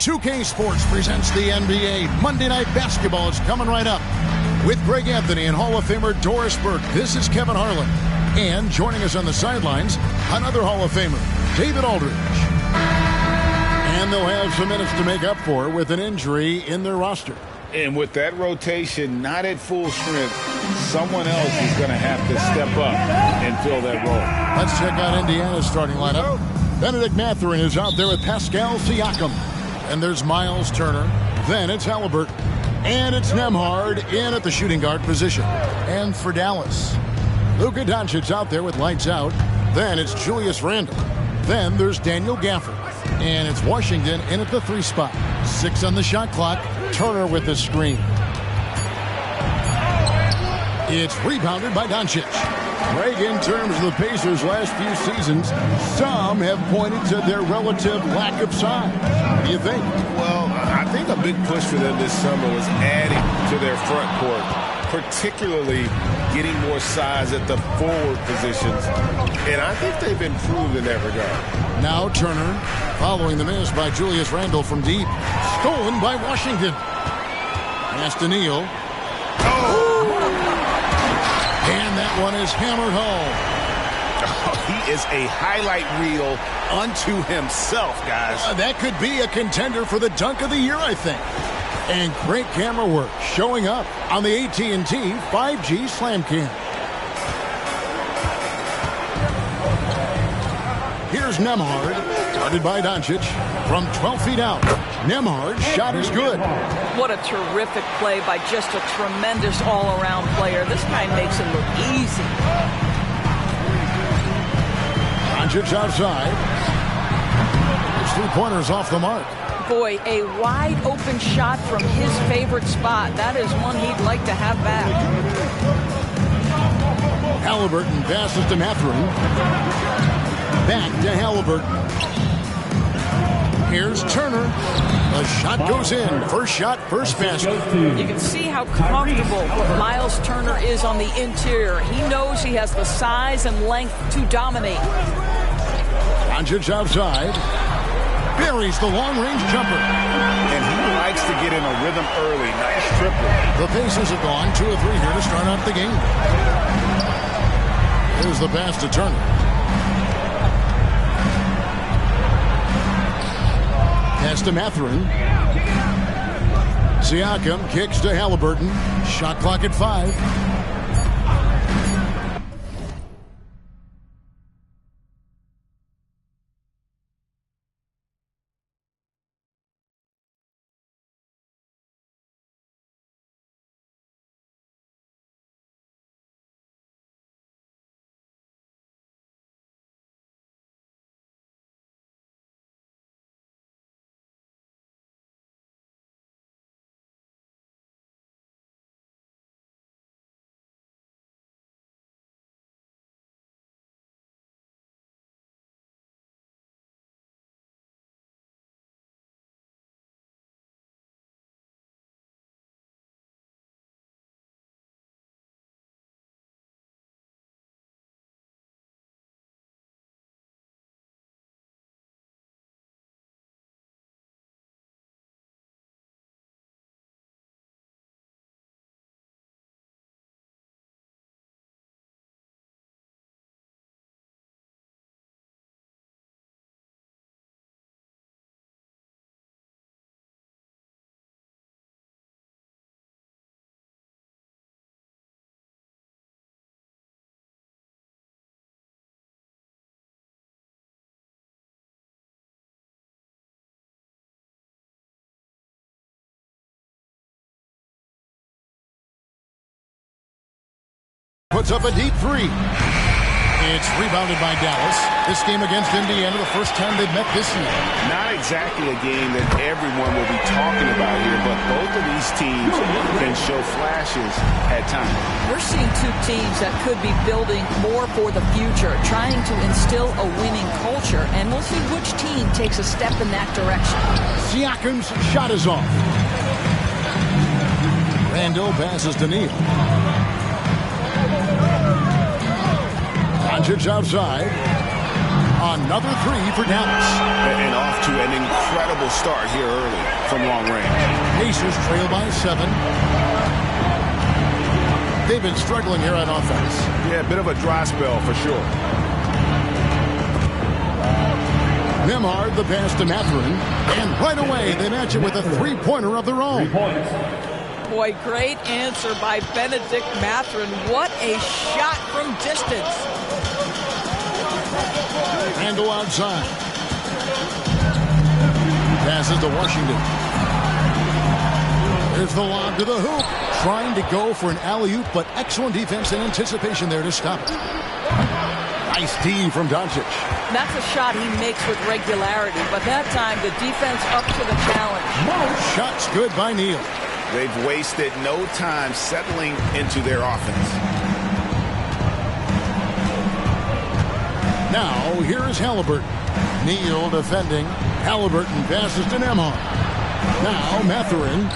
2K Sports presents the NBA. Monday Night Basketball is coming right up. With Greg Anthony and Hall of Famer Doris Burke, this is Kevin Harlan. And joining us on the sidelines, another Hall of Famer, David Aldridge. And they'll have some minutes to make up for with an injury in their roster. And with that rotation not at full strength, someone else is going to have to step up and fill that role. Let's check out Indiana's starting lineup. Benedict Mathurin is out there with Pascal Siakam. And there's Miles Turner. Then it's Halliburton. And it's Nembhard in at the shooting guard position. And for Dallas, Luka Doncic's out there with lights out. Then it's Julius Randle. Then there's Daniel Gafford. And it's Washington in at the 3 spot. 6 on the shot clock. Turner with the screen. It's rebounded by Doncic. Greg, in terms of the Pacers' last few seasons, some have pointed to their relative lack of size. What do you think? Well, I think a big push for them this summer was adding to their front court, particularly getting more size at the forward positions. And I think they've improved in that regard. Now Turner, following the miss by Julius Randle from deep. Stolen by Washington. Pass to Neal. And that one is hammered home. He is a highlight reel unto himself, guys. That could be a contender for the dunk of the year, I think. And great camera work showing up on the AT&T 5G Slam Cam. Here's Nembhard, guarded by Doncic from 12 feet out. Nembhard's shot is good. What a terrific play by just a tremendous all-around player. This guy makes it look easy. Doncic outside. His 3-pointers off the mark. Boy, a wide-open shot from his favorite spot. That is one he'd like to have back. Halliburton passes to Mathurin. Back to Halliburton. Here's Turner. The shot goes in. First shot, first basket. You can see how comfortable Miles Turner is on the interior. He knows he has the size and length to dominate. Doncic outside. Buries the long-range jumper. And he likes to get in a rhythm early. Nice triple. The Pacers have gone 2 of 3 here to start off the game. Here's the pass to Turner. Pass to Mathurin. Siakam kicks to Halliburton. Shot clock at 5. Puts up a deep 3. It's rebounded by Dallas. This game against Indiana, the first time they've met this year. Not exactly a game that everyone will be talking about here, but both of these teams can show flashes at times. We're seeing 2 teams that could be building more for the future, trying to instill a winning culture, and we'll see which team takes a step in that direction. Siakam's shot is off. Randle passes to Neal. Doncic outside. Another three for Dallas. And off to an incredible start here early from long range. Pacers trail by 7. They've been struggling here on offense. Yeah, a bit of a dry spell for sure. Nembhard, the pass to Mathurin. And right away, they match it with a three-pointer of their own. Boy, great answer by Benedict Mathurin. What a shot from distance. Randle outside. Passes to Washington. There's the lob to the hoop. Trying to go for an alley-oop, but excellent defense and anticipation there to stop it. Nice D from Doncic. That's a shot he makes with regularity, but that time the defense up to the challenge. Shots good by Neal. They've wasted no time settling into their offense. Now, here is Halliburton. Neal defending. Halliburton passes to Nembhard. Now, Mathurin.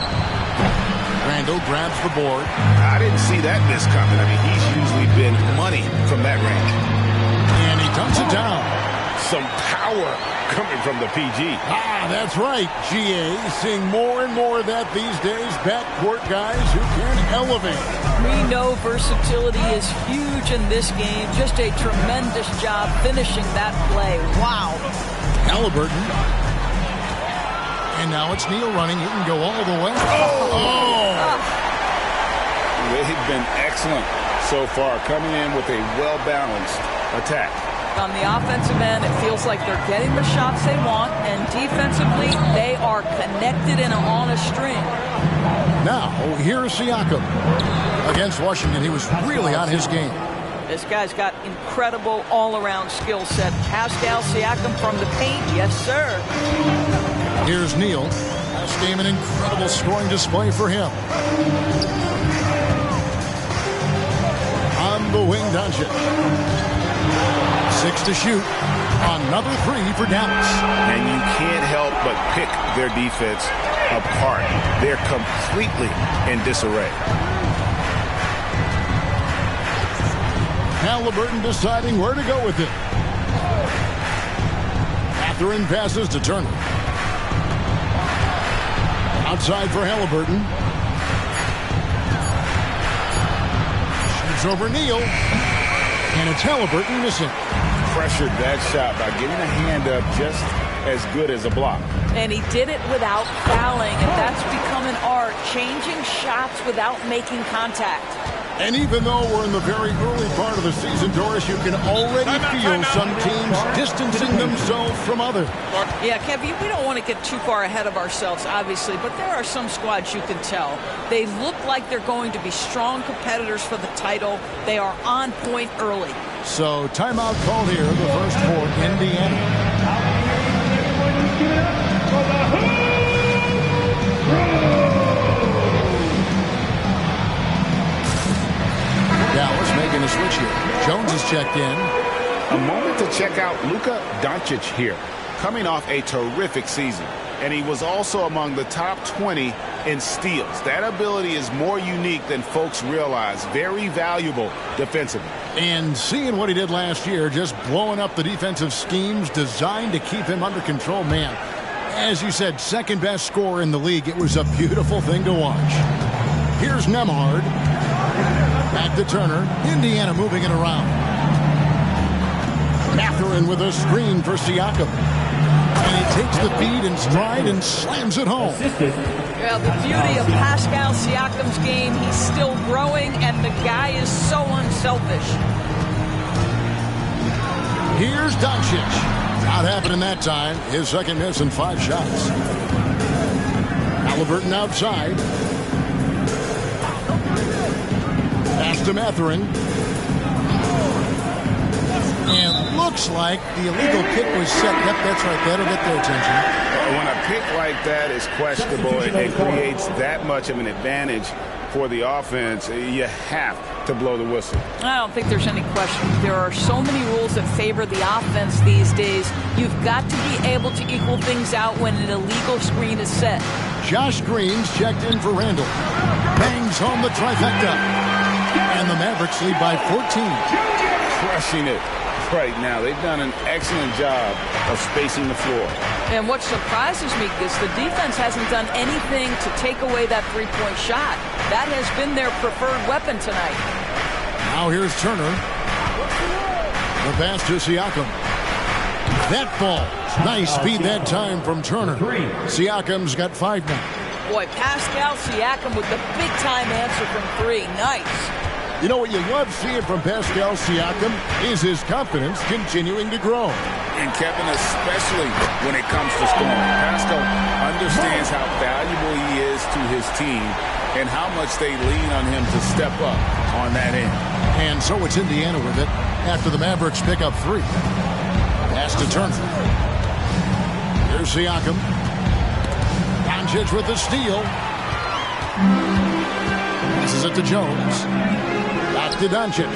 Randle grabs the board. I didn't see that miss coming. I mean, he's usually been money from that range. And he dumps it down. Some power coming from the PG. That's right, GA. Seeing more and more of that these days. Backcourt guys who can elevate. We know versatility is huge in this game. Just a tremendous job finishing that play. Wow. Halliburton. And now it's Neal running. He can go all the way. They've been excellent so far, coming in with a well-balanced attack. On the offensive end, it feels like they're getting the shots they want, and defensively, they are connected and on a string. Now, here's Siakam. Against Washington, he was really on his game. This guy's got incredible all-around skill set. Pascal Siakam from the paint, yes, sir. Here's Neal. Last game, an incredible scoring display for him. On the wing, Doncic. 6 to shoot. Another three for Dallas. And you can't help but pick their defense apart. They're completely in disarray. Halliburton deciding where to go with it. Mathurin passes to Turner. Outside for Halliburton. Shoots over Neal. And it's Halliburton missing. Pressured that shot by getting a hand up just as good as a block. And he did it without fouling, and that's become an art, changing shots without making contact. And even though we're in the very early part of the season, Doris, you can already feel some teams distancing themselves from others. Yeah, Kevin, we don't want to get too far ahead of ourselves, obviously, but there are some squads you can tell. They look like they're going to be strong competitors for the title. They are on point early. So, timeout called here, the first for Indiana. Dallas making a switch here. Jones is checked in. A moment to check out Luka Doncic here, coming off a terrific season. And he was also among the top 20 in steals. That ability is more unique than folks realize. Very valuable defensively. And seeing what he did last year, just blowing up the defensive schemes designed to keep him under control, man. As you said, second best scorer in the league. It was a beautiful thing to watch. Here's Nembhard. Back to Turner. Indiana moving it around. Mathurin with a screen for Siakam. And he takes the feed in stride and slams it home. Yeah, the beauty of Pascal Siakam's game, he's still growing, and the guy is so unselfish. Here's Doncic. Not happening that time. His second miss in 5 shots. Halliburton outside. Pass to Mathurin. And looks like the illegal kick was set. Yep, that's right. That'll get their attention. When a pick like that is questionable, it creates that much of an advantage for the offense. You have to blow the whistle. I don't think there's any question. There are so many rules that favor the offense these days. You've got to be able to equal things out when an illegal screen is set. Josh Green's checked in for Randle. Bangs home the trifecta. And the Mavericks lead by 14. Crushing it right now. They've done an excellent job of spacing the floor. And what surprises me is the defense hasn't done anything to take away that three-point shot. That has been their preferred weapon tonight. Now here's Turner. The pass to Siakam. That ball. Nice speed that time from Turner. Siakam's got 5 now. Boy, Pascal Siakam with the big-time answer from 3. Nice. You know what you love seeing from Pascal Siakam is his confidence continuing to grow. And Kevin, especially when it comes to scoring. Pascal understands how valuable he is to his team and how much they lean on him to step up on that end. And so it's Indiana with it after the Mavericks pick up 3. Pass to Turner. Here's Siakam. Doncic with the steal. Passes it to Jones. Back to Doncic.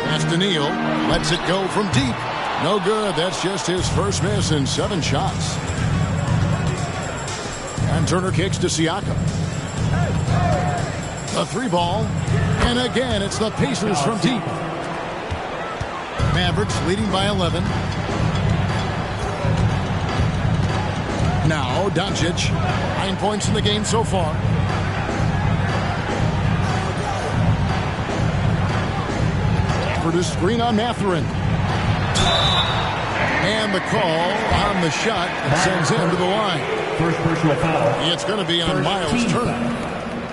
Pass to Neal. Lets it go from deep. No good. That's just his first miss in 7 shots. And Turner kicks to Siakam. A 3 ball. And again, it's the Pacers from deep. Mavericks leading by 11. Now, Doncic. 9 points in the game so far. For the screen on Mathurin. And the call on the shot that sends him to the line. First personal foul. It's going to be on Miles Turner.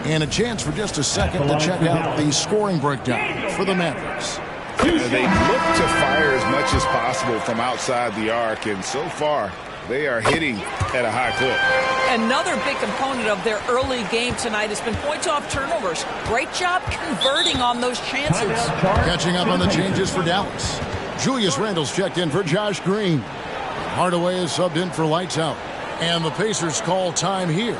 And a chance for just a second to check out the scoring breakdown for the Mavericks. They look to fire as much as possible from outside the arc, and so far they are hitting at a high clip. Another big component of their early game tonight has been points off turnovers. Great job converting on those chances. Catching up on the changes for Dallas. Julius Randle's checked in for Josh Green. Hardaway is subbed in for Lights Out. And the Pacers call time here.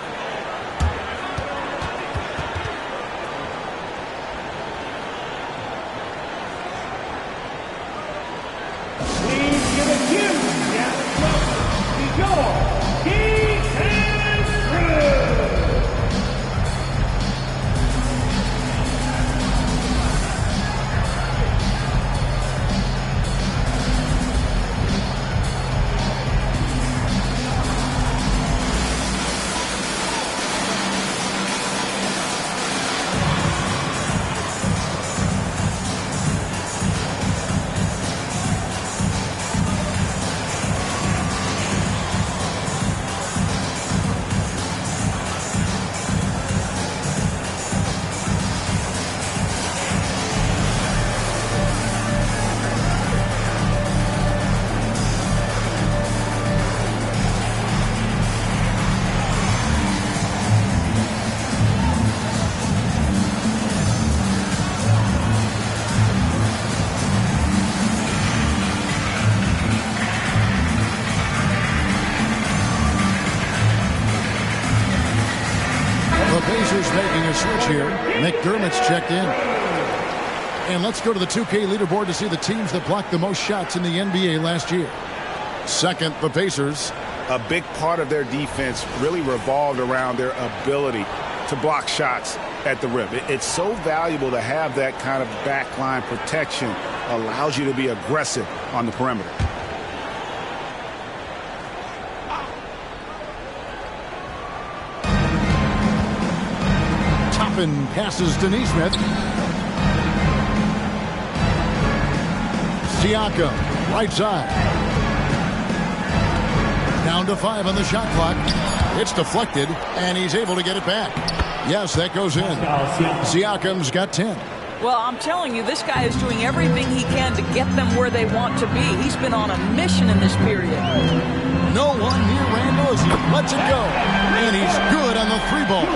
Making a switch here. McDermott's checked in. And let's go to the 2K leaderboard to see the teams that blocked the most shots in the NBA last year. Second, the Pacers. A big part of their defense really revolved around their ability to block shots at the rim. It's so valuable to have that kind of backline protection. Allows you to be aggressive on the perimeter. Toppin passes to Nesmith. Siakam, right side. Down to 5 on the shot clock. It's deflected, and he's able to get it back. Yes, that goes in. Siakam's got 10. Well, I'm telling you, this guy is doing everything he can to get them where they want to be. He's been on a mission in this period. No one near Randle as he lets it go. And he's good on the 3 ball.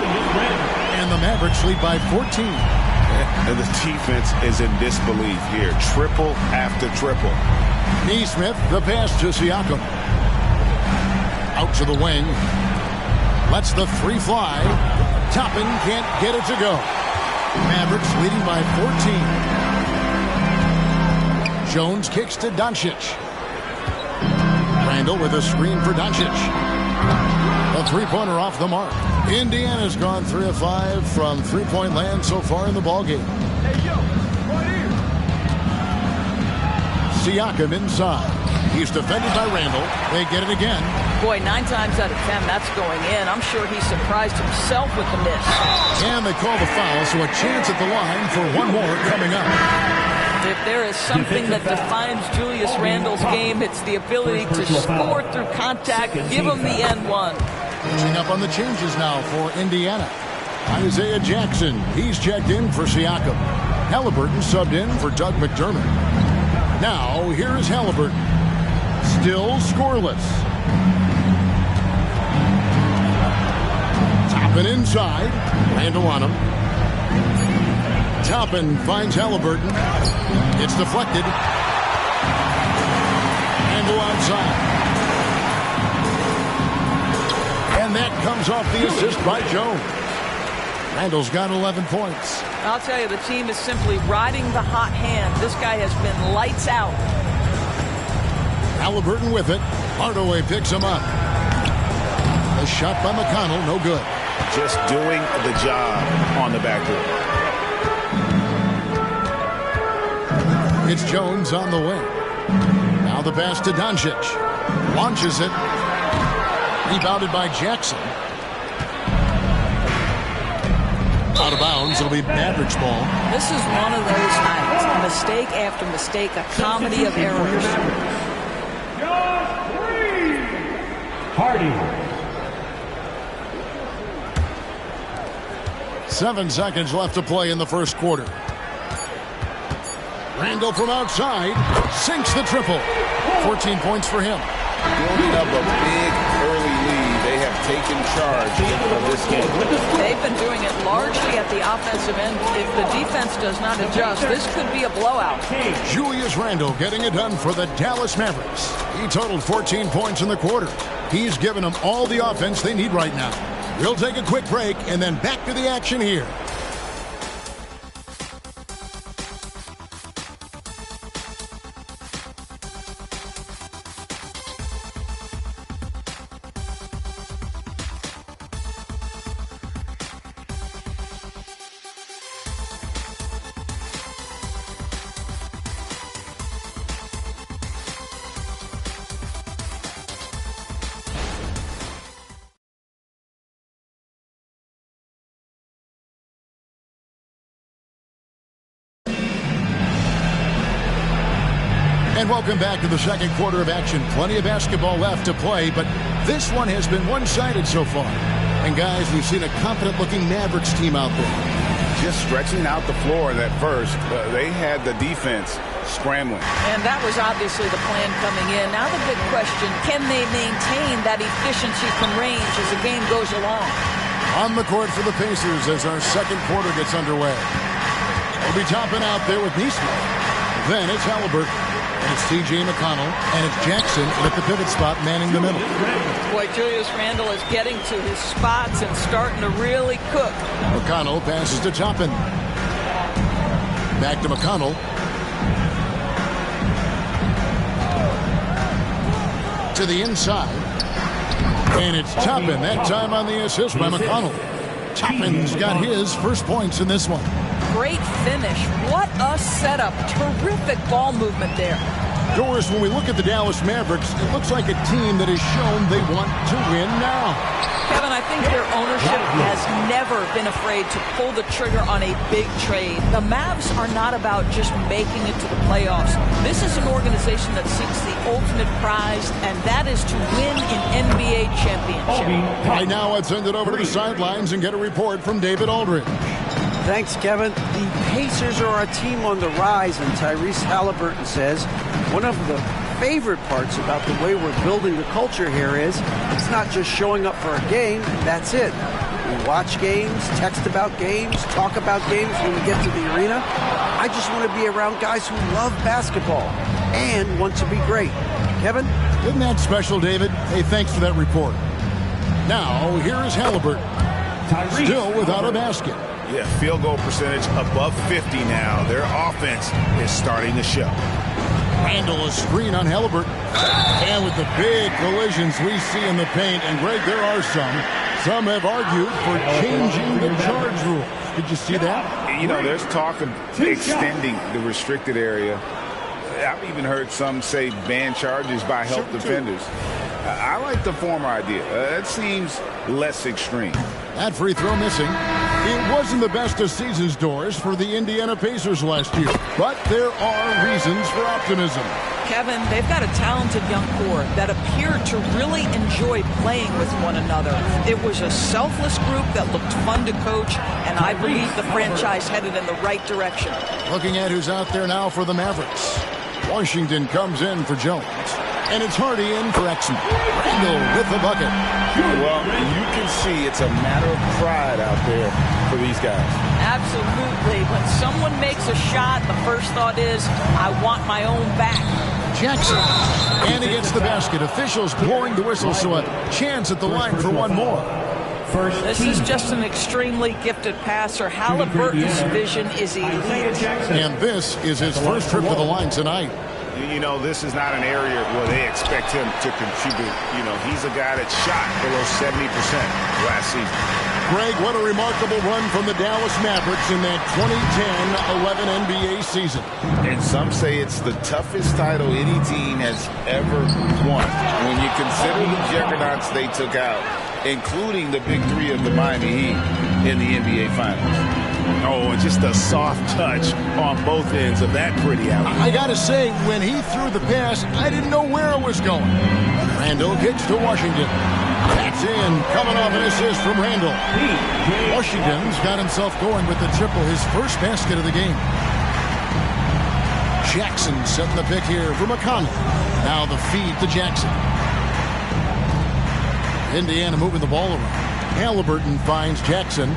And the Mavericks lead by 14. And the defense is in disbelief here. Triple after triple. Nesmith, the pass to Siakam. Out to the wing. Lets the 3 fly. Toppin can't get it to go. Mavericks leading by 14. Jones kicks to Doncic. Randle with a screen for Doncic. A three-pointer off the mark. Indiana's gone 3 of 5 from three-point land so far in the ballgame. Siakam inside. He's defended by Randall. They get it again. Boy, 9 times out of 10, that's going in. I'm sure he surprised himself with the miss. And they call the foul, so a chance at the line for one more coming up. If there is something that defines Julius Randle's game, it's the ability to score through contact. Give him the N1. Catching up on the changes now for Indiana. Isaiah Jackson, he's checked in for Siakam. Halliburton subbed in for Doug McDermott. Now, here is Halliburton. Still scoreless. Toppin inside. Randall on him. Toppin finds Halliburton. It's deflected. Randall outside. And that comes off the assist by Jones. Randall's got 11 points. I'll tell you, the team is simply riding the hot hand. This guy has been lights out. Halliburton with it. Hardaway picks him up. A shot by McConnell, no good. Just doing the job on the backboard. It's Jones on the wing. Now the pass to Doncic. Launches it. Rebounded by Jackson. Out of bounds. It'll be Mavericks ball. This is one of those nights. Mistake after mistake. A comedy of errors. Hardy. 7 seconds left to play in the first quarter. Randall from outside sinks the triple. 14 points for him. Building up a big early lead. They have taken charge of this game. They've been doing it largely at the offensive end. If the defense does not adjust, this could be a blowout. Julius Randle getting it done for the Dallas Mavericks. He totaled 14 points in the quarter. He's given them all the offense they need right now. We'll take a quick break and then back to the action here. And welcome back to the second quarter of action. Plenty of basketball left to play, but this one has been one-sided so far. And guys, we've seen a confident-looking Mavericks team out there. Just stretching out the floor at first. They had the defense scrambling. And that was obviously the plan coming in. Now the big question, can they maintain that efficiency from range as the game goes along? On the court for the Pacers as our second quarter gets underway. We'll be topping out there with Neesmith. Then it's Halliburton. And it's T.J. McConnell, and it's Jackson at the pivot spot manning the middle. Boy, Julius Randle is getting to his spots and starting to really cook. McConnell passes to Toppin. Back to McConnell. To the inside. And it's Toppin, that time on the assist by McConnell. Toppin's got his first points in this one. Great finish. What a setup. Terrific ball movement there. Doris, when we look at the Dallas Mavericks, it looks like a team that has shown they want to win now. Kevin, I think their ownership has never been afraid to pull the trigger on a big trade. The Mavs are not about just making it to the playoffs. This is an organization that seeks the ultimate prize, and that is to win an NBA championship. Right now, I'd send it over to the sidelines and get a report from David Aldridge. Thanks, Kevin. The Pacers are a team on the rise, and Tyrese Halliburton says one of the favorite parts about the way we're building the culture here is it's not just showing up for a game, that's it. We watch games, text about games, talk about games when we get to the arena. I just want to be around guys who love basketball and want to be great. Kevin? Isn't that special, David? Hey, thanks for that report. Now, here is Halliburton. Still without a basket. Yeah, field goal percentage above 50 now. Their offense is starting to show. Randall, a screen on Halliburton. And with the big collisions we see in the paint, and Greg, there are some. Some have argued for changing the charge rule. Did you see that? You know, there's talk of extending the restricted area. I've even heard some say ban charges by help defenders. I like the former idea. That seems less extreme. That free throw missing. It wasn't the best of season's doors for the Indiana Pacers last year, but there are reasons for optimism. Kevin, they've got a talented young core that appeared to really enjoy playing with one another. It was a selfless group that looked fun to coach, and I believe the franchise headed in the right direction. Looking at who's out there now for the Mavericks. Washington comes in for Jones. And it's Hardy in for Exum. Randall with the bucket. Well, you can see it's a matter of pride out there for these guys. Absolutely. When someone makes a shot, the first thought is, I want my own back. Jackson. And he gets the basket. Officials blowing the whistle, so a chance at the line for one more. This is just an extremely gifted passer. Halliburton's vision is elite. And this is his first trip to the line tonight. You know, this is not an area where they expect him to contribute. You know, he's a guy that shot below 70% last season. Greg, what a remarkable run from the Dallas Mavericks in that 2010-11 NBA season. And some say it's the toughest title any team has ever won. When you consider the juggernauts they took out, including the big three of the Miami Heat in the NBA Finals. Oh, and just a soft touch on both ends of that pretty alley. I got to say, when he threw the pass, I didn't know where it was going. Randall kicks to Washington. That's in, coming off an assist from Randall. Washington's got himself going with the triple, his first basket of the game. Jackson setting the pick here for McConnell. Now the feed to Jackson. Indiana moving the ball around. Halliburton finds Jackson.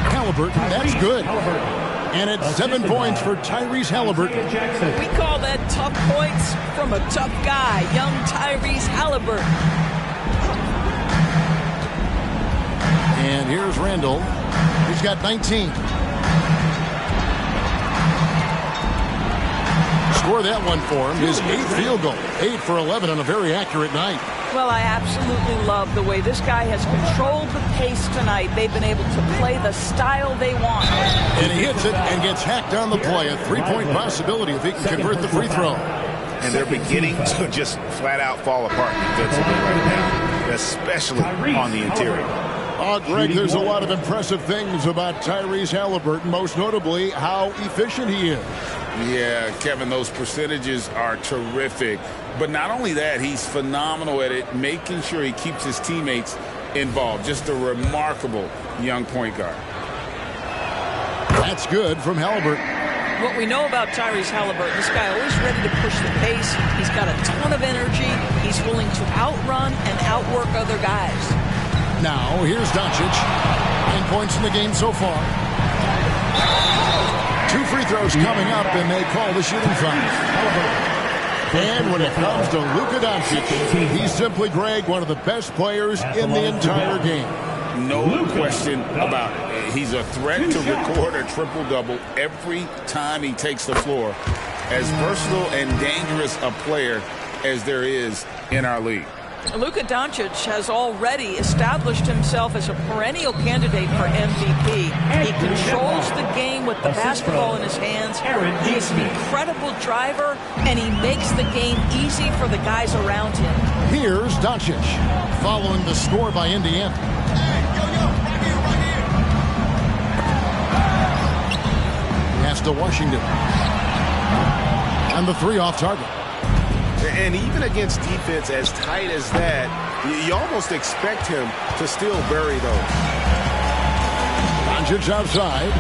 Halliburton, that's good. And it's 7 points for Tyrese Halliburton. We call that tough points from a tough guy, young Tyrese Halliburton. And here's Randall. He's got 19. Score that one for him. His 8th field goal. 8 for 11 on a very accurate night. Well, I absolutely love the way this guy has controlled the pace tonight. They've been able to play the style they want. And he hits it and gets hacked on the play. A 3-point possibility if he can convert the free throw. And they're beginning to just flat out fall apart defensively right now, especially on the interior. Oh, Greg, there's a lot of impressive things about Tyrese Halliburton, most notably how efficient he is. Yeah, Kevin, those percentages are terrific. But not only that, he's phenomenal at it, making sure he keeps his teammates involved. Just a remarkable young point guard. That's good from Halliburton. What we know about Tyrese Halliburton, this guy always ready to push the pace. He's got a ton of energy. He's willing to outrun and outwork other guys. Now, here's Doncic. 9 points in the game so far. 2 free throws coming up, and they call the shooting foul. And when it comes to Luka Doncic, he's simply, Greg, one of the best players in the entire game. No question about it. He's a threat to record a triple-double every time he takes the floor. As versatile and dangerous a player as there is in our league. Luka Doncic has already established himself as a perennial candidate for MVP. He controls the game with the basketball in his hands. He's an incredible driver, and he makes the game easy for the guys around him. Here's Doncic, following the score by Indiana. Pass to Washington. And the 3 off target. And even against defense as tight as that, you almost expect him to still bury those. Doncic outside.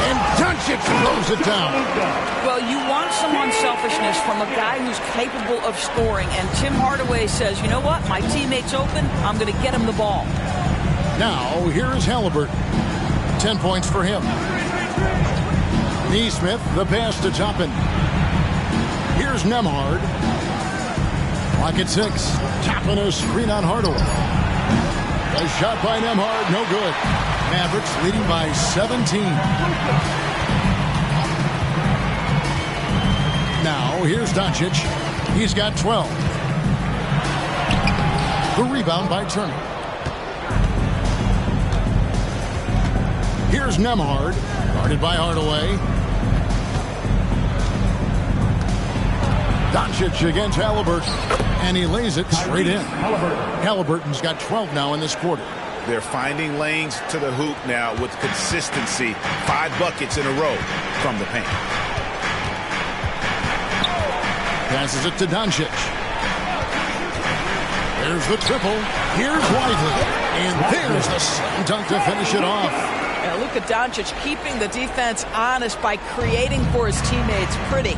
And Doncic throws it down. Well, you want some unselfishness from a guy who's capable of scoring. And Tim Hardaway says, you know what? My teammate's open. I'm going to get him the ball. Now, here's Halliburton. 10 points for him. Neesmith, the pass to Toppin. Here's Nembhard. Clock at 6. Toppin a screen on Hardaway. A shot by Nembhard, no good. Mavericks leading by 17. here's Doncic. He's got 12. The rebound by Turner. Here's Nembhard, guarded by Hardaway. Doncic against Halliburton, and he lays it straight in. Halliburton's got 12 now in this quarter. They're finding lanes to the hoop now with consistency. 5 buckets in a row from the paint. Passes it to Doncic. There's the triple. Here's Lively. And there's the slam dunk to finish it off. Yeah, Luka Doncic keeping the defense honest by creating for his teammates. Pretty.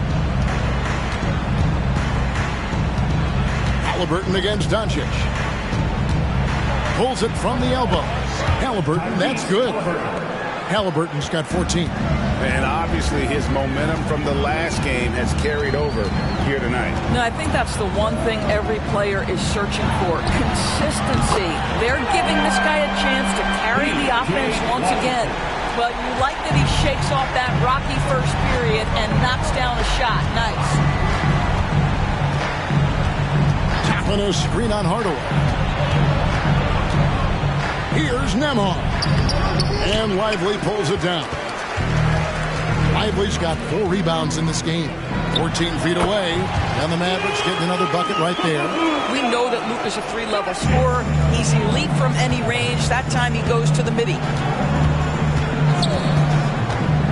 Halliburton against Doncic. Pulls it from the elbow. Halliburton, that's good. Halliburton's got 14. And obviously his momentum from the last game has carried over here tonight. No, I think that's the one thing every player is searching for. Consistency. They're giving this guy a chance to carry the offense once again. But you like that he shakes off that rocky first period and knocks down a shot. Nice. Tapping a screen on Hardaway. Here's Nembhard. And Lively pulls it down. Lively's got 4 rebounds in this game. 14 feet away. And the Mavericks getting another bucket right there. We know that Luka's a 3-level scorer. He's elite from any range. That time he goes to the midi.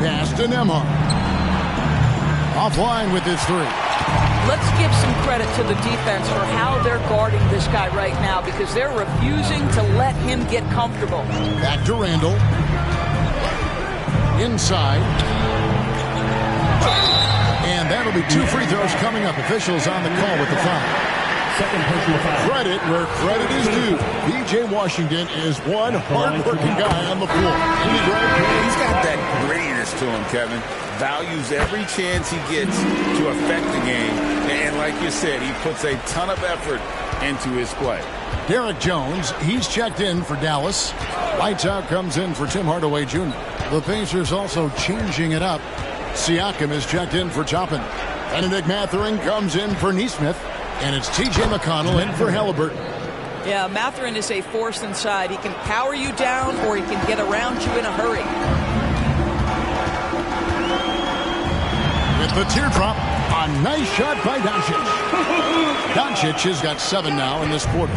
Pass to Nembhard. Offline with his 3. Let's give some credit to the defense for how they're guarding this guy right now because they're refusing to let him get comfortable. Back to Randall. Inside. And that'll be 2 free throws coming up. Officials on the call with the foul. Second personal foul. Credit where credit is due. B.J. Washington is one hard-working guy on the floor. He's got that grittiness to him, Kevin. Values every chance he gets to affect the game. And like you said, he puts a ton of effort into his play. Derek Jones, he's checked in for Dallas. Lights out comes in for Tim Hardaway Jr. The Pacers also changing it up. Siakam is checked in for Toppin. Benedict Mathurin comes in for Nesmith. And it's T.J. McConnell in for Halliburton. Yeah, Mathurin is a force inside. He can power you down or he can get around you in a hurry. With the teardrop, a nice shot by Doncic. Doncic has got 7 now in this quarter.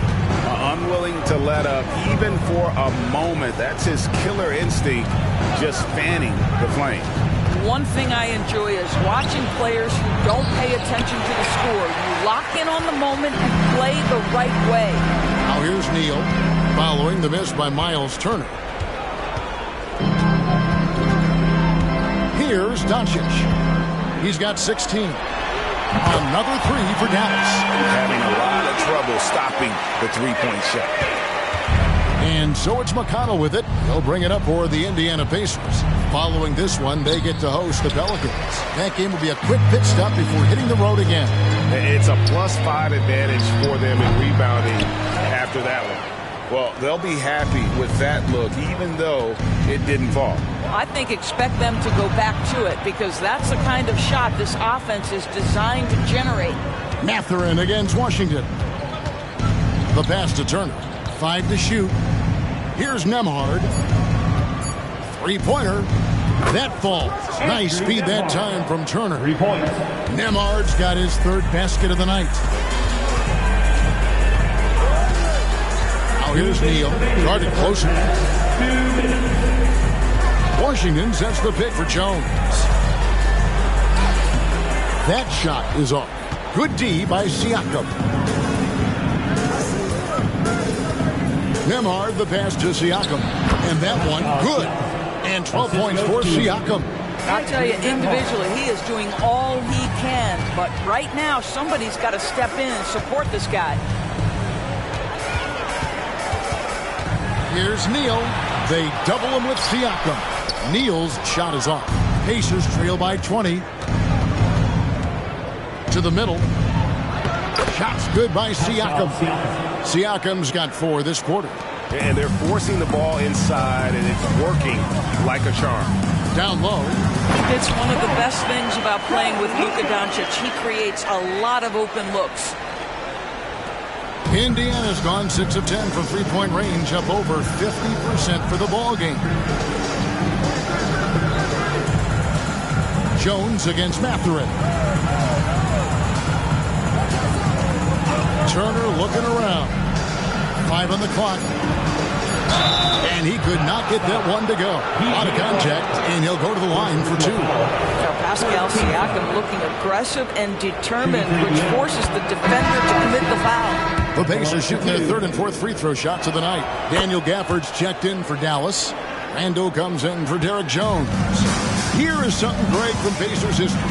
Unwilling to let up even for a moment. That's his killer instinct, just fanning the flame. One thing I enjoy is watching players who don't pay attention to the score. You lock in on the moment and play the right way. Now here's Neal, following the miss by Miles Turner. Here's Doncic. He's got 16. Another 3 for Dallas. Having a lot of trouble stopping the 3-point shot. And so it's McConnell with it. He'll bring it up for the Indiana Pacers. Following this one, they get to host the Pelicans. That game will be a quick pit stop before hitting the road again. It's a +5 advantage for them in rebounding after that one. Well, they'll be happy with that look, even though it didn't fall. I think expect them to go back to it because that's the kind of shot this offense is designed to generate. Mathurin against Washington. The pass to Turner. 5 to shoot. Here's Nembhard. 3-pointer. That falls. Nice speed that time from Turner. 3 points. Nembhard's got his 3rd basket of the night. Now here's Neal. Guarded closer. Washington sets the pick for Jones. That shot is off. Good D by Siakam. Nembhard the pass to Siakam. And that one, good. And 12 points for Siakam. I tell you, individually, he is doing all he can. But right now, somebody's got to step in and support this guy. Here's Neal. They double him with Siakam. Neal's shot is off. Pacers trail by 20. To the middle. Shot's good by Siakam. Siakam's got 4 this quarter. And they're forcing the ball inside, and it's working like a charm. Down low. It's one of the best things about playing with Luka Doncic. He creates a lot of open looks. Indiana's gone 6 of 10 from three-point range, up over 50% for the ball game. Jones against Mathurin. Turner looking around. 5 on the clock. And he could not get that one to go. Out of contact, and he'll go to the line for 2. Now Pascal Siakam looking aggressive and determined, which forces the defender to commit the foul. The Pacers shooting their 3rd and 4th free throw shots of the night. Daniel Gafford's checked in for Dallas. Rando comes in for Derek Jones. Here is something great from Pacers history.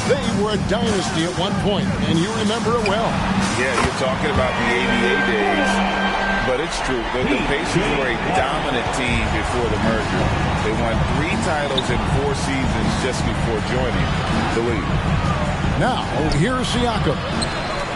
They were a dynasty at one point, and you remember it well. Yeah, you're talking about the ABA days, but it's true. The Pacers were a dominant team before the merger. They won 3 titles in 4 seasons just before joining the league. Now, here's Siakam.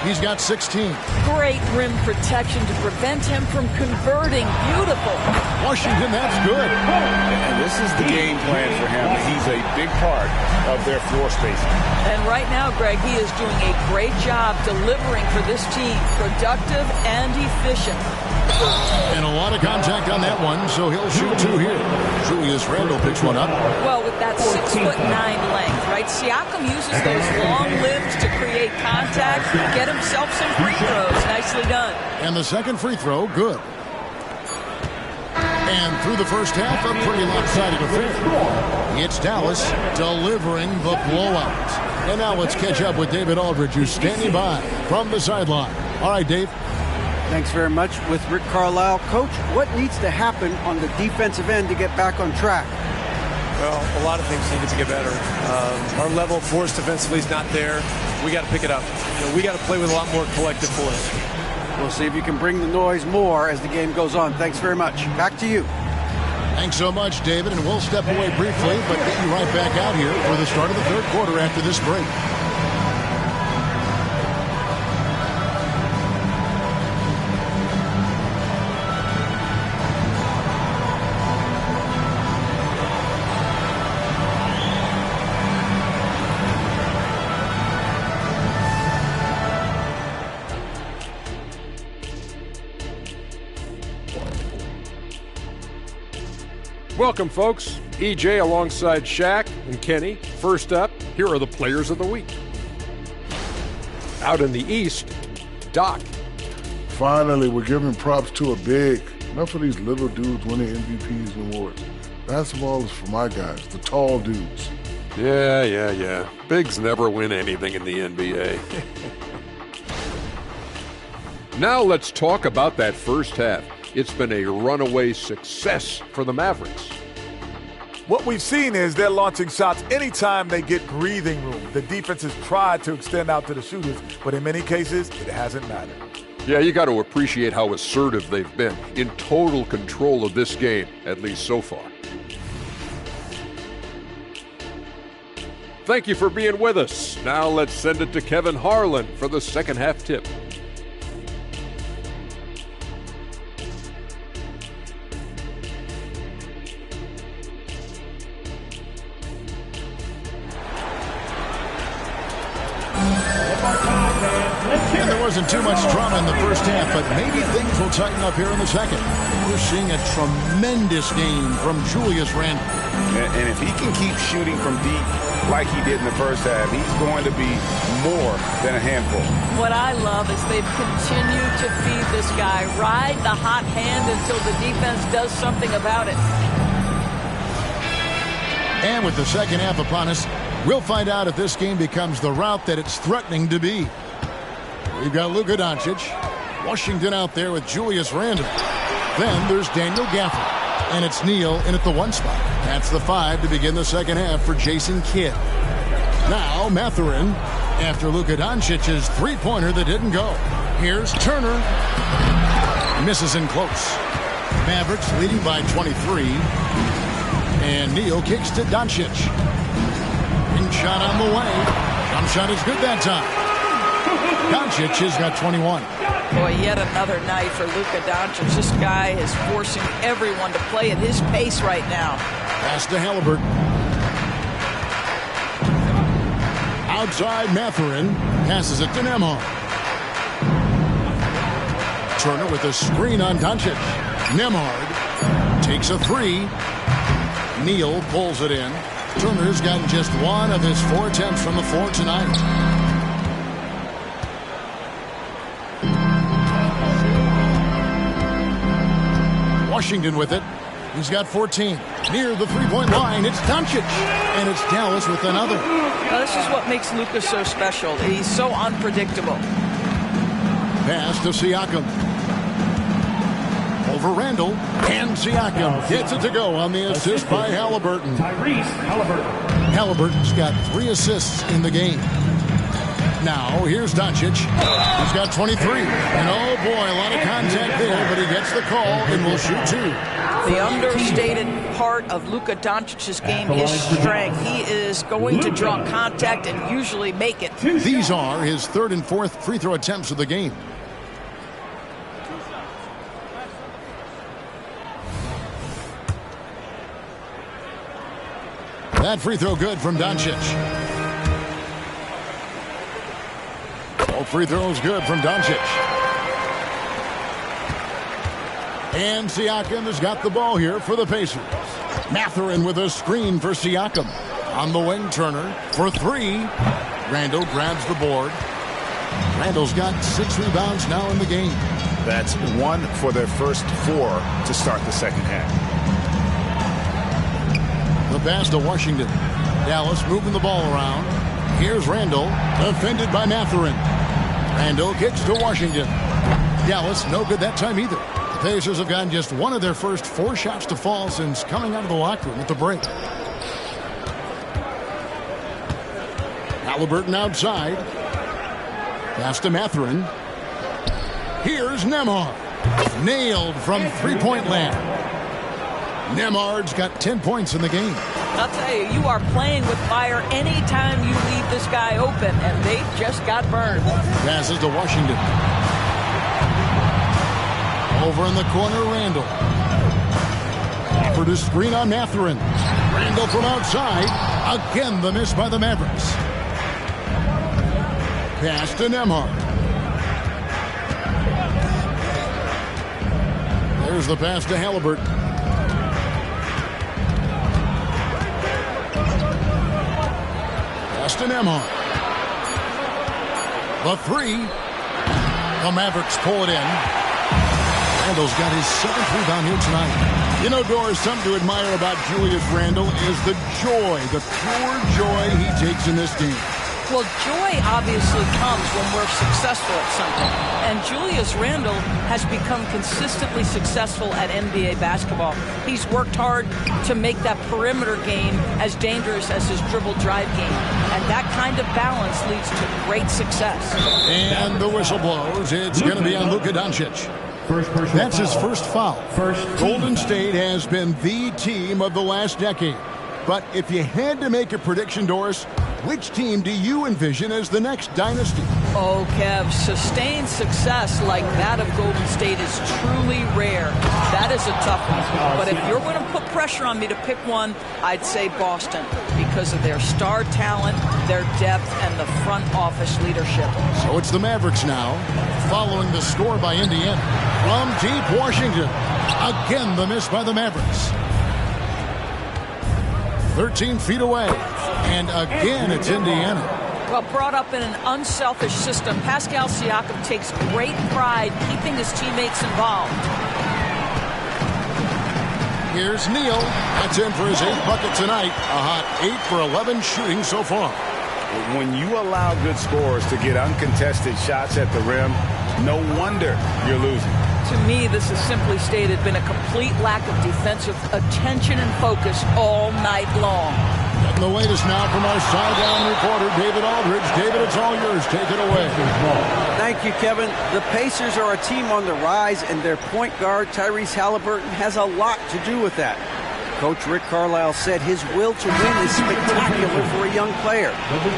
He's got 16. Great rim protection to prevent him from converting. Beautiful. Washington, that's good. And this is the game plan for him. He's a big part of their floor spacing. And right now, Greg, he is doing a great job delivering for this team. Productive and efficient. And a lot of contact on that one, so he'll shoot 2 here. Julius Randle picks one up. Well, with that 6'9" length, right? Siakam uses those long limbs to create contact, get himself some free throws. Nicely done. And the second free throw, good. And through the first half, a pretty lopsided affair. It's Dallas delivering the blowout. And now let's catch up with David Aldridge, who's standing by from the sideline. All right, Dave. Thanks very much. With Rick Carlisle. Coach, what needs to happen on the defensive end to get back on track? Well, a lot of things need to get better. Our level of force defensively is not there. We got to pick it up. We got to play with a lot more collective force. We'll see if you can bring the noise more as the game goes on. Thanks very much. Back to you. Thanks so much, David. And we'll step away briefly, but get you right back out here for the start of the 3rd quarter after this break. Welcome, folks. EJ alongside Shaq and Kenny. First up, here are the players of the week. Out in the East, Doc. Finally, we're giving props to a big. Enough of these little dudes winning MVPs and awards. Basketball is for my guys, the tall dudes. Yeah. Bigs never win anything in the NBA. Now let's talk about that first half. It's been a runaway success for the Mavericks. What we've seen is they're launching shots anytime they get breathing room. The defense has tried to extend out to the shooters, but in many cases, it hasn't mattered. Yeah, you got to appreciate how assertive they've been, in total control of this game, at least so far. Thank you for being with us. Now let's send it to Kevin Harlan for the second half tip. Wasn't too much drama in the first half, but maybe things will tighten up here in the second. We're seeing a tremendous game from Julius Randle. And if he can keep shooting from deep like he did in the first half, he's going to be more than a handful. What I love is they've continued to feed this guy, ride the hot hand until the defense does something about it. And with the second half upon us, we'll find out if this game becomes the route that it's threatening to be. We've got Luka Doncic, Washington out there with Julius Randle. Then there's Daniel Gafford, and it's Neal in at the 1 spot. That's the 5 to begin the second half for Jason Kidd. Now Mathurin after Luka Doncic's three-pointer that didn't go. Here's Turner. Misses in close. Mavericks leading by 23. And Neal kicks to Doncic. Ring shot on the way. Jump shot is good that time. Doncic has got 21. Boy, yet another night for Luka Doncic. This guy is forcing everyone to play at his pace right now. Pass to Halliburton. Outside Mathurin. Passes it to Nembhard. Turner with a screen on Doncic. Nembhard takes a three. Neal pulls it in. Turner's gotten just one of his 4 attempts from the floor tonight. Washington with it. He's got 14. Near the three-point line, it's Doncic. And it's Dallas with another. Now, this is what makes Luka so special. He's so unpredictable. Pass to Siakam. Over Randall. And Siakam gets it to go on the assist by Halliburton. Tyrese Halliburton. Halliburton's got 3 assists in the game. Now, here's Doncic. He's got 23. And oh boy, a lot of contact there, but he gets the call and will shoot 2. The understated part of Luka Doncic's game is strength. He is going to draw contact and usually make it. These are his 3rd and 4th free throw attempts of the game. That free throw good from Doncic. All free throws good from Doncic. And Siakam has got the ball here for the Pacers. Mathurin with a screen for Siakam. On the wing, Turner for 3. Randall grabs the board. Randall's got 6 rebounds now in the game. That's 1 for their first 4 to start the second half. The pass to Washington. Dallas moving the ball around. Here's Randall, defended by Mathurin. Randall kicks to Washington. Dallas, no good that time either. The Pacers have gotten just 1 of their first 4 shots to fall since coming out of the locker room at the break. Halliburton outside. Pass to Mathurin. Here's Nembhard. Nailed from three-point land. Nembhard's got 10 points in the game. I'll tell you, you are playing with fire anytime you leave this guy open, and they just got burned. Passes to Washington. Over in the corner, Randall. Offered a screen on Mathurin. Randall from outside. Again, the miss by the Mavericks. Pass to Nembhard. There's the pass to Halliburton. Pass to Nembhard. The 3. The Mavericks pull it in. Randall's got his 7th rebound here tonight. You know, Doris, something to admire about Julius Randall is the joy, the pure joy he takes in this game. Well, joy obviously comes when we're successful at something. And Julius Randall has become consistently successful at NBA basketball. He's worked hard to make that perimeter game as dangerous as his dribble drive game. And that kind of balance leads to great success. And the whistle blows. It's going to be on Luka Doncic. That's his first foul. Golden State has been the team of the last decade. But if you had to make a prediction, Doris, which team do you envision as the next dynasty? Oh, Kev, sustained success like that of Golden State is truly rare. That is a tough one. But if you're going to put pressure on me to pick one, I'd say Boston because of their star talent, their depth, and the front office leadership. So it's the Mavericks now, following the score by Indiana. From deep Washington. Again, the miss by the Mavericks. 13 feet away. And again, it's Indiana. Well, brought up in an unselfish system, Pascal Siakam takes great pride keeping his teammates involved. Here's Neal. That's in for his 8th bucket tonight. A hot 8 for 11 shooting so far. When you allow good scorers to get uncontested shots at the rim, no wonder you're losing. To me, this has simply stated been a complete lack of defensive attention and focus all night long. Getting the latest now from our sideline reporter, David Aldridge. David, it's all yours. Take it away. Thank you, Kevin. The Pacers are a team on the rise, and their point guard, Tyrese Halliburton, has a lot to do with that. Coach Rick Carlisle said his will to win is spectacular for a young player.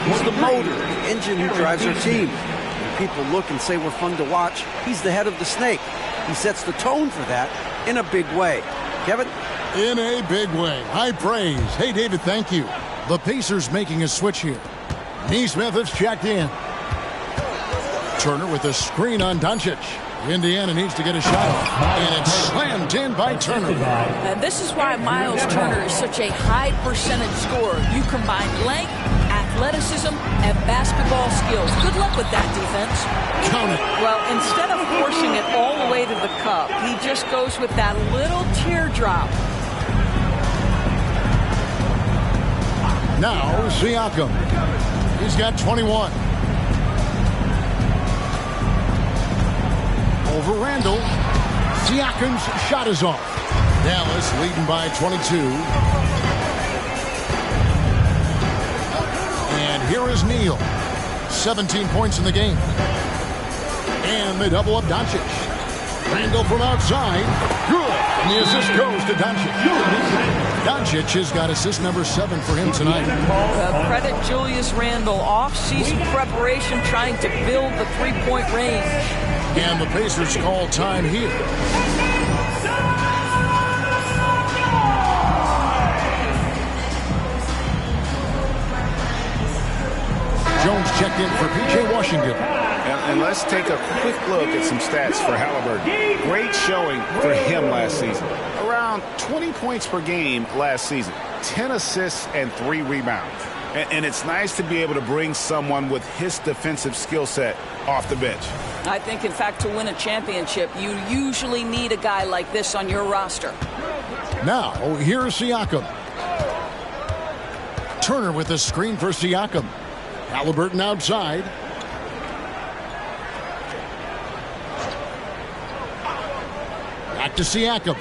He's the motor, the engine who drives our team. When people look and say we're fun to watch, he's the head of the snake. He sets the tone for that in a big way. Kevin? in a big way. High praise. Hey, David, thank you. The Pacers making a switch here. Neesmith is checked in. Turner with a screen on Doncic. Indiana needs to get a shot off. And it's slammed in by Turner. And this is why Miles Turner is such a high percentage scorer. You combine length, athleticism, and basketball skills. Good luck with that defense. Count it. Well, instead of forcing it all the way to the cup, he just goes with that little teardrop. Now, Siakam. He's got 21. Over Randall. Siakam's shot is off. Dallas leading by 22. And here is Neal. 17 points in the game. And they double up Doncic. Randall from outside. Good. And the assist goes to Doncic. Doncic has got assist number 7 for him tonight. Credit Julius Randle. Off-season preparation trying to build the three-point range. And the Pacers call time here. Jones checked in for P.J. Washington. And let's take a quick look at some stats for Halliburton. Great showing for him last season. Around 20 points per game last season. 10 assists and 3 rebounds. And it's nice to be able to bring someone with his defensive skill set off the bench. I think, in fact, to win a championship, you usually need a guy like this on your roster. Now, here's Siakam. Turner with a screen for Siakam. Halliburton outside. Back to Siakam.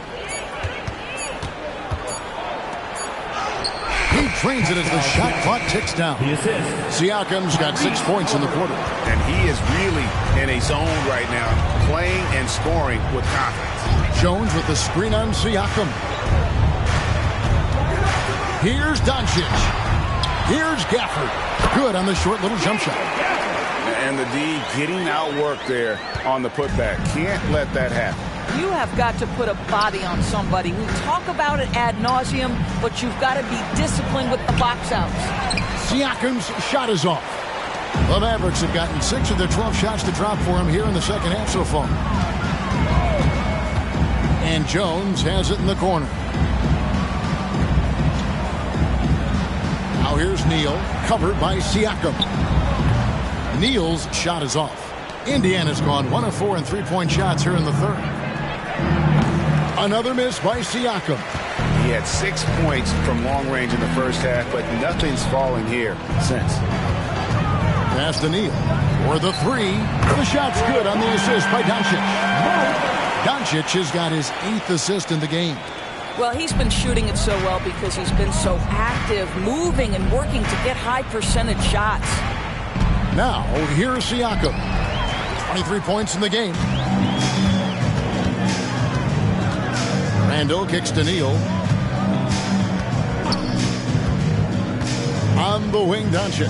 He trains it as the shot clock ticks down. Siakam's got 6 points in the quarter. And he is really in a zone right now, playing and scoring with confidence. Jones with the screen on Siakam. Here's Doncic. Here's Gafford. Good on the short little jump shot. And the D getting outworked there on the putback. Can't let that happen. You have got to put a body on somebody. We talk about it ad nauseum, but you've got to be disciplined with the box outs. Siakam's shot is off. The Mavericks have gotten 6 of their 12 shots to drop for him here in the second half so far. And Jones has it in the corner. Now here's Neal, covered by Siakam. Neal's shot is off. Indiana's gone 1 of 4 in three-point shots here in the third. Another miss by Siakam. He had 6 points from long range in the first half, but nothing's falling here since. Pass to Neal for the 3. The shot's good on the assist by Doncic. Doncic has got his 8th assist in the game. Well, he's been shooting it so well because he's been so active, moving and working to get high percentage shots. Now, here's Siakam. 23 points in the game. Randall kicks to Neal. On the wing, Doncic.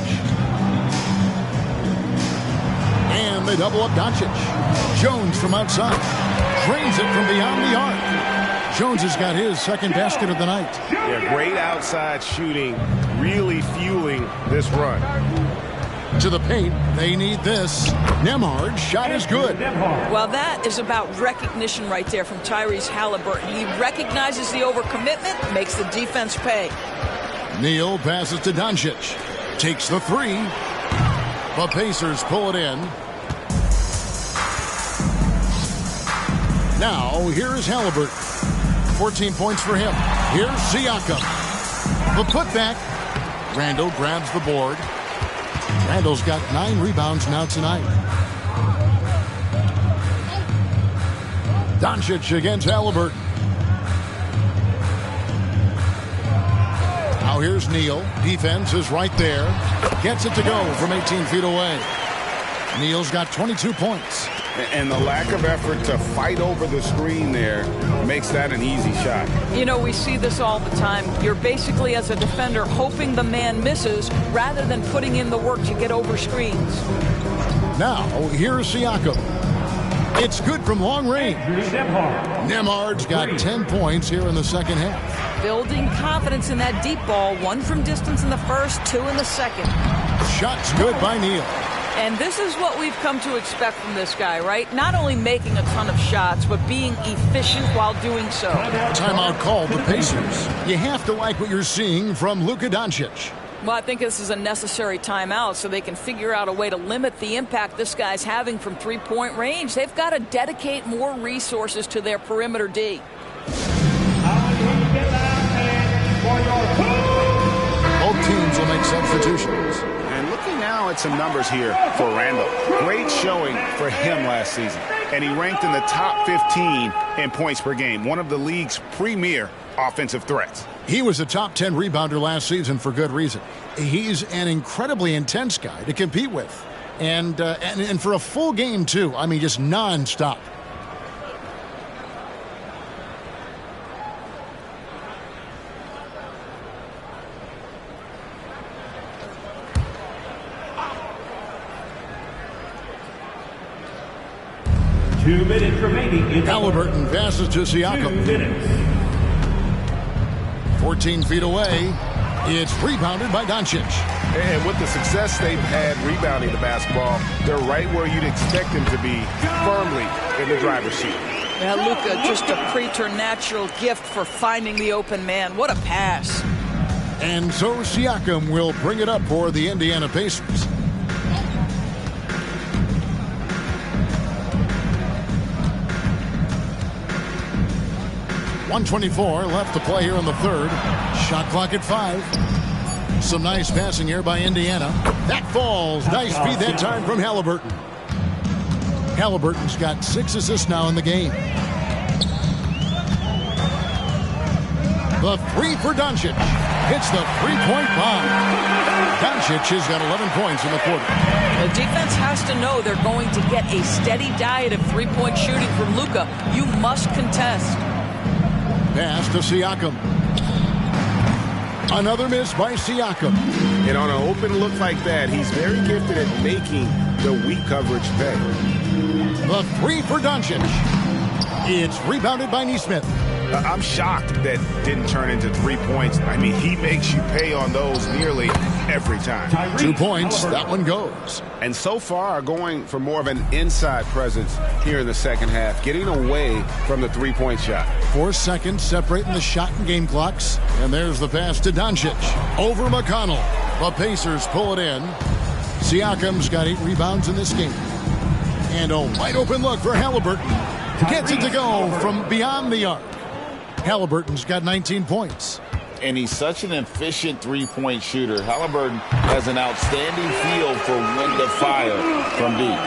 And they double up Doncic. Jones from outside. Drains it from beyond the arc. Jones has got his second basket of the night. Yeah, great outside shooting, really fueling this run. To the paint, they need this. Nembhard's shot is good. Well, that is about recognition right there from Tyrese Halliburton. He recognizes the overcommitment, makes the defense pay. Neal passes to Doncic. Takes the 3. The Pacers pull it in. Now, here's Halliburton. 14 points for him. Here's Siakam. The putback. Randall grabs the board. Randall's got 9 rebounds now tonight. Doncic against Halliburton. Now here's Neal. Defense is right there. Gets it to go from 18 feet away. Neal's got 22 points. And the lack of effort to fight over the screen there makes that an easy shot. You know, we see this all the time. You're basically, as a defender, hoping the man misses rather than putting in the work to get over screens. Now, here's Siakam. It's good from long range. Nembhard's got 10 points here in the second half. Building confidence in that deep ball. 1 from distance in the first, 2 in the second. Shot's good by Neal. And this is what we've come to expect from this guy, right? Not only making a ton of shots, but being efficient while doing so. Timeout called the Pacers. You have to like what you're seeing from Luka Doncic. Well, I think this is a necessary timeout so they can figure out a way to limit the impact this guy's having from three-point range. They've got to dedicate more resources to their perimeter D. Both teams will make substitutions. And looking now at some numbers here for Randall. Great showing for him last season. And he ranked in the top 15 in points per game, one of the league's premier offensive threats. He was a top 10 rebounder last season for good reason. He's an incredibly intense guy to compete with. And for a full game, too. I mean, just nonstop. Two minutes remaining. Halliburton passes to Siakam. 2 minutes. 14 feet away. It's rebounded by Doncic. And with the success they've had rebounding the basketball, they're right where you'd expect them to be, firmly in the driver's seat. Yeah, Luka, just a preternatural gift for finding the open man. What a pass. And so Siakam will bring it up for the Indiana Pacers. .124 left to play here in the third. Shot clock at 5. Some nice passing here by Indiana. That falls. Nice feed that time from Halliburton. Halliburton's got 6 assists now in the game. The 3 for Doncic. Hits the 3-point bomb. Doncic has got 11 points in the quarter. The defense has to know they're going to get a steady diet of 3-point shooting from Luka. You must contest. Pass to Siakam. Another miss by Siakam. And on an open look like that, he's very gifted at making the weak coverage pay. The 3 for Doncic. It's rebounded by Nesmith. I'm shocked that didn't turn into 3 points. I mean, he makes you pay on those nearly every time. 2 points. That one goes. And so far, going for more of an inside presence here in the second half, getting away from the 3-point shot. 4 seconds separating the shot and game clocks. And there's the pass to Doncic. Over McConnell. The Pacers pull it in. Siakam's got 8 rebounds in this game. And a wide open look for Halliburton. Gets it to go from beyond the arc. Halliburton's got 19 points. And he's such an efficient three-point shooter. Halliburton has an outstanding feel for when to fire from deep.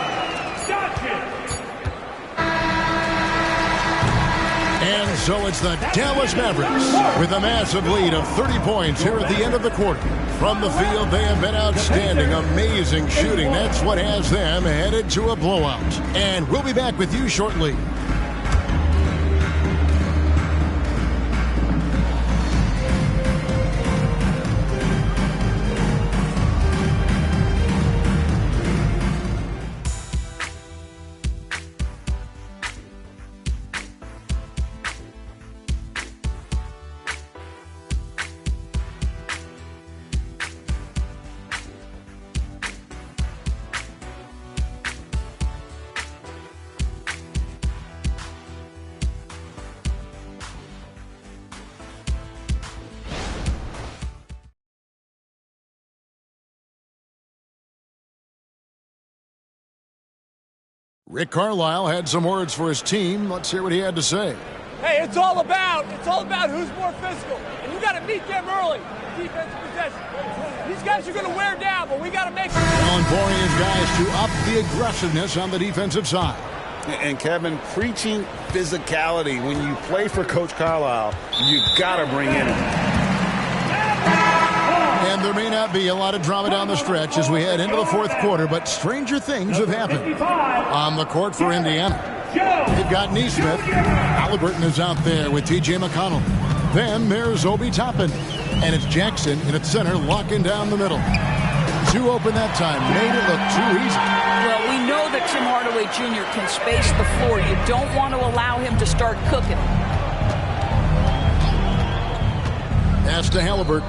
And so it's the Dallas Mavericks with a massive lead of 30 points here at the end of the quarter. From the field, they have been outstanding, amazing shooting. That's what has them headed to a blowout. And we'll be back with you shortly. Rick Carlisle had some words for his team. Let's hear what he had to say. Hey, it's all about who's more physical. And you got to meet them early. Defensive possession. These guys are going to wear down, but we got to make them. Telling his guys to up the aggressiveness on the defensive side. And Kevin, preaching physicality. When you play for Coach Carlisle, you got to bring in And there may not be a lot of drama down the stretch as we head into the fourth quarter, but stranger things have happened on the court for Indiana. They've got Nesmith. Halliburton is out there with T.J. McConnell. Then there's Obi Toppin. And it's Jackson in its center, locking down the middle. Too open that time. Made it look too easy. Well, we know that Tim Hardaway Jr. can space the floor. You don't want to allow him to start cooking. Pass to Halliburton.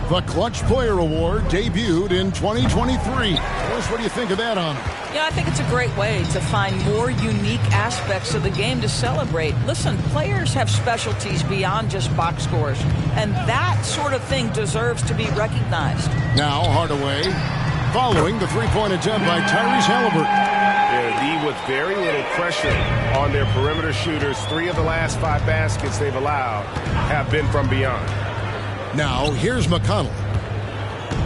The Clutch Player Award debuted in 2023. Boris, what do you think of that honor? Yeah, I think it's a great way to find more unique aspects of the game to celebrate. Listen, players have specialties beyond just box scores, and that sort of thing deserves to be recognized. Now Hardaway following the three-point attempt by Tyrese Halliburton. Yeah, D with very little pressure on their perimeter shooters. 3 of the last 5 baskets they've allowed have been from beyond. Now, here's McConnell.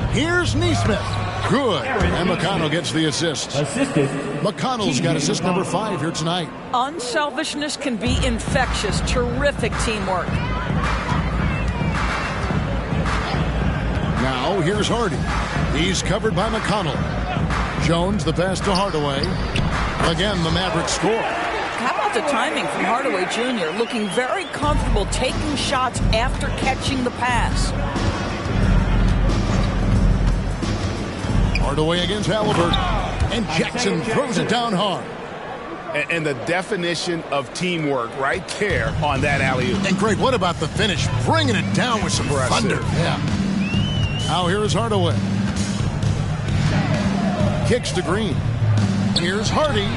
Here's Neesmith. Good. And McConnell gets the assist. McConnell's got assist number 5 here tonight. Unselfishness can be infectious. Terrific teamwork. Now, here's Hardy. He's covered by McConnell. Jones, the pass to Hardaway. Again, the Mavericks score. How about the timing from Hardaway Jr. looking very comfortable taking shots after catching the pass. Hardaway against Halliburton. And Jackson throws it down hard. And the definition of teamwork right there on that alley-oop. And Greg, what about the finish? Bringing it down with some thunder. Yeah. Now here is Hardaway. Kicks to Green. Here's Hardy.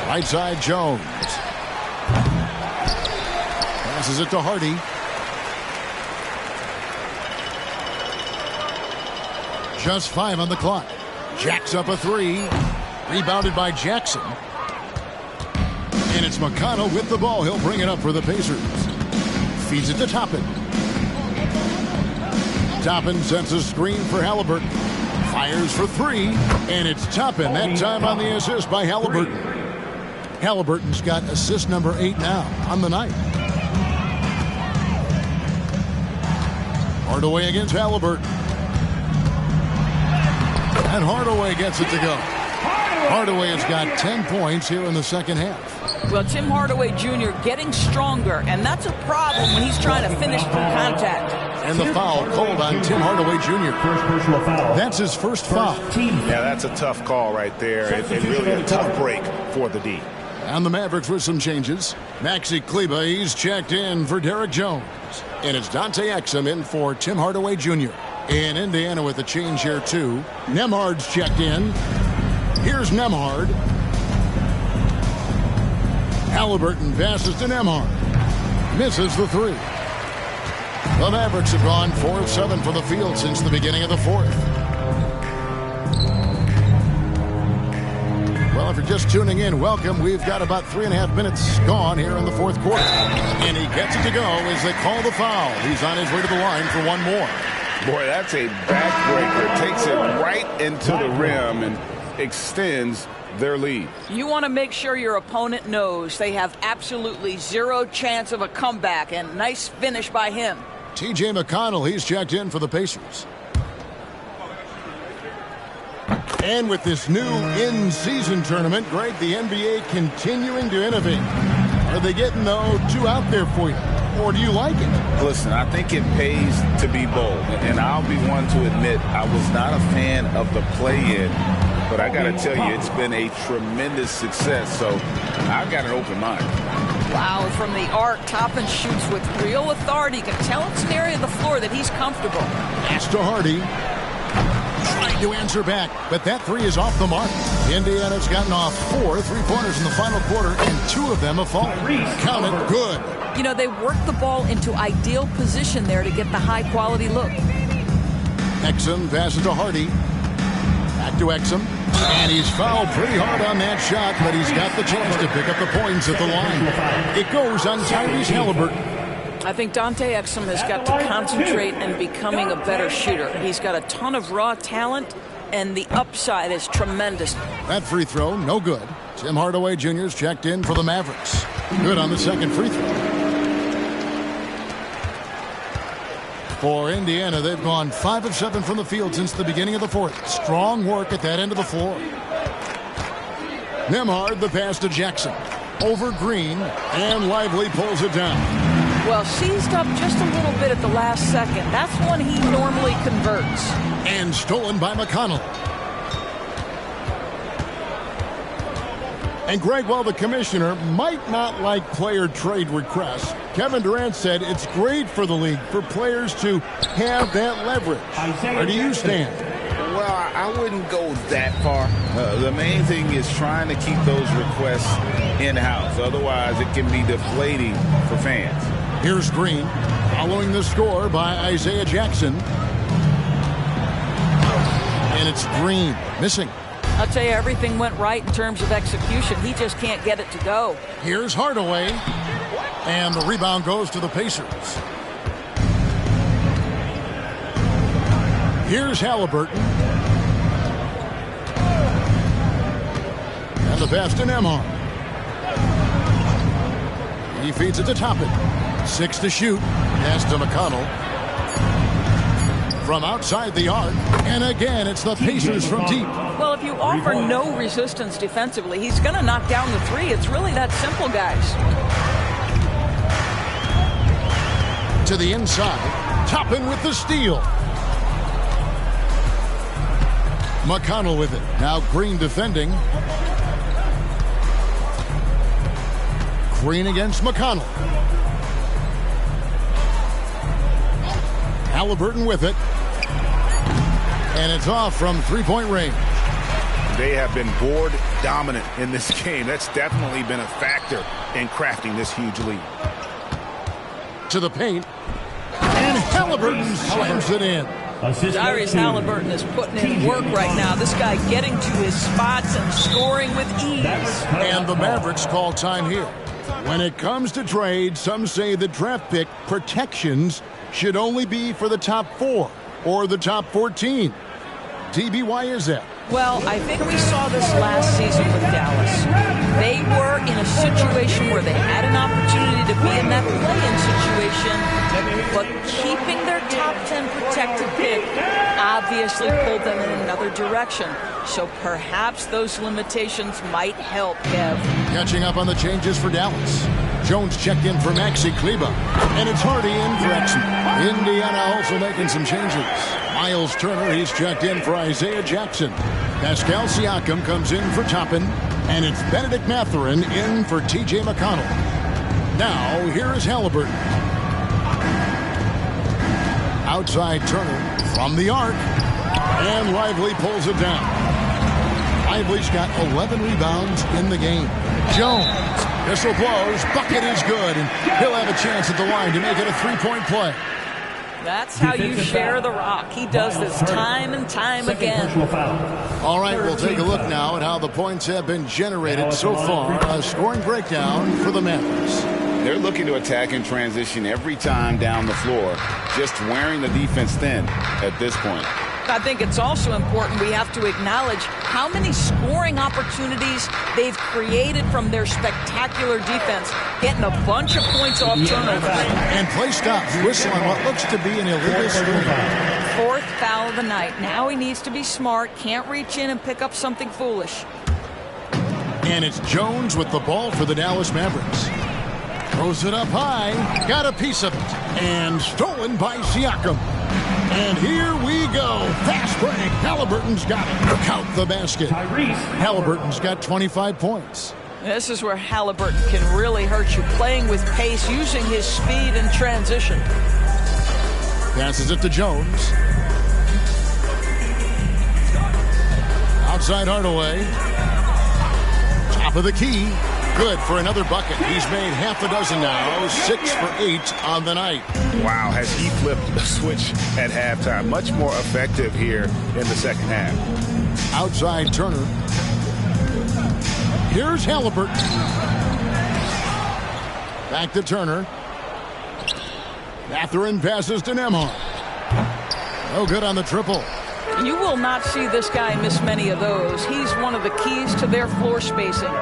Right side Jones. Passes it to Hardy. Just 5 on the clock. Jacks up a 3. Rebounded by Jackson. And it's McConnell with the ball. He'll bring it up for the Pacers. Feeds it to Toppin. Toppin sets a screen for Halliburton. Fires for 3. And it's Toppin. That time on the assist by Halliburton. Halliburton's got assist number 8 now on the night. Hardaway against Halliburton. And Hardaway gets it to go. Hardaway has got 10 points here in the second half. Well, Tim Hardaway Jr. getting stronger, and that's a problem when he's trying to finish through contact. And the foul called on Tim Hardaway Jr. First personal foul. That's his first foul. Yeah, that's a tough call right there. And really a tough break for the D. And the Mavericks with some changes. Maxi Kleba, he's checked in for Derek Jones. And it's Dante Exum in for Tim Hardaway Jr. In Indiana with a change here, too. Nembhard's checked in. Here's Nembhard. Halliburton passes to Nembhard. Misses the 3. The Mavericks have gone 4 of 7 from the field since the beginning of the 4th. Well, if you're just tuning in, welcome. We've got about 3.5 minutes gone here in the 4th quarter. And he gets it to go as they call the foul. He's on his way to the line for one more. Boy, that's a backbreaker. Takes it right into the rim and extends their lead. You want to make sure your opponent knows they have absolutely 0 chance of a comeback, and nice finish by him. T.J. McConnell, he's checked in for the Pacers. And with this new in-season tournament, Greg, the NBA continuing to innovate. Are they getting, though, 2 out there for you? Or do you like it? Listen, I think it pays to be bold. And I'll be one to admit I was not a fan of the play-in. But I got to tell you, it's been a tremendous success. So I've got an open mind. Wow, from the arc, Toppin shoots with real authority. You can tell it's an area of the floor that he's comfortable. Pass to Hardy. Trying to answer back, but that 3 is off the mark. Indiana's gotten off 4 3-pointers in the final quarter, and 2 of them have fallen. Count it, good. You know, they worked the ball into ideal position there to get the high-quality look. Exum passes to Hardy. Back to Exum. And he's fouled pretty hard on that shot, but he's got the chance to pick up the points at the line. It goes on Tyrese Halliburton. I think Dante Exum has got to concentrate in becoming a better shooter. He's got a ton of raw talent, and the upside is tremendous. That free throw, no good. Tim Hardaway Jr.'s checked in for the Mavericks. Good on the second free throw. For Indiana, they've gone 5 of 7 from the field since the beginning of the 4th. Strong work at that end of the floor. Nembhard, the pass to Jackson. Over Green, and Lively pulls it down. Well, seized up just a little bit at the last second. That's when he normally converts. And stolen by McConnell. And Greg, while the commissioner might not like player trade requests, Kevin Durant said it's great for the league for players to have that leverage. Where do you stand? Well, I wouldn't go that far. The main thing is trying to keep those requests in-house. Otherwise, it can be deflating for fans. Here's Green, following the score by Isaiah Jackson. And it's Green, missing. I'll tell you, everything went right in terms of execution. He just can't get it to go. Here's Hardaway. And the rebound goes to the Pacers. Here's Halliburton. And the pass to Nembhard. He feeds it to Toppin. 6 to shoot. Pass to McConnell. From outside the arc. And again, it's the Pacers from deep. Well, if you offer no resistance defensively, he's going to knock down the three. It's really that simple, guys. To the inside. Toppin with the steal. McConnell with it. Now Green defending. Green against McConnell. Halliburton with it. And it's off from three-point range. They have been board dominant in this game. That's definitely been a factor in crafting this huge lead. To the paint. And Halliburton slams it in. Tyrese Halliburton is putting in work right now. This guy getting to his spots and scoring with ease. And the Mavericks call time here. When it comes to trade, some say the draft pick protections should only be for the top 4 or the top 14. TB, why is that? Well, I think we saw this last season with Dallas. They were in a situation where they had an opportunity to be in that play-in situation, but keeping their top 10 protected pick obviously pulled them in another direction. So perhaps those limitations might help, Kev. Catching up on the changes for Dallas. Jones checked in for Maxi Kleber. And it's Hardy in for Exum. Indiana also making some changes. Miles Turner, he's checked in for Isaiah Jackson. Pascal Siakam comes in for Toppin. And it's Benedict Mathurin in for T.J. McConnell. Now, here is Halliburton. Outside Turner from the arc. And Lively pulls it down. Lively's got 11 rebounds in the game. Jones, whistle blows, bucket is good, and he'll have a chance at the line to make it a three-point play. That's how you share the rock. He does this time and time again. All right, we'll take a look now at how the points have been generated so far. A scoring breakdown for the Mavericks. They're looking to attack in transition every time down the floor, just wearing the defense thin at this point. I think it's also important we have to acknowledge how many scoring opportunities they've created from their spectacular defense, getting a bunch of points off turnovers. And play stops, whistle on what looks to be an illegal screen. 4th foul of the night. Now he needs to be smart, can't reach in and pick up something foolish. And it's Jones with the ball for the Dallas Mavericks. Throws it up high, got a piece of it, and stolen by Siakam. And here we go. Fast break. Halliburton's got it. Look out the basket. Halliburton's got 25 points. This is where Halliburton can really hurt you, playing with pace, using his speed in transition. Passes it to Jones. Outside Hardaway. Top of the key. Good for another bucket. He's made half a dozen now. 6 for 8 on the night. Wow, has he flipped the switch at halftime. Much more effective here in the second half. Outside Turner. Here's Halliburton. Back to Turner. Mathurin passes to Nembhard. No good on the triple. You will not see this guy miss many of those. He's one of the keys to their floor spacing.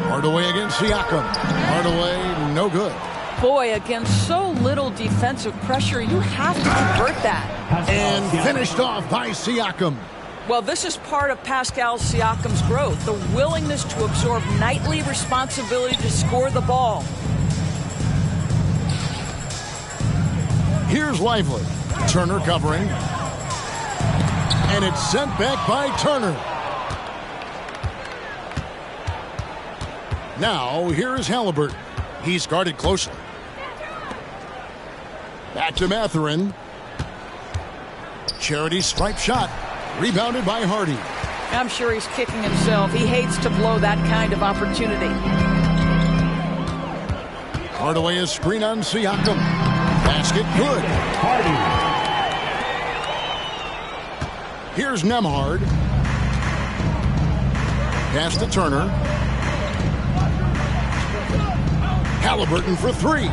Hardaway against Siakam. Hardaway, no good. Boy, against so little defensive pressure, you have to convert that. And finished off by Siakam. Well, this is part of Pascal Siakam's growth, the willingness to absorb nightly responsibility to score the ball. Here's Lively. Turner covering. And it's sent back by Turner. Now, here is Halliburton. He's guarded closely. Back to Mathurin. Charity stripe shot. Rebounded by Hardy. I'm sure he's kicking himself. He hates to blow that kind of opportunity. Hardaway is screen on Siakam. Basket good. Here's Nemhard. Pass to Turner. Halliburton for three.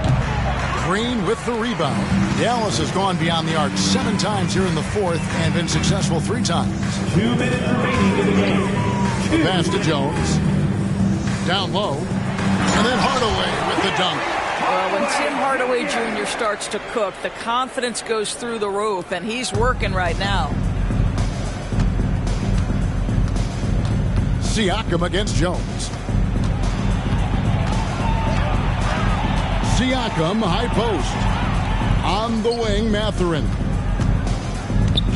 Green with the rebound. Dallas has gone beyond the arc 7 times here in the fourth and been successful 3 times. 2 minutes remaining in the game. Pass to Jones. Down low. And then Hardaway with the dunk. Well, when Tim Hardaway Jr. starts to cook, the confidence goes through the roof, and he's working right now. Siakam against Jones. Siakam, high post. On the wing, Mathurin.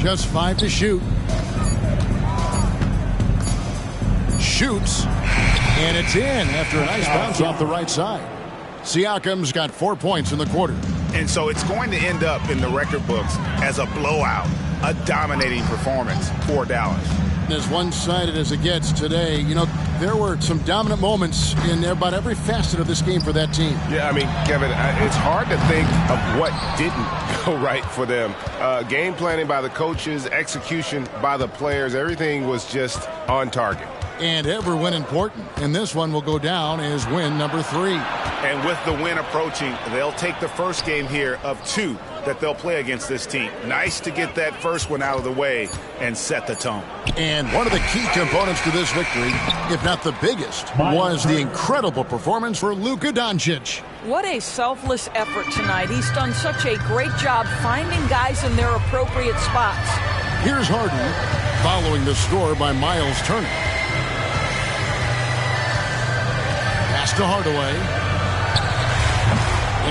Just 5 to shoot. Shoots. And it's in after a nice bounce off the right side. Siakam's got 4 points in the quarter. And so it's going to end up in the record books as a blowout, a dominating performance for Dallas. As one-sided as it gets today, you know, there were some dominant moments in about every facet of this game for that team. Yeah, I mean, Kevin, it's hard to think of what didn't go right for them. Game planning by the coaches, execution by the players, everything was just on target. And every win important. And this one will go down as win number 3. And with the win approaching, they'll take the first game here of 2 that they'll play against this team. Nice to get that first one out of the way and set the tone. And one of the key components to this victory, if not the biggest, was the incredible performance for Luka Doncic. What a selfless effort tonight. He's done such a great job finding guys in their appropriate spots. Here's Harden following the score by Miles Turner. Pass to Hardaway.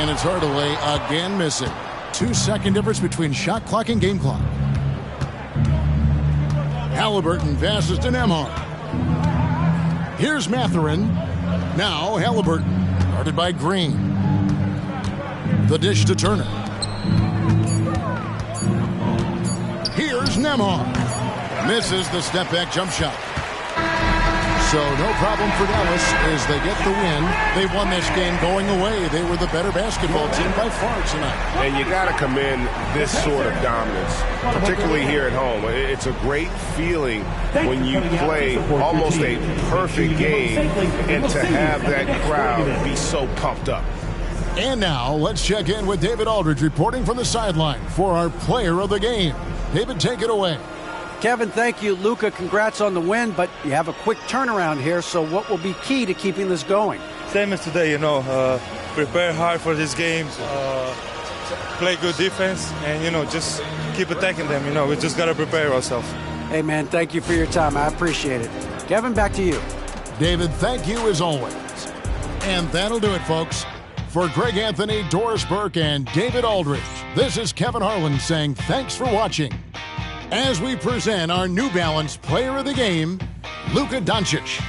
And it's Hardaway again missing. 2-second difference between shot clock and game clock. Halliburton passes to Nemhard. Here's Mathurin. Now Halliburton, guarded by Green. The dish to Turner. Here's Nemhard. Misses the step-back jump shot. So no problem for Dallas as they get the win. They won this game going away. They were the better basketball team by far tonight. And you got to commend this sort of dominance, particularly here at home. It's a great feeling when you play almost a perfect game and to have that crowd be so pumped up. And now let's check in with David Aldridge reporting from the sideline for our player of the game. David, take it away. Kevin, thank you. Luka, congrats on the win, but you have a quick turnaround here, so what will be key to keeping this going? Same as today, prepare hard for these games, play good defense, and, just keep attacking them. We just got to prepare ourselves. Hey, man, thank you for your time. I appreciate it. Kevin, back to you. David, thank you as always. And that'll do it, folks. For Greg Anthony, Doris Burke, and David Aldridge, this is Kevin Harlan saying thanks for watching as we present our New Balance Player of the Game, Luka Doncic.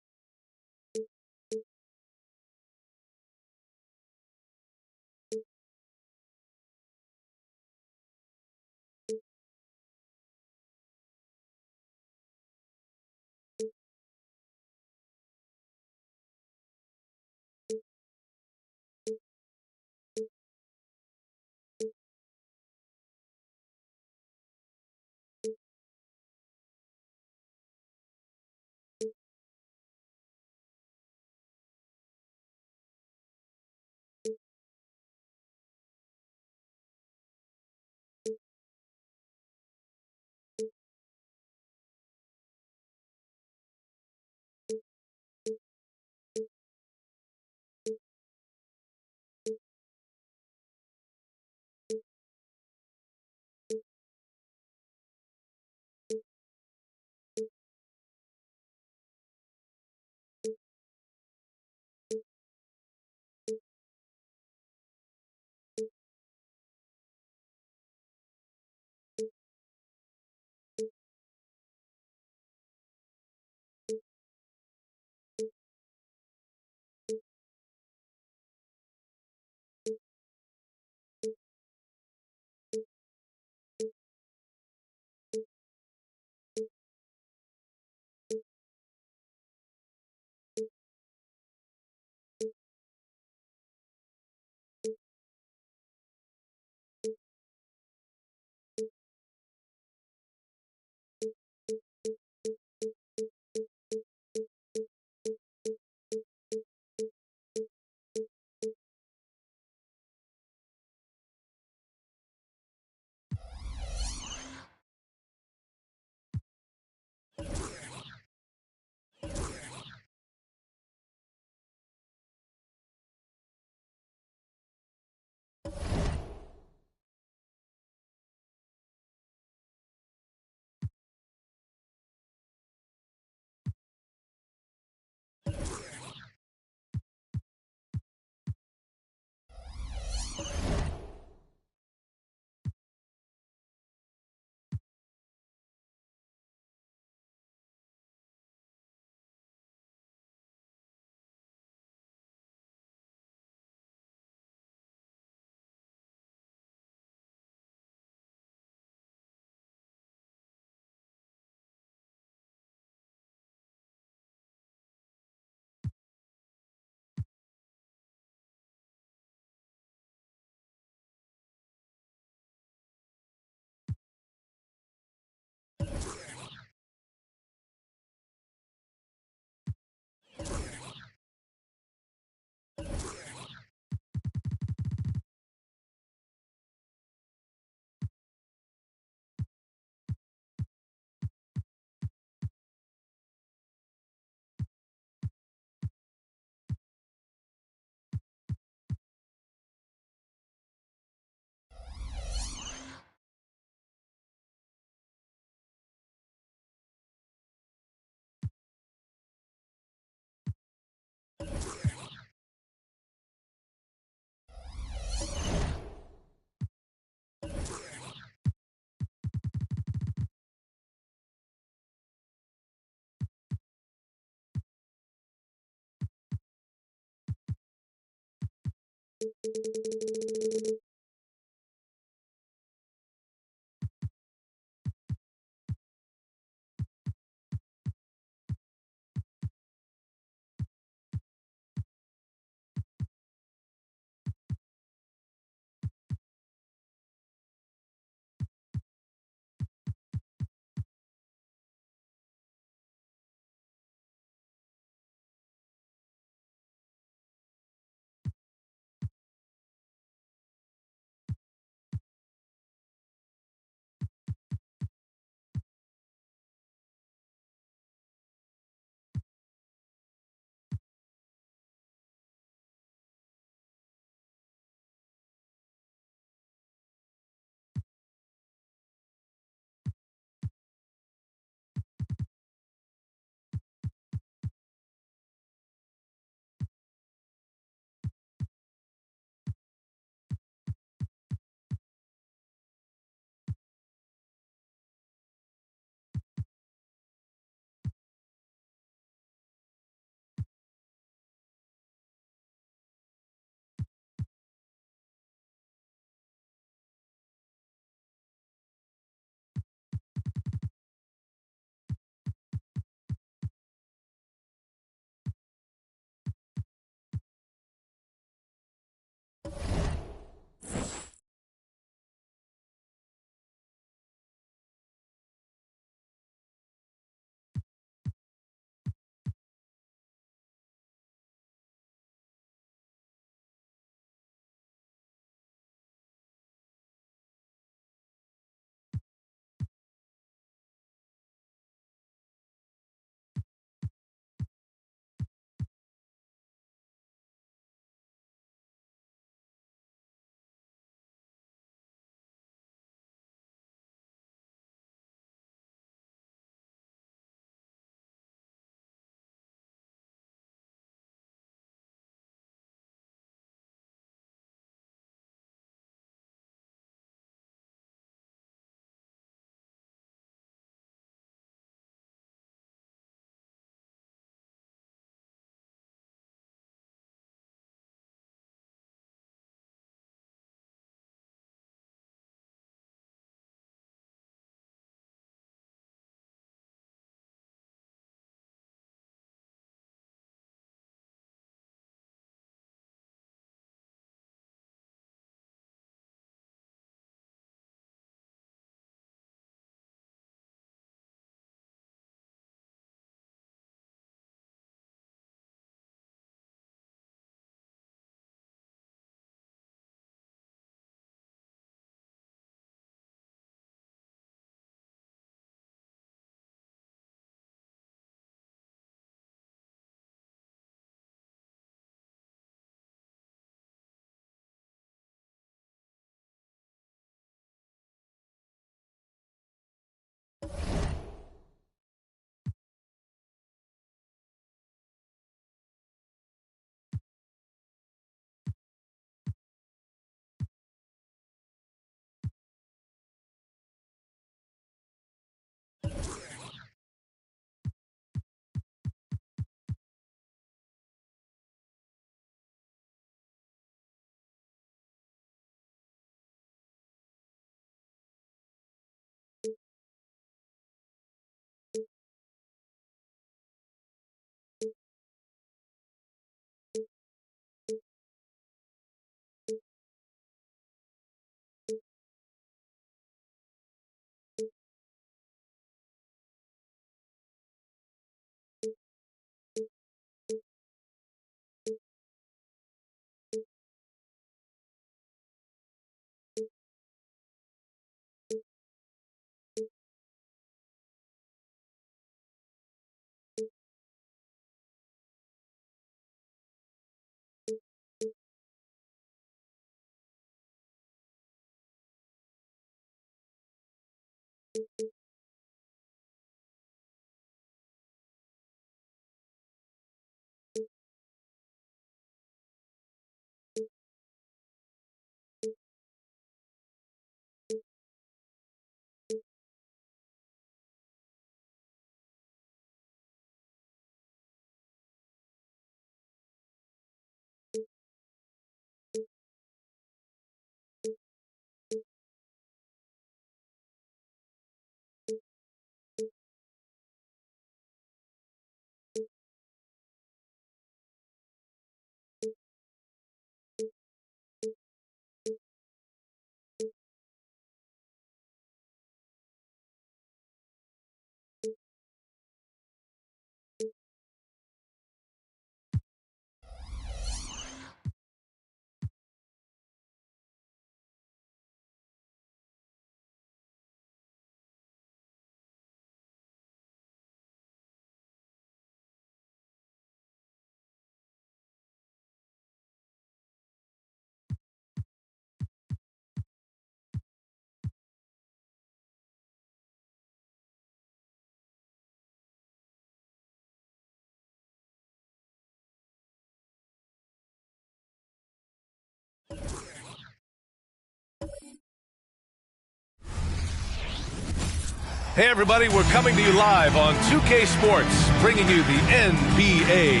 Hey everybody, we're coming to you live on 2K Sports, bringing you the NBA.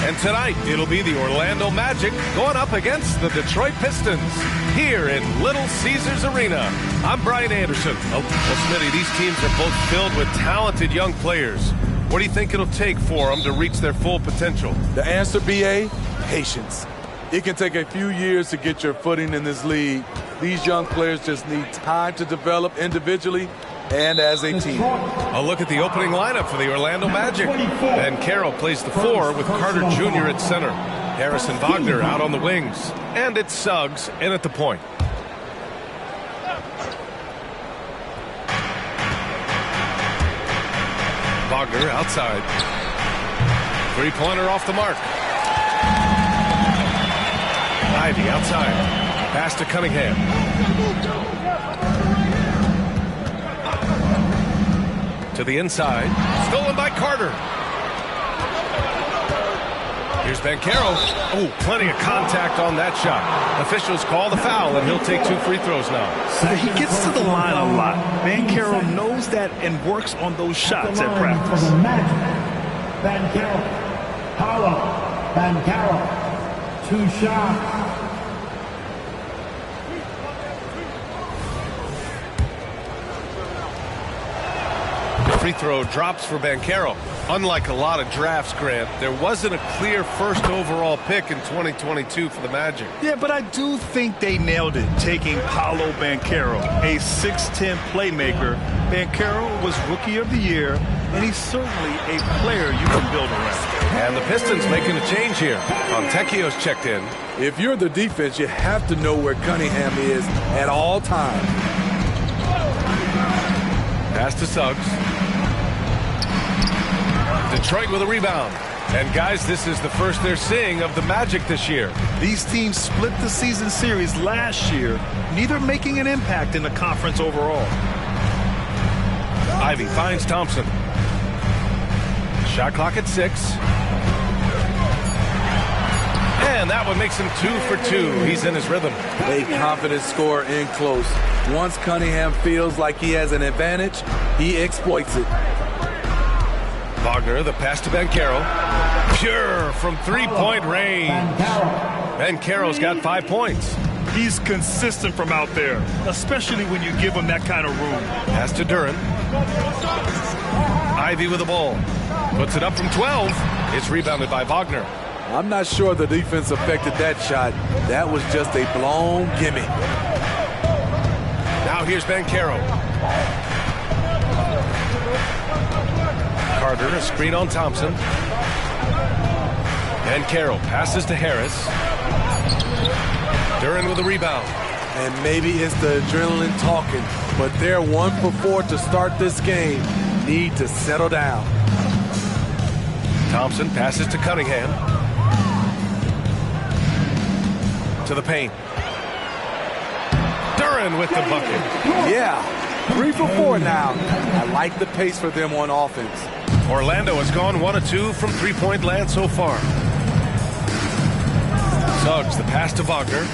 And tonight, it'll be the Orlando Magic going up against the Detroit Pistons here in Little Caesars Arena. I'm Brian Anderson. Well, Smitty, these teams are both filled with talented young players. What do you think it'll take for them to reach their full potential? The answer, B.A., patience. It can take a few years to get your footing in this league. These young players just need time to develop individually and as a team. A look at the opening lineup for the Orlando Magic. Ben Carroll plays the 4 with Carter Jr. at center. Harrison Wagner out on the wings. And it's Suggs in at the point. Wagner outside. Three-pointer off the mark. Ivy outside. Pass to Cunningham. To the inside. Stolen by Carter. Here's Banchero. Oh, plenty of contact on that shot. Officials call the foul, and he'll take 2 free throws now. He gets to the line a lot. Banchero knows that and works on those shots at practice. Banchero. Paulo. Banchero. 2 shots. Free throw drops for Banchero. Unlike a lot of drafts, Grant, there wasn't a clear first overall pick in 2022 for the Magic. Yeah, but I do think they nailed it, taking Paolo Banchero, a 6'10 playmaker. Banchero was Rookie of the Year, and he's certainly a player you can build around. And the Pistons making a change here. Fontecchio's checked in. If you're the defense, you have to know where Cunningham is at all times. Pass to Suggs. Detroit with a rebound. And guys, this is the first they're seeing of the Magic this year. These teams split the season series last year, neither making an impact in the conference overall. Ivy finds Thompson. Shot clock at 6. And that one makes him 2 for 2. He's in his rhythm. A confident scorer in close. Once Cunningham feels like he has an advantage, he exploits it. Wagner, the pass to Banchero. Pure from 3-point range. Banchero's got 5 points. He's consistent from out there, especially when you give him that kind of room. Pass to Duran. Ivy with the ball. Puts it up from 12. It's rebounded by Wagner. I'm not sure the defense affected that shot. That was just a blown gimme. Now here's Banchero. Carter, a screen on Thompson. Banchero passes to Harris. Duran with a rebound. And maybe it's the adrenaline talking, but they're 1 for 4 to start this game. Need to settle down. Thompson passes to Cunningham. To the paint. Duran with the bucket. Yeah, 3 for 4 now. I like the pace for them on offense. Orlando has gone 1 of 2 from 3-point land so far. Suggs, the pass to Wagner.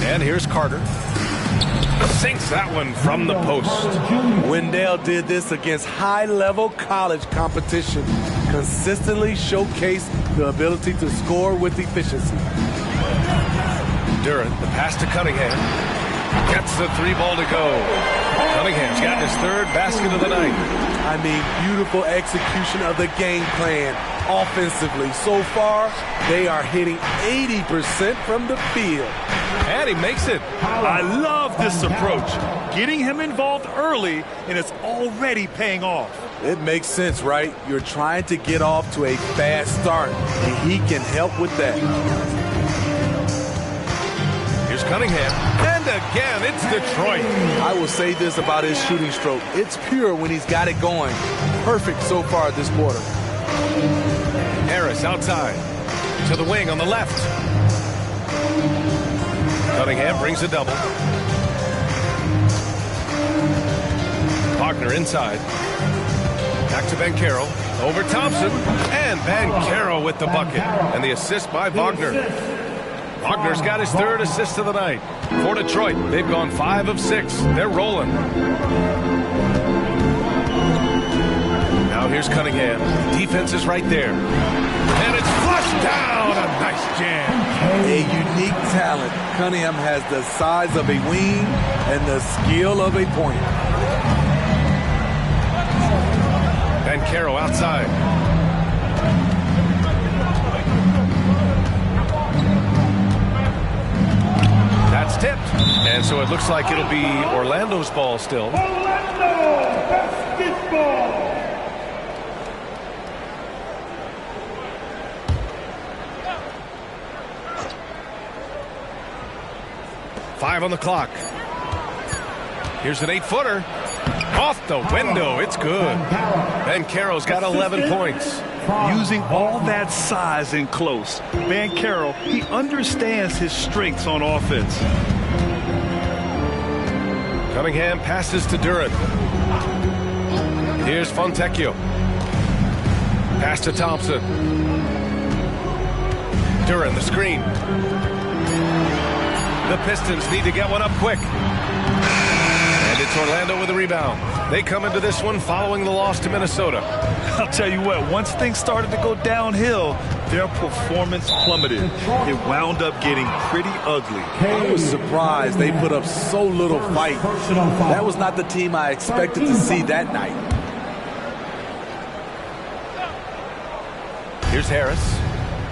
And here's Carter. Sinks that one from the post. Wendell did this against high-level college competition. Consistently showcased the ability to score with efficiency. Duran, the pass to Cunningham. Gets the 3-ball to go. Cunningham's got his 3rd basket of the night. I mean, beautiful execution of the game plan offensively. So far, they are hitting 80% from the field. And he makes it. I love this approach. Getting him involved early, and it's already paying off. It makes sense, right? You're trying to get off to a fast start, and he can help with that. Here's Cunningham. And again, it's Detroit. I will say this about his shooting stroke. It's pure when he's got it going. Perfect so far this quarter. Harris outside. To the wing on the left. Cunningham brings a double. Wagner inside. Back to Banchero. Over Thompson. And Banchero with the bucket. And the assist by Wagner. Wagner's got his third assist of the night. For Detroit, they've gone 5 of 6. They're rolling. Now here's Cunningham. Defense is right there. And it's flushed down. A nice jam. A unique talent. Cunningham has the size of a wing and the skill of a point. Banchero outside. That's tipped. And so it looks like it'll be Orlando's ball still. Orlando basketball. Five on the clock. Here's an 8-footer. Off the window. It's good. Banchero's got 11 points. Using all that size in close, Banchero, he understands his strengths on offense. Cunningham passes to Duran. Here's Fontecchio. Pass to Thompson. Duran, the screen. The Pistons need to get one up quick. And it's Orlando with the rebound. They come into this one following the loss to Minnesota. I'll tell you what, once things started to go downhill, their performance plummeted. It wound up getting pretty ugly. I was surprised they put up so little fight. That was not the team I expected to see that night. Here's Harris.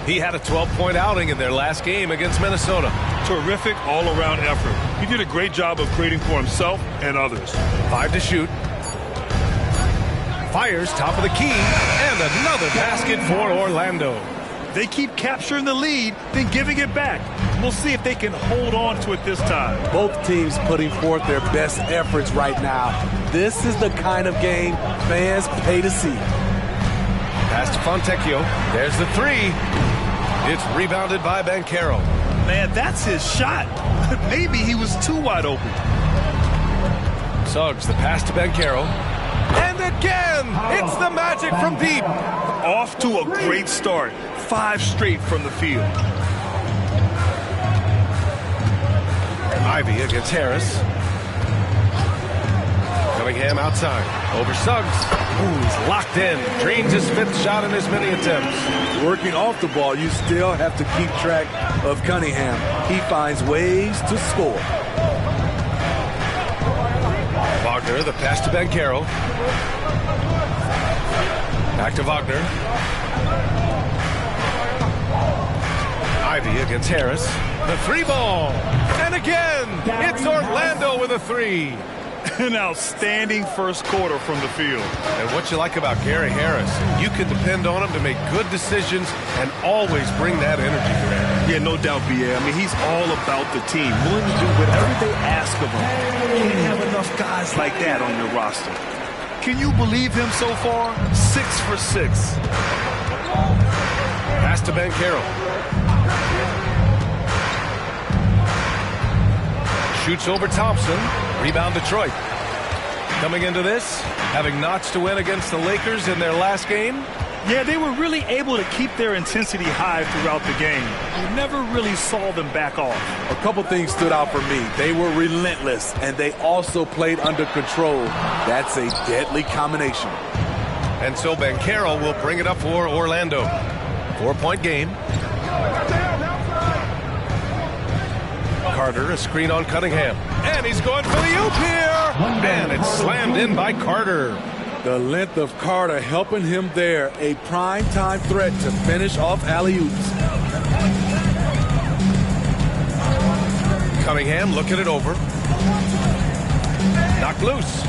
He had a 12-point outing in their last game against Minnesota. Terrific all-around effort. He did a great job of creating for himself and others. 5 to shoot. Fires top of the key, and another basket for Orlando. They keep capturing the lead, then giving it back. We'll see if they can hold on to it this time. Both teams putting forth their best efforts right now. This is the kind of game fans pay to see. Pass to Fontecchio. There's the 3. It's rebounded by Banchero. Man, that's his shot. Maybe he was too wide open. Suggs, the pass to Banchero. And again, it's the Magic from deep. Off to a great start. 5 straight from the field. Ivy against Harris. Cunningham outside. Over Suggs. Ooh, he's locked in. Drains his 5th shot in as many attempts. Working off the ball, you still have to keep track of Cunningham. He finds ways to score. Wagner, the pass to Banchero. Back to Wagner. Ivy against Harris. The 3 ball. And again, it's Orlando with a 3. An outstanding first quarter from the field. And what you like about Gary Harris, you can depend on him to make good decisions and always bring that energy, Grant. Yeah, no doubt, B.A. I mean, he's all about the team, willing to do whatever they ask of him. Can't have enough guys like that on your roster. Can you believe him so far? 6 for 6. Pass to Banchero. Shoots over Thompson. Rebound Detroit. Coming into this, having notched to win against the Lakers in their last game. Yeah, they were really able to keep their intensity high throughout the game. You never really saw them back off. A couple things stood out for me. They were relentless, and they also played under control. That's a deadly combination. And so Banchero will bring it up for Orlando. 4-point game. Carter, a screen on Cunningham. And he's going for the oop here. And it's slammed in by Carter. The length of Carter helping him there. A prime-time threat to finish off alley-oops. Cunningham looking it over. Knocked loose.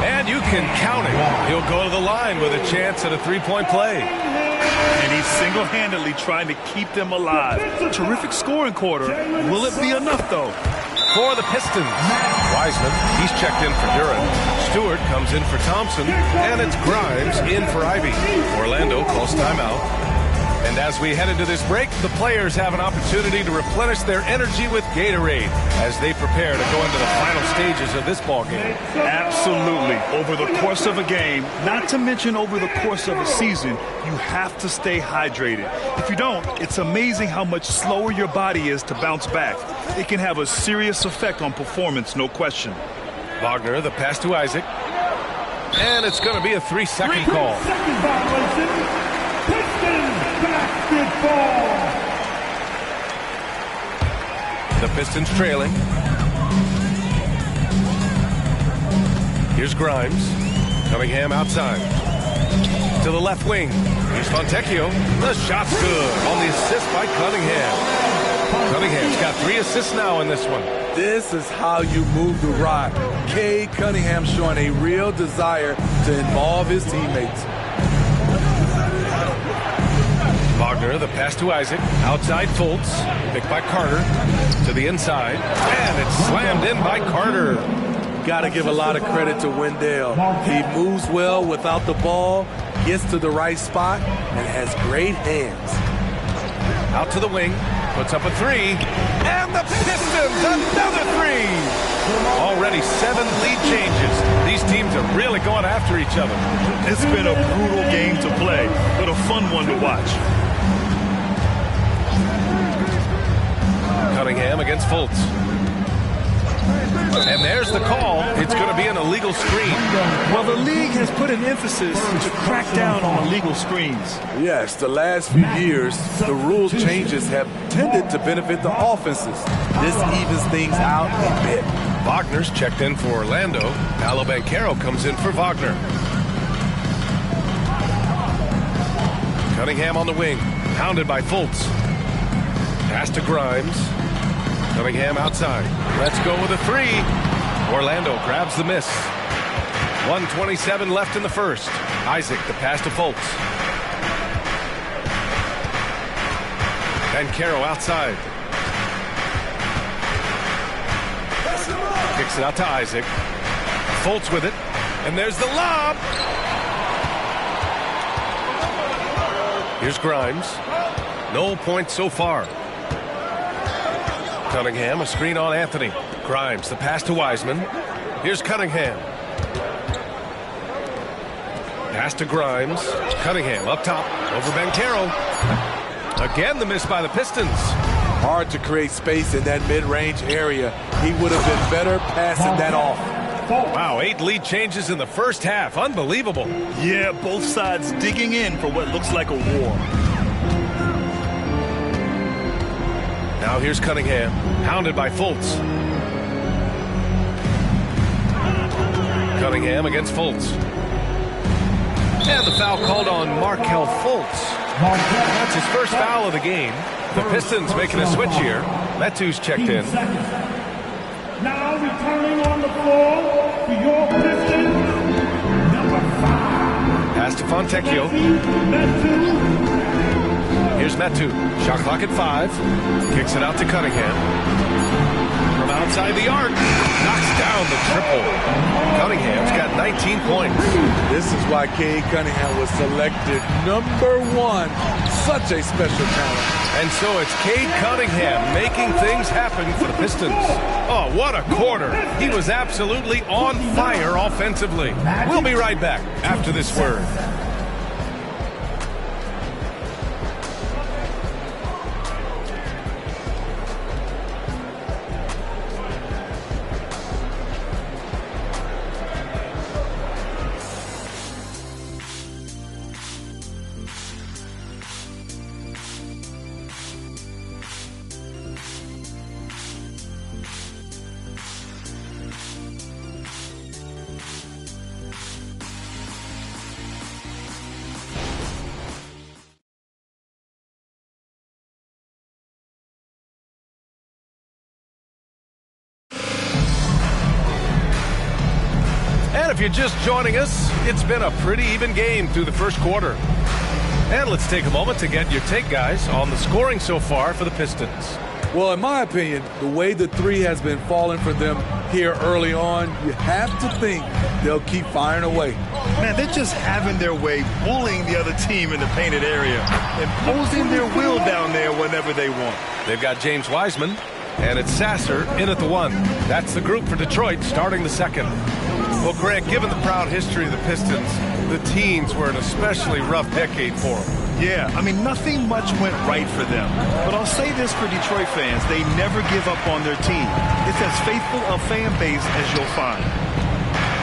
And you can count it. He'll go to the line with a chance at a 3-point play. And he's single-handedly trying to keep them alive. Terrific scoring quarter. Will it be enough, though? For the Pistons, Wiseman, he's checked in for Duran. Stewart comes in for Thompson. And it's Grimes in for Ivy. Orlando calls timeout. And as we head into this break, the players have an opportunity to replenish their energy with Gatorade as they prepare to go into the final stages of this ball game. Absolutely. Over the course of a game, not to mention over the course of a season, you have to stay hydrated. If you don't, it's amazing how much slower your body is to bounce back. It can have a serious effect on performance, no question. Wagner, the pass to Isaac. And it's going to be a 3-second call. Second violation. Pistons basketball. The Pistons trailing. Here's Grimes. Cunningham outside. To the left wing. Here's Fontecchio. The shot's good on the assist by Cunningham. Cunningham's got 3 assists now in this one. This is how you move the rock. Cade Cunningham showing a real desire to involve his teammates. Wagner, the pass to Isaac. Outside Fultz. Picked by Carter. To the inside. And it's slammed in by Carter. Got to give a lot of credit to Wendell. He moves well without the ball, gets to the right spot, and has great hands. Out to the wing. Puts up a 3. And the Pistons, another 3. Already 7 lead changes. These teams are really going after each other. It's been a brutal game to play, but a fun one to watch. Cunningham against Fultz. And there's the call. It's going to be an illegal screen. Well, the league has put an emphasis to crack down on illegal screens. Yes, the last few years, the rule changes have tended to benefit the offenses. This evens things out a bit. Wagner's checked in for Orlando. Paolo Banchero comes in for Wagner. Cunningham on the wing. Pounded by Fultz. Pass to Grimes. Cunningham outside. Let's go with a 3. Orlando grabs the miss. 1:27 left in the first. Isaac, the pass to Fultz. Banchero outside. Kicks it out to Isaac. Fultz with it. And there's the lob. Here's Grimes. No points so far. Cunningham, a screen on Anthony. Grimes, the pass to Wiseman. Here's Cunningham. Pass to Grimes. Cunningham up top. Over Banchero. Again, the miss by the Pistons. Hard to create space in that mid-range area. He would have been better passing that off. Wow, 8 lead changes in the first half. Unbelievable. Yeah, both sides digging in for what looks like a war. Now here's Cunningham, pounded by Fultz. Cunningham against Fultz. And the foul called on Markelle Fultz. That's his first foul of the game. The Pistons making a switch here. Metu's checked in. Now returning on the floor for your Pistons, number 5. Pass to Fontecchio. Here's Metu. Shot clock at 5. Kicks it out to Cunningham. From outside the arc. Knocks down the triple. Cunningham's got 19 points. This is why Cade Cunningham was selected number 1. Such a special talent. And so it's Cade Cunningham making things happen for the Pistons. Oh, what a quarter. He was absolutely on fire offensively. We'll be right back after this word. And if you're just joining us, it's been a pretty even game through the first quarter. And let's take a moment to get your take, guys, on the scoring so far for the Pistons. Well, in my opinion, the way the three has been falling for them here early on, you have to think they'll keep firing away. Man, they're just having their way, bullying the other team in the painted area, imposing their will down there whenever they want. They've got James Wiseman, and it's Sasser in at the 1. That's the group for Detroit starting the 2nd. Well, Grant, given the proud history of the Pistons, the teens were an especially rough decade for them. Yeah, I mean, nothing much went right for them. But I'll say this for Detroit fans, they never give up on their team. It's as faithful a fan base as you'll find.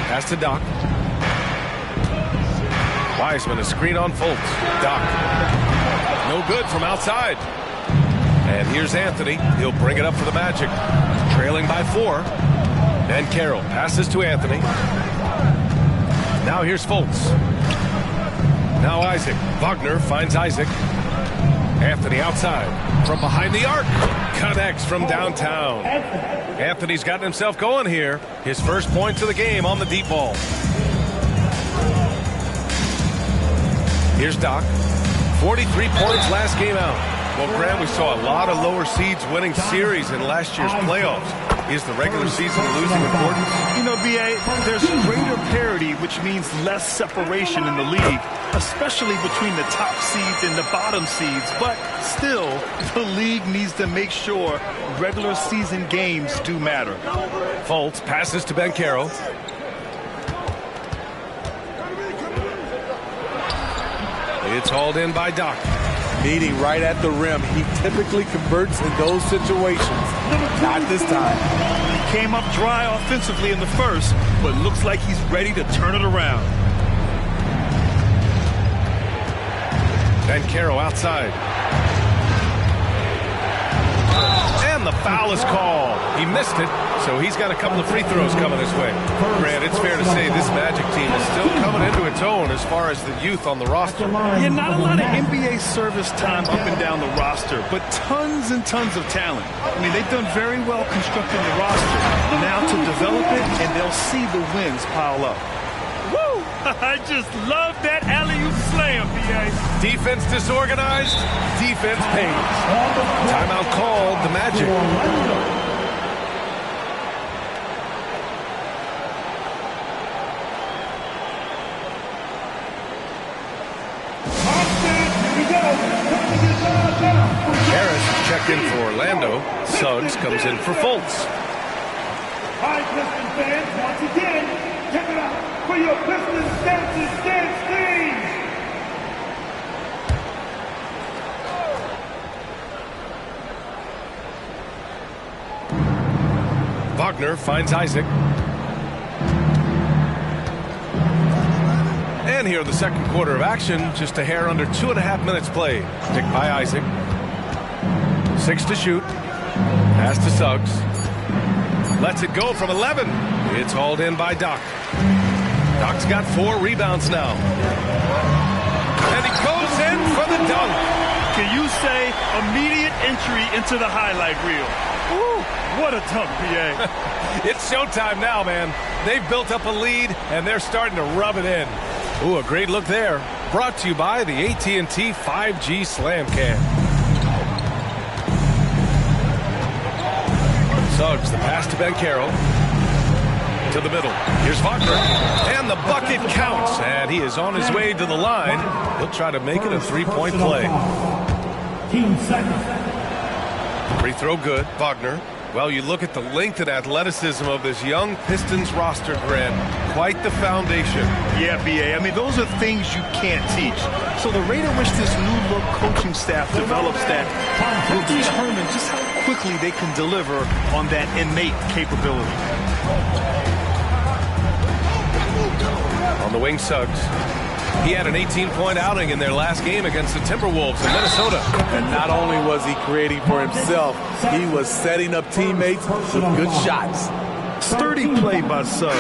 Pass to Doc. Wiseman, a screen on Fultz. Doc. No good from outside. And here's Anthony. He'll bring it up for the Magic. Trailing by 4. And Carroll passes to Anthony. Now here's Fultz. Now Isaac. Wagner finds Isaac. Anthony outside. From behind the arc. Connects from downtown. Anthony's gotten himself going here. His first points of the game on the deep ball. Here's Doc. 43 points last game out. Well, Graham, we saw a lot of lower seeds winning series in last year's playoffs. Is the regular season losing importance? You know, B.A., there's greater parity, which means less separation in the league, especially between the top seeds and the bottom seeds. But still, the league needs to make sure regular season games do matter. Fultz passes to Ben Carroll. It's hauled in by Doc. Meeting right at the rim. He typically converts in those situations. Not this time. He came up dry offensively in the first, but looks like he's ready to turn it around. Ben Carroll outside. And the foul is called. He missed it, so he's got a couple of free throws coming his way. Grant, it's fair to say this Magic team is still coming into its own as far as the youth on the roster. Yeah, not a lot of NBA service time up and down the roster, but tons and tons of talent. I mean, they've done very well constructing the roster. Now to develop it, and they'll see the wins pile up. Woo! I just love that alley-oop slam, B.A. Defense disorganized, defense pays. Timeout called, the Magic. Harris checked in for Orlando. Suggs comes in for Fultz. All right, Pistons fans, once again, give it up for your Pistons Stances Dance Team! Wagner finds Isaac. And here in the second quarter of action, just a hair under 2.5 minutes played. Picked by Isaac. 6 to shoot. Pass to Suggs. Lets it go from 11. It's hauled in by Doc. Doc's got 4 rebounds now. And he goes in for the dunk. Can you say immediate entry into the highlight reel? Woo, what a dunk, B.A. It's showtime now, man. They've built up a lead, and they're starting to rub it in. Ooh, a great look there. Brought to you by the AT&T 5G Slam Cam. Suggs, the pass to Ben Carroll. To the middle. Here's Wagner. And the bucket counts. And he is on his way to the line. He'll try to make it a 3-point play. Free throw good. Wagner. Well, you look at the length and athleticism of this young Pistons roster, Grant. Quite the foundation. Yeah, B.A. I mean, those are things you can't teach. So the rate at which this new-look coaching staff develops that will determine just how quickly they can deliver on that innate capability. On the wing, Suggs. He had an 18-point outing in their last game against the Timberwolves in Minnesota. And not only was he creating for himself, he was setting up teammates with good shots. Sturdy play by Suggs.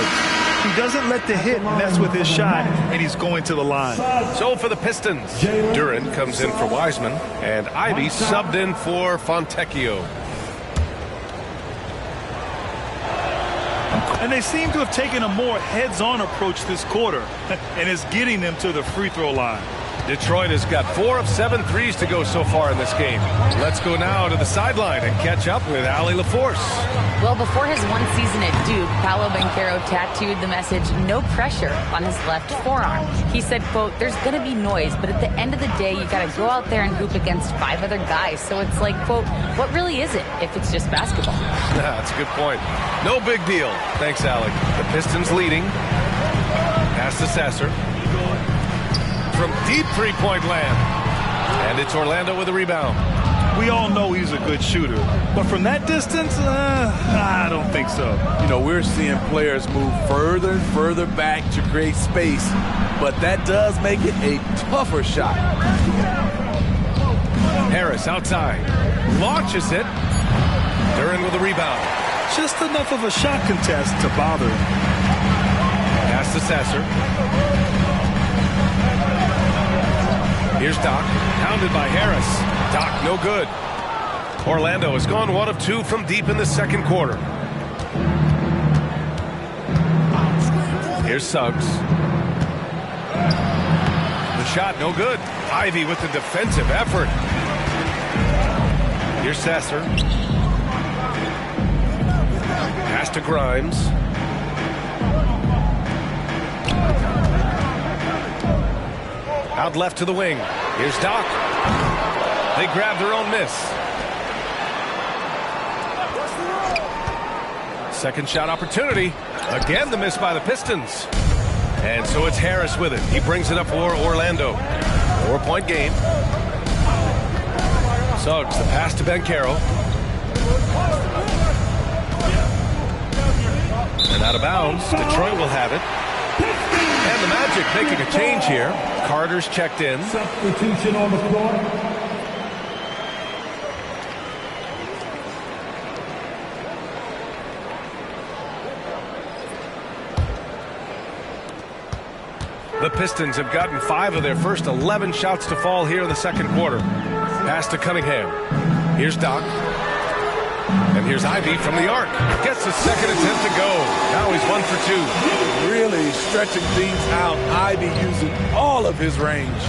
He doesn't let the hit mess with his shot, and he's going to the line. So for the Pistons, Duran comes in for Wiseman, and Ivy subbed in for Fontecchio. And they seem to have taken a more heads-on approach this quarter, and it's getting them to the free throw line. Detroit has got 4 of 7 threes to go so far in this game. Let's go now to the sideline and catch up with Allie LaForce. Well, before his one season at Duke, Paolo Banchero tattooed the message, "No pressure," on his left forearm. He said, quote, "There's going to be noise, but at the end of the day, you got to go out there and hoop against 5 other guys. So it's like, quote, what really is it if it's just basketball?" That's a good point. No big deal. Thanks, Alec. The Pistons leading. Pass to Sasser. From deep three-point land. And it's Orlando with a rebound. We all know he's a good shooter, but from that distance, I don't think so. You know, we're seeing players move further and further back to create space, but that does make it a tougher shot. Harris outside. Launches it. Duren with a rebound. Just enough of a shot contest to bother him. Pass to Sasser. Here's Doc, pounded by Harris. Doc, no good. Orlando has gone 1 of 2 from deep in the second quarter. Here's Suggs. The shot, no good. Ivy with the defensive effort. Here's Sasser. Pass to Grimes. Out left to the wing. Here's Doc. They grab their own miss. Second shot opportunity. Again, the miss by the Pistons. And so it's Harris with it. He brings it up for Orlando. 4-point game. Suggs, the pass to Banchero. And out of bounds. Detroit will have it. And the Magic making a change here. Carter's checked in. Substitution on the floor. The Pistons have gotten 5 of their first 11 shots to fall here in the second quarter. Pass to Cunningham. Here's Doc. And here's Ivy from the arc. Gets a second attempt to go. Now he's 1 for 2. Really stretching things out. Ivy using all of his range.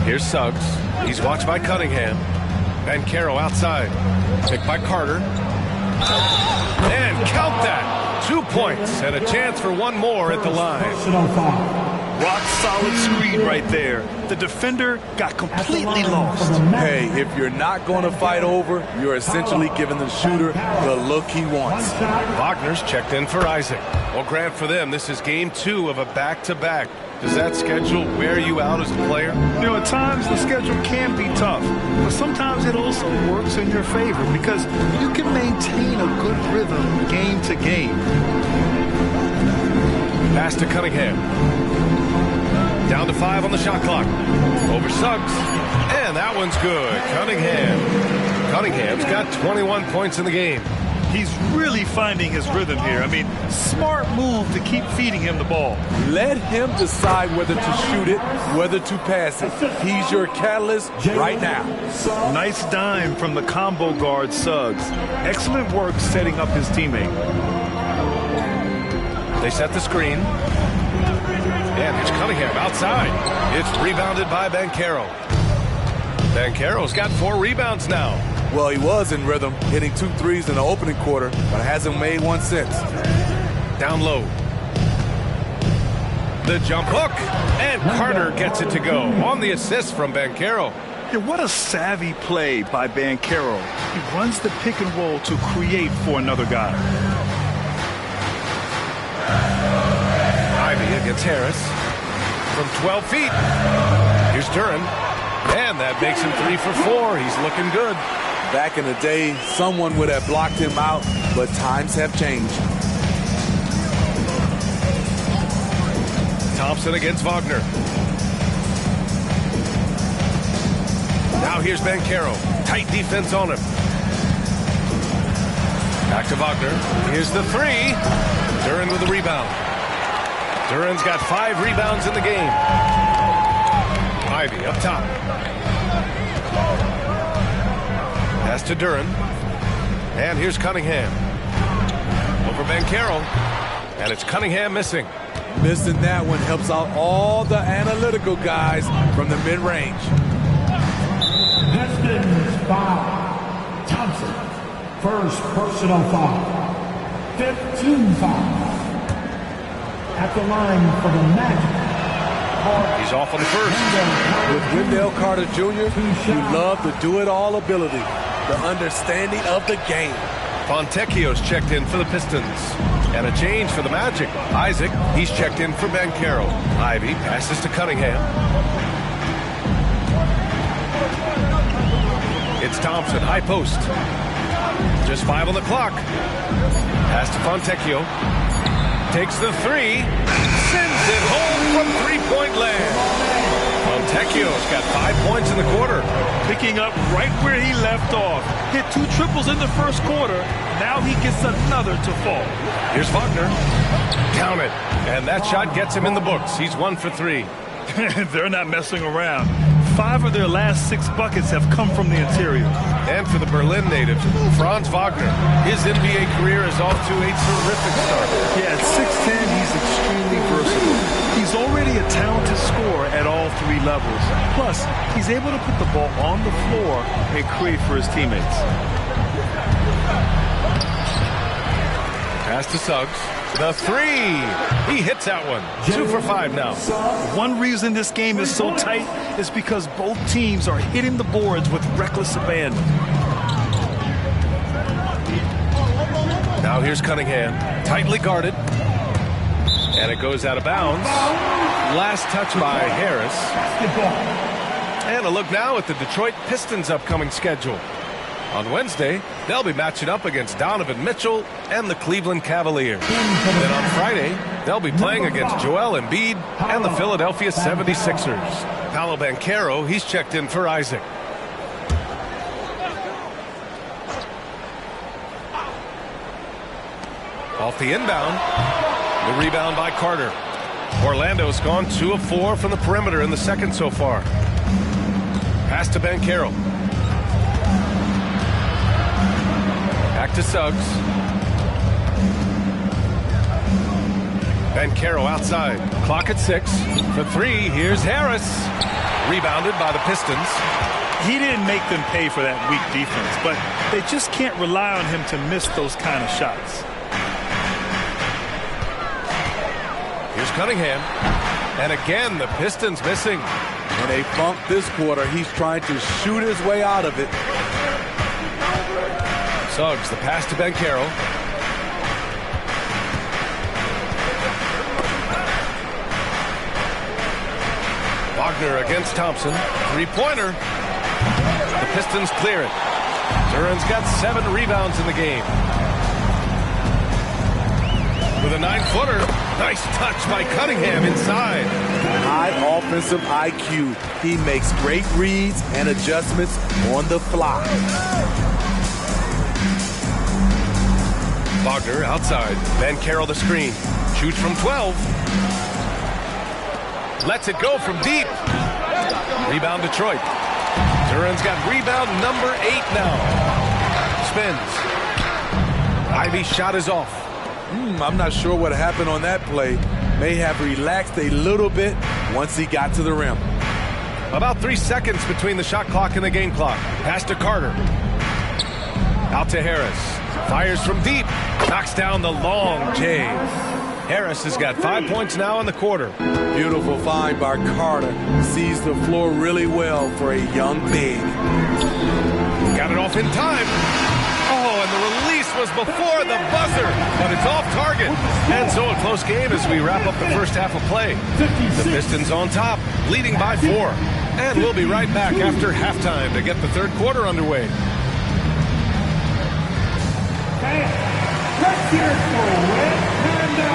Here's Suggs. He's watched by Cunningham. Banchero outside. Picked by Carter. And count that. 2 points and a chance for one more at the line. Rock solid screen right there. The defender got completely lost. Hey, if you're not going to fight over, you're essentially giving the shooter the look he wants. Wagner's checked in for Isaac. Well, Grant, for them, this is game 2 of a back-to-back. Does that schedule wear you out as a player? You know, at times the schedule can be tough, but sometimes it also works in your favor because you can maintain a good rhythm game to game. Pass to Cunningham. Down to 5 on the shot clock. Over Suggs. And that one's good. Cunningham's got 21 points in the game. He's really finding his rhythm here. I mean, smart move to keep feeding him the ball. Let him decide whether to shoot it, whether to pass it. He's your catalyst right now. Nice dime from the combo guard Suggs. Excellent work setting up his teammate. They set the screen. And here's Cunningham outside. It's rebounded by Banchero. Banchero's got 4 rebounds now. Well, he was in rhythm, hitting 2 threes in the opening quarter, but hasn't made one since. Down low. The jump hook. And Carter gets it to go on the assist from Banchero. Yeah, what a savvy play by Banchero. He runs the pick and roll to create for another guy. Ivy against Harris from 12 feet. Here's Duren. And that makes him 3 for 4. He's looking good. Back in the day, someone would have blocked him out, but times have changed. Thompson against Wagner. Now here's Banchero. Tight defense on him. Back to Wagner. Here's the 3. Duren with the rebound. Duren's got 5 rebounds in the game. Ivy up top. Pass to Duren. And here's Cunningham. Over Banchero. And it's Cunningham missing. Missing that one helps out all the analytical guys from the mid-range. Pistons foul. Thompson. First personal foul. 15 foul. At the line for the Magic. He's off on the first. With Wendell Carter Jr., you love the do-it-all ability, the understanding of the game. Fontecchio's checked in for the Pistons. And a change for the Magic. Isaac, he's checked in for Banchero. Ivy passes to Cunningham. It's Thompson, high post. Just 5 on the clock. Pass to Fontecchio. Takes the three. Sends it home from three-point land. Fontecchio's got 5 points in the quarter. Picking up right where he left off. Hit 2 triples in the first quarter. Now he gets another to fall. Here's Wagner. Count it. And that shot gets him in the books. He's 1 for 3. They're not messing around. 5 of their last 6 buckets have come from the interior. And for the Berlin native, Franz Wagner. His NBA career is off to a terrific start. Yeah, at 6'10", he's extremely versatile. He's already a talented scorer at all 3 levels. Plus, he's able to put the ball on the floor and create for his teammates. Pass to Suggs. The three. He hits that one. 2 for 5 now. One reason this game is so tight is because both teams are hitting the boards with reckless abandon. Now here's Cunningham. Tightly guarded. And it goes out of bounds. Last touch by Harris. And a look now at the Detroit Pistons' upcoming schedule. On Wednesday, they'll be matching up against Donovan Mitchell and the Cleveland Cavaliers. Then on Friday, they'll be playing against Joel Embiid and the Philadelphia 76ers. Paolo Banchero, he's checked in for Isaac. Off the inbound. The rebound by Carter. Orlando's gone 2 of 4 from the perimeter in the second so far. Pass to Banchero. Back to Suggs. Banchero outside. Clock at 6. For 3, here's Harris. Rebounded by the Pistons. He didn't make them pay for that weak defense, but they just can't rely on him to miss those kind of shots. Here's Cunningham. And again, the Pistons missing. In a funk this quarter, he's trying to shoot his way out of it. Suggs, the pass to Banchero. Wagner against Thompson. 3-pointer. The Pistons clear it. Duran's got 7 rebounds in the game. With a 9-footer. Nice touch by Cunningham inside. High offensive IQ. He makes great reads and adjustments on the fly. Wagner outside. Banchero the screen. Shoots from 12. Lets it go from deep. Rebound Detroit. Duran's got rebound number 8 now. Spins. Ivy's shot is off. I'm not sure what happened on that play. May have relaxed a little bit once he got to the rim. About 3 seconds between the shot clock and the game clock. Pass to Carter. Out to Harris. Fires from deep. Knocks down the long J. Harris has got 5 points now in the quarter. Beautiful find by Carter. Sees the floor really well for a young big. Got it off in time. Oh, and the release was before the buzzer, but it's off target. And so a close game as we wrap up the first half of play. The Pistons on top, leading by 4. And we'll be right back after halftime to get the third quarter underway. Let's hear it for Red Panda.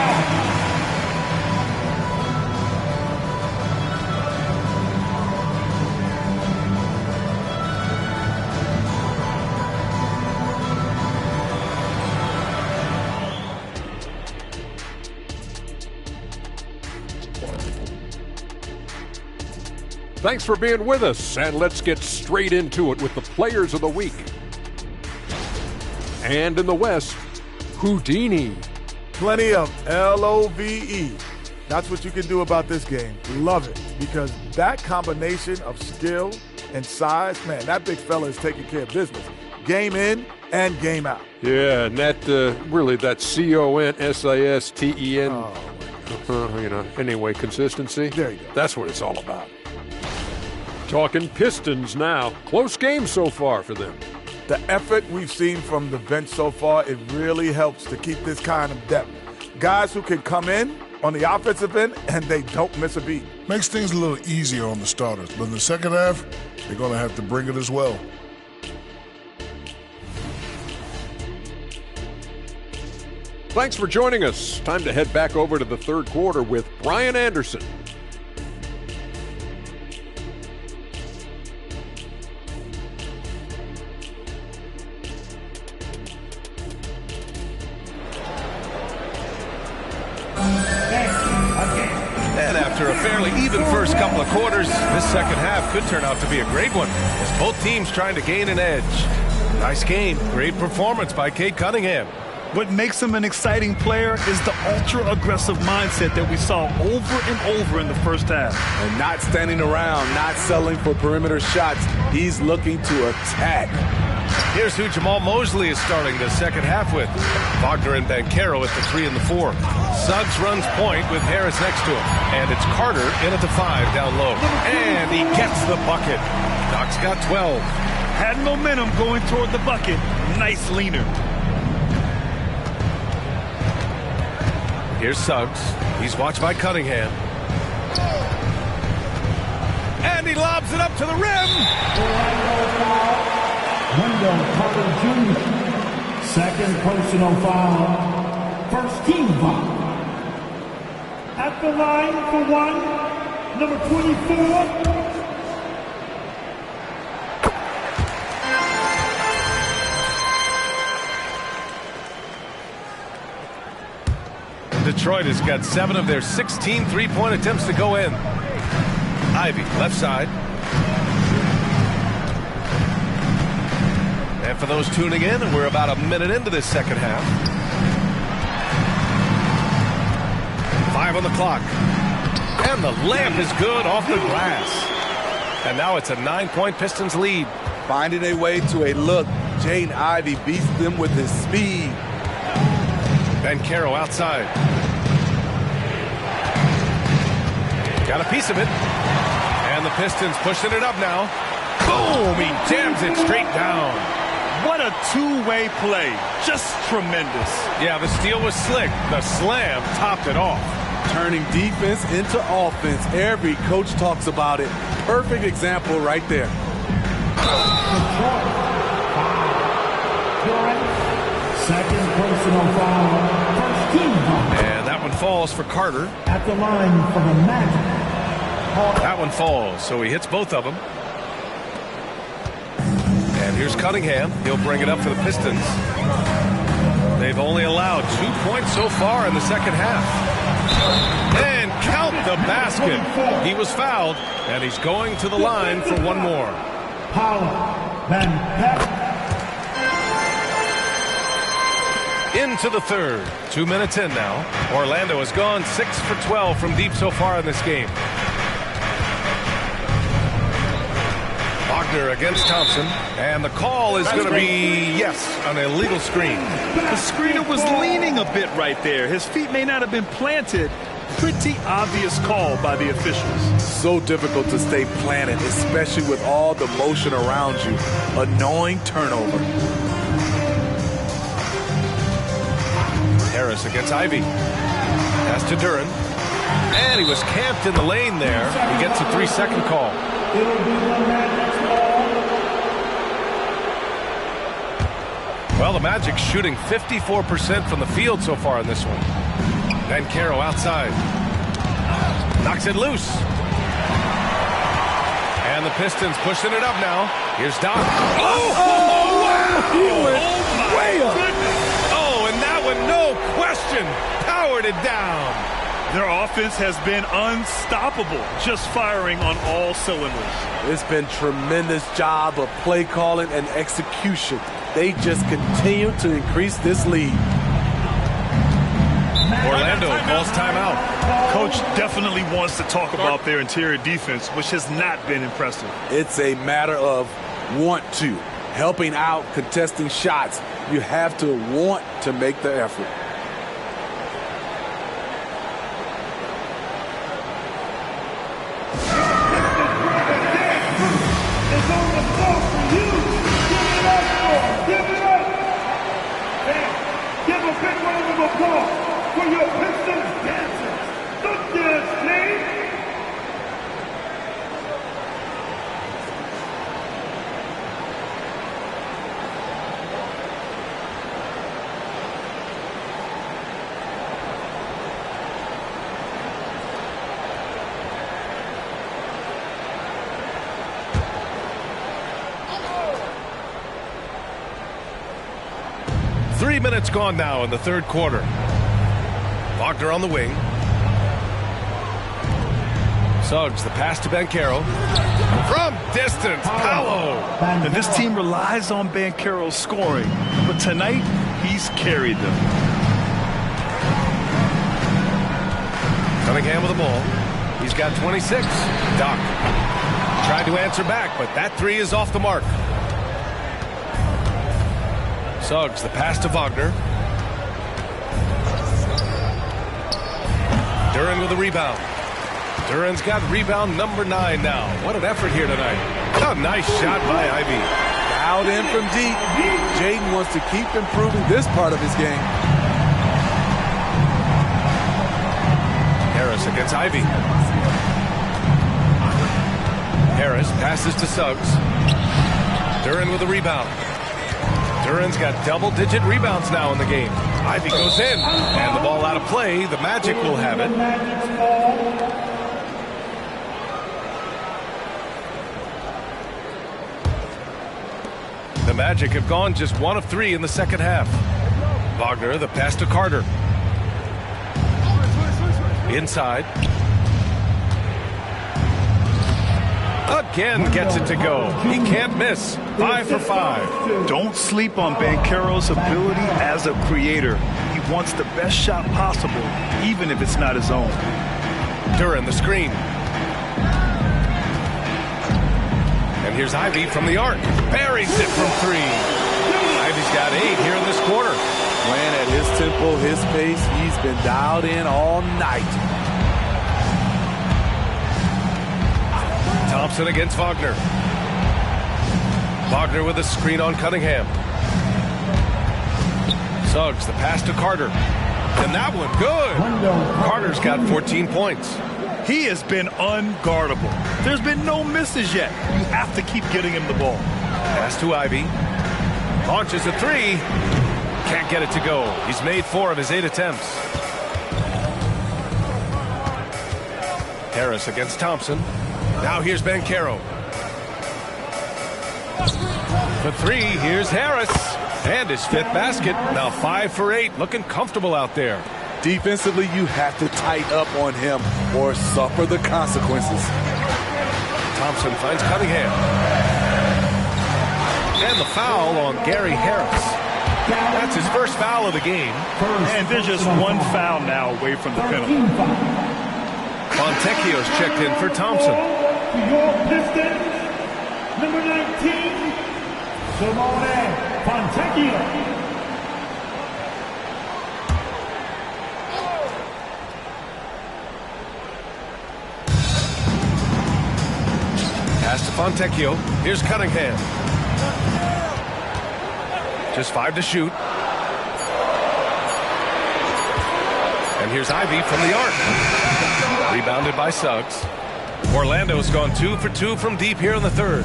Thanks for being with us, and let's get straight into it with the Players of the Week. And in the West, Houdini. Plenty of LOVE. That's what you can do about this game. Love it. Because that combination of skill and size, man, that big fella is taking care of business. Game in and game out. Yeah, and that really, that CONSISTEN, anyway, consistency. There you go. That's what it's all about. Talking Pistons now. Close game so far for them. The effort we've seen from the bench so far, it really helps to keep this kind of depth. Guys who can come in on the offensive end and they don't miss a beat. Makes things a little easier on the starters, but in the second half, they're going to have to bring it as well. Thanks for joining us. Time to head back over to the third quarter with Brian Anderson. And after a fairly even first couple of quarters, this second half could turn out to be a great one, as both teams trying to gain an edge. Nice game. Great performance by Cade Cunningham. What makes him an exciting player is the ultra-aggressive mindset that we saw over and over in the first half. And not standing around, not settling for perimeter shots. He's looking to attack. Here's who Jamal Mosley is starting the second half with. Wagner and Banchero at the 3 and the 4. Suggs runs point with Harris next to him. And it's Carter in at the 5 down low. And he gets the bucket. Doc's got 12. Had momentum going toward the bucket. Nice leaner. Here's Suggs. He's watched by Cunningham. And he lobs it up to the rim. Wendell Carter Jr. Second personal foul. First team foul. At the line for one, number 24. Detroit has got 7 of their 16 three-point attempts to go in. Ivy, left side. And for those tuning in, we're about a minute into this second half. 5 on the clock. And the layup is good off the glass. And now it's a 9-point Pistons lead. Finding a way to a look. Jaden Ivey beats them with his speed. Banchero outside. Got a piece of it. And the Pistons pushing it up now. Boom! He jams it straight down. What a two-way play. Just tremendous. Yeah, the steal was slick. The slam topped it off. Turning defense into offense. Every coach talks about it. Perfect example right there. Second personal foul. First team foul. And that one falls for Carter. At the line for the Magic. That one falls, so he hits both of them. And here's Cunningham. He'll bring it up for the Pistons. They've only allowed 2 points so far in the second half. And count the basket. He was fouled, and he's going to the line for one more. Into the third. 2 minutes in now. Orlando has gone 6 for 12 from deep so far in this game. Wagner against Thompson, and the call is going to be, yes, an illegal screen. The screener was leaning a bit right there. His feet may not have been planted. Pretty obvious call by the officials. So difficult to stay planted, especially with all the motion around you. Annoying turnover. Harris against Ivy. Pass to Duren. And he was camped in the lane there. He gets a 3-second call. Well, the Magic shooting 54% from the field so far in this one. Banchero outside. Knocks it loose. And the Pistons pushing it up now. Here's Doc. Oh, wow! He went way up. Oh, and that one, no question, powered it down. Their offense has been unstoppable, just firing on all cylinders. It's been tremendous job of play calling and execution. They just continue to increase this lead. Orlando calls timeout. Coach definitely wants to talk about their interior defense, which has not been impressive. It's a matter of want to. Helping out, contesting shots. You have to want to make the effort. For your Pistons dancers. Look this, please. Three minutes gone now in the third quarter. Wagner on the wing. Suggs, the pass to Banchero. From distance, Paolo. And this team relies on Banchero's scoring, but tonight he's carried them. Cunningham with the ball. He's got 26. Doc tried to answer back, but that three is off the mark. Suggs, the pass to Wagner. Duran with the rebound. Duran's got rebound number 9 now. What an effort here tonight. A nice shot by Ivy. Out in from deep. Jaden wants to keep improving this part of his game. Harris against Ivy. Harris passes to Suggs. Duran with the rebound. Duran's got double-digit rebounds now in the game. Ivy goes in, and the ball out of play. The Magic will have it. The Magic have gone just 1 of 3 in the second half. Wagner, the pass to Carter. Inside. Again gets it to go. He can't miss. 5 for 5. Don't sleep on Banchero's ability as a creator. He wants the best shot possible, even if it's not his own. Duran, the screen. And here's Ivy from the arc. Buries it from 3. Ivy's got 8 here in this quarter. Playing at his tempo, his pace. He's been dialed in all night. Thompson against Wagner. Wagner with a screen on Cunningham. Suggs, the pass to Carter. And that one, good. Carter's got 14 points. He has been unguardable. There's been no misses yet. You have to keep getting him the ball. Pass to Ivy. Launches a 3. Can't get it to go. He's made 4 of his 8 attempts. Harris against Thompson. Now here's Banchero. For 3, here's Harris. And his 5th basket. Now 5 for 8. Looking comfortable out there. Defensively, you have to tighten up on him or suffer the consequences. Thompson finds Cunningham. And the foul on Gary Harris. That's his first foul of the game. And there's just 1 foul now away from the penalty. Fontecchio's checked in for Thompson. Your Pistons, number 19, Simone Fontecchio. Pass to Fontecchio. Here's Cunningham. Just 5 to shoot. And here's Ivy from the arc. Rebounded by Suggs. Orlando's gone 2 for 2 from deep here in the third.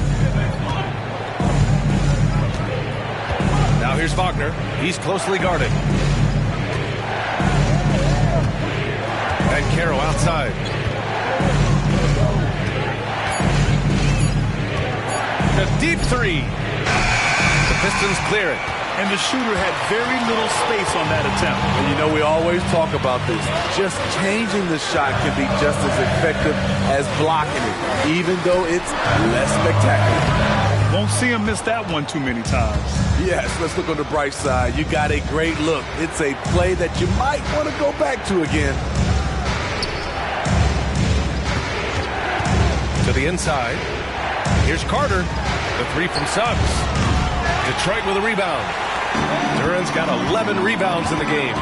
Now here's Wagner. He's closely guarded. Banchero outside. A deep 3. The Pistons clear it. And the shooter had very little space on that attempt. And you know, we always talk about this. Just changing the shot can be just as effective as blocking it, even though it's less spectacular. Won't see him miss that one too many times. Yes, let's look on the bright side. You got a great look. It's a play that you might want to go back to again. To the inside. Here's Carter. The three from Suggs. Detroit with a rebound. Duran's got 11 rebounds in the game.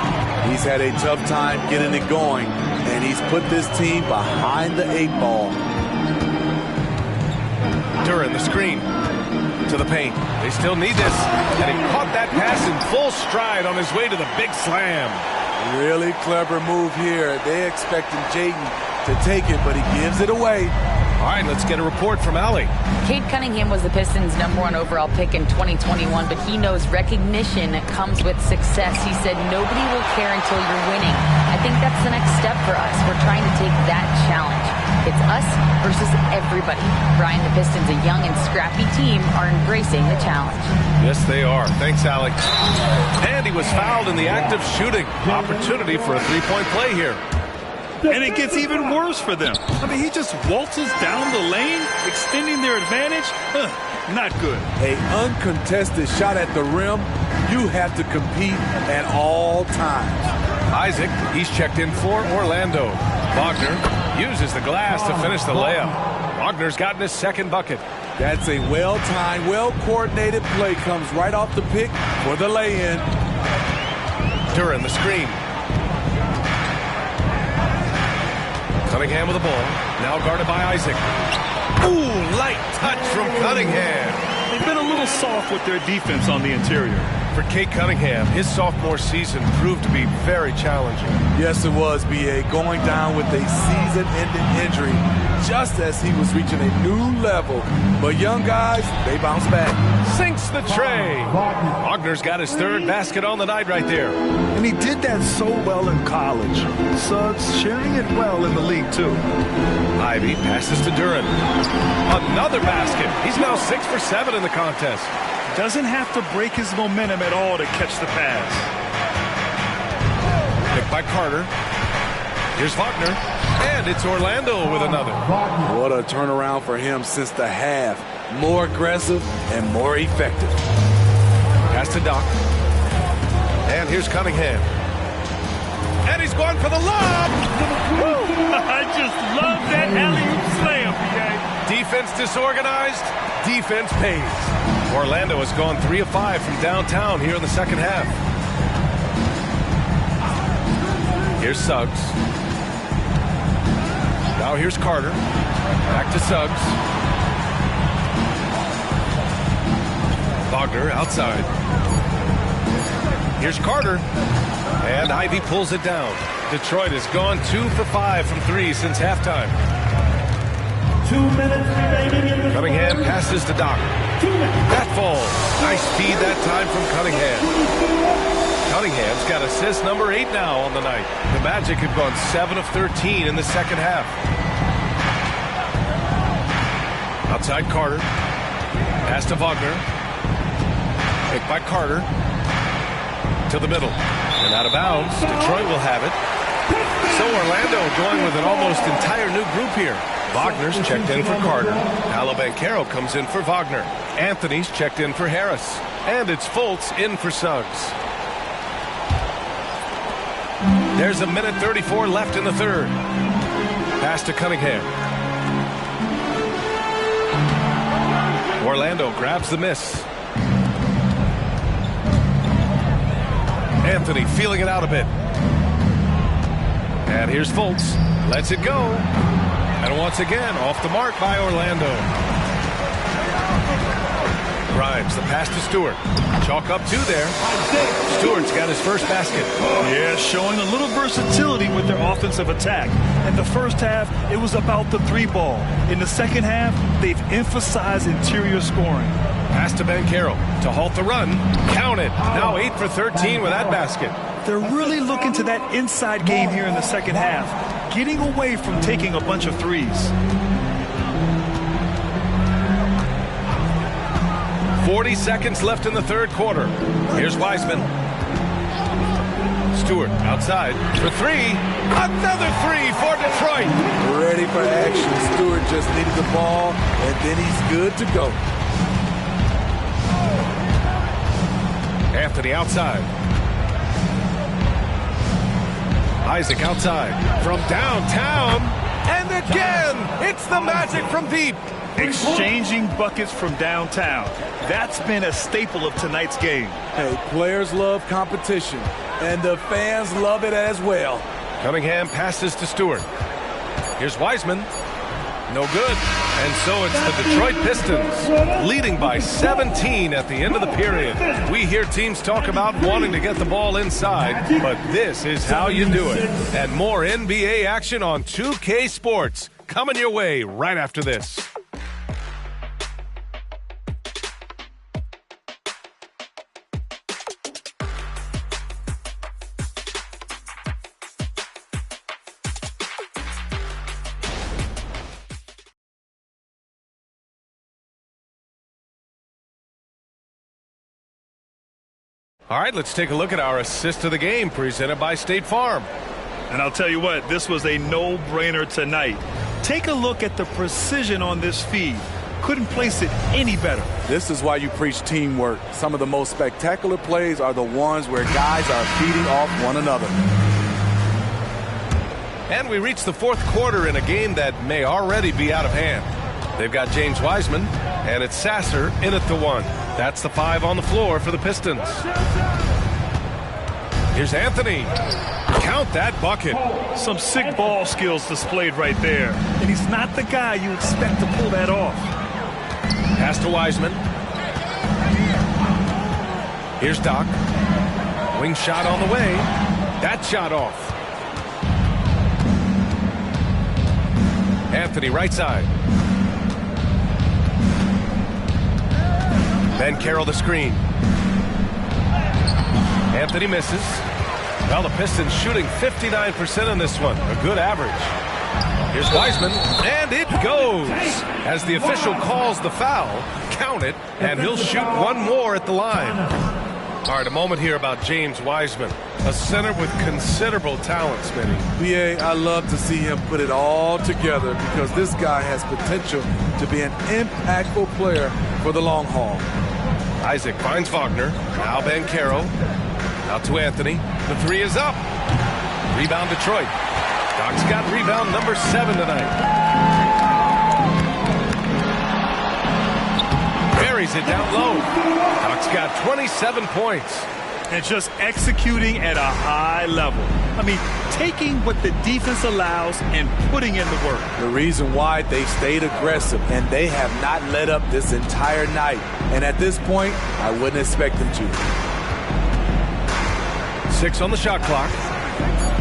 He's had a tough time getting it going, and he's put this team behind the 8 ball. Duran, the screen. To the paint. They still need this. And he caught that pass in full stride on his way to the big slam. Really clever move here. They expecting Jaden to take it, but he gives it away. All right, let's get a report from Allie. Cade Cunningham was the Pistons' #1 overall pick in 2021, but he knows recognition comes with success. He said nobody will care until you're winning. I think that's the next step for us. We're trying to take that challenge. It's us versus everybody. Brian, the Pistons, a young and scrappy team, are embracing the challenge. Yes, they are. Thanks, Allie. And he was fouled in the act of shooting. Opportunity for a three-point play here. And it gets even worse for them. I mean, he just waltzes down the lane, extending their advantage. Not good. An uncontested shot at the rim, you have to compete at all times. Isaac, he's checked in for Orlando. Wagner uses the glass to finish the layup. Wagner's gotten his second bucket. That's a well-timed, well-coordinated play. Comes right off the pick for the lay-in. Duran, the screen. Cunningham with the ball. Now guarded by Isaac. Ooh, light touch from Cunningham. They've been a little soft with their defense on the interior. For Cade Cunningham, his sophomore season proved to be very challenging. Yes, it was, B.A. Going down with a season-ending injury just as he was reaching a new level. But young guys, they bounce back. Sinks the tray. Wagner's got his third basket on the night right there. And he did that so well in college. Suggs sharing it well in the league, too. Ivy passes to Duran. Another basket. He's now 6 for 7 in the contest. Doesn't have to break his momentum at all to catch the pass. Picked by Carter. Here's Wagner. And it's Orlando with another. What a turnaround for him since the half. More aggressive and more effective. Pass to Doc. And here's Cunningham. And he's going for the lob. I just love that alley-oop slam, PA. Defense disorganized. Defense pays. Orlando has gone 3 of 5 from downtown here in the second half. Here's Suggs. Now here's Carter. Back to Suggs. Wagner outside. Here's Carter. And Ivy pulls it down. Detroit has gone 2 for 5 from 3 since halftime. 2 minutes remaining in the Cunningham passes to Doc. That falls. Nice feed that time from Cunningham. Cunningham's got assist number 8 now on the night. The Magic have gone 7 of 13 in the second half. Outside Carter. Pass to Wagner. Picked by Carter. To the middle. And out of bounds. Detroit will have it. So Orlando going with an almost entire new group here. Wagner's checked in for Carter. Paolo Banchero comes in for Wagner. Anthony's checked in for Harris. And it's Fultz in for Suggs. There's a minute 34 left in the third. Pass to Cunningham. Orlando grabs the miss. Anthony feeling it out a bit. And here's Fultz. Lets it go. And once again, off the mark by Orlando. Grimes, the pass to Stewart. Chalk up 2 there. Stewart's got his first basket. Yeah, showing a little versatility with their offensive attack. In the first half, it was about the 3-ball. In the second half, they've emphasized interior scoring. Pass to Banchero to halt the run. Count it. Now 8 for 13 with that basket. They're really looking to that inside game here in the second half, getting away from taking a bunch of threes. 40 seconds left in the third quarter. Here's Wiseman. Stewart outside for 3. Another 3 for Detroit. Ready for action. Stewart just needed the ball, and then he's good to go. Anthony outside. Isaac outside from downtown. And again, it's the Magic from deep. Exchanging buckets from downtown. That's been a staple of tonight's game. Hey, players love competition, and the fans love it as well. Cunningham passes to Stewart. Here's Wiseman. No good. And so it's the Detroit Pistons leading by 17 at the end of the period. We hear teams talk about wanting to get the ball inside, but this is how you do it. And more NBA action on 2K Sports coming your way right after this. All right, let's take a look at our assist of the game presented by State Farm. And I'll tell you what, this was a no-brainer tonight. Take a look at the precision on this feed. Couldn't place it any better. This is why you preach teamwork. Some of the most spectacular plays are the ones where guys are feeding off one another. And we reach the fourth quarter in a game that may already be out of hand. They've got James Wiseman, and it's Sasser in at the one. That's the 5 on the floor for the Pistons. Here's Anthony. Count that bucket. Some sick ball skills displayed right there. And he's not the guy you expect to pull that off. Pass to Wiseman. Here's Doc. Wing shot on the way. That shot off. Anthony right side. Ben Carroll the screen. Anthony misses. Well, the Pistons shooting 59% in this one. A good average. Here's Wiseman, and it goes. As the official calls the foul, count it, and he'll shoot one more at the line. All right, a moment here about James Wiseman, a center with considerable talent, Smitty. BA, I love to see him put it all together because this guy has potential to be an impactful player for the long haul. Isaac finds Wagner. Now Ben Carroll. Out to Anthony. The 3 is up. Rebound Detroit. Doc's got rebound number 7 tonight. Buries it down low. Doc's got 27 points. And just executing at a high level. I mean, taking what the defense allows and putting in the work. The reason why they stayed aggressive, and they have not let up this entire night. And at this point, I wouldn't expect them to. 6 on the shot clock.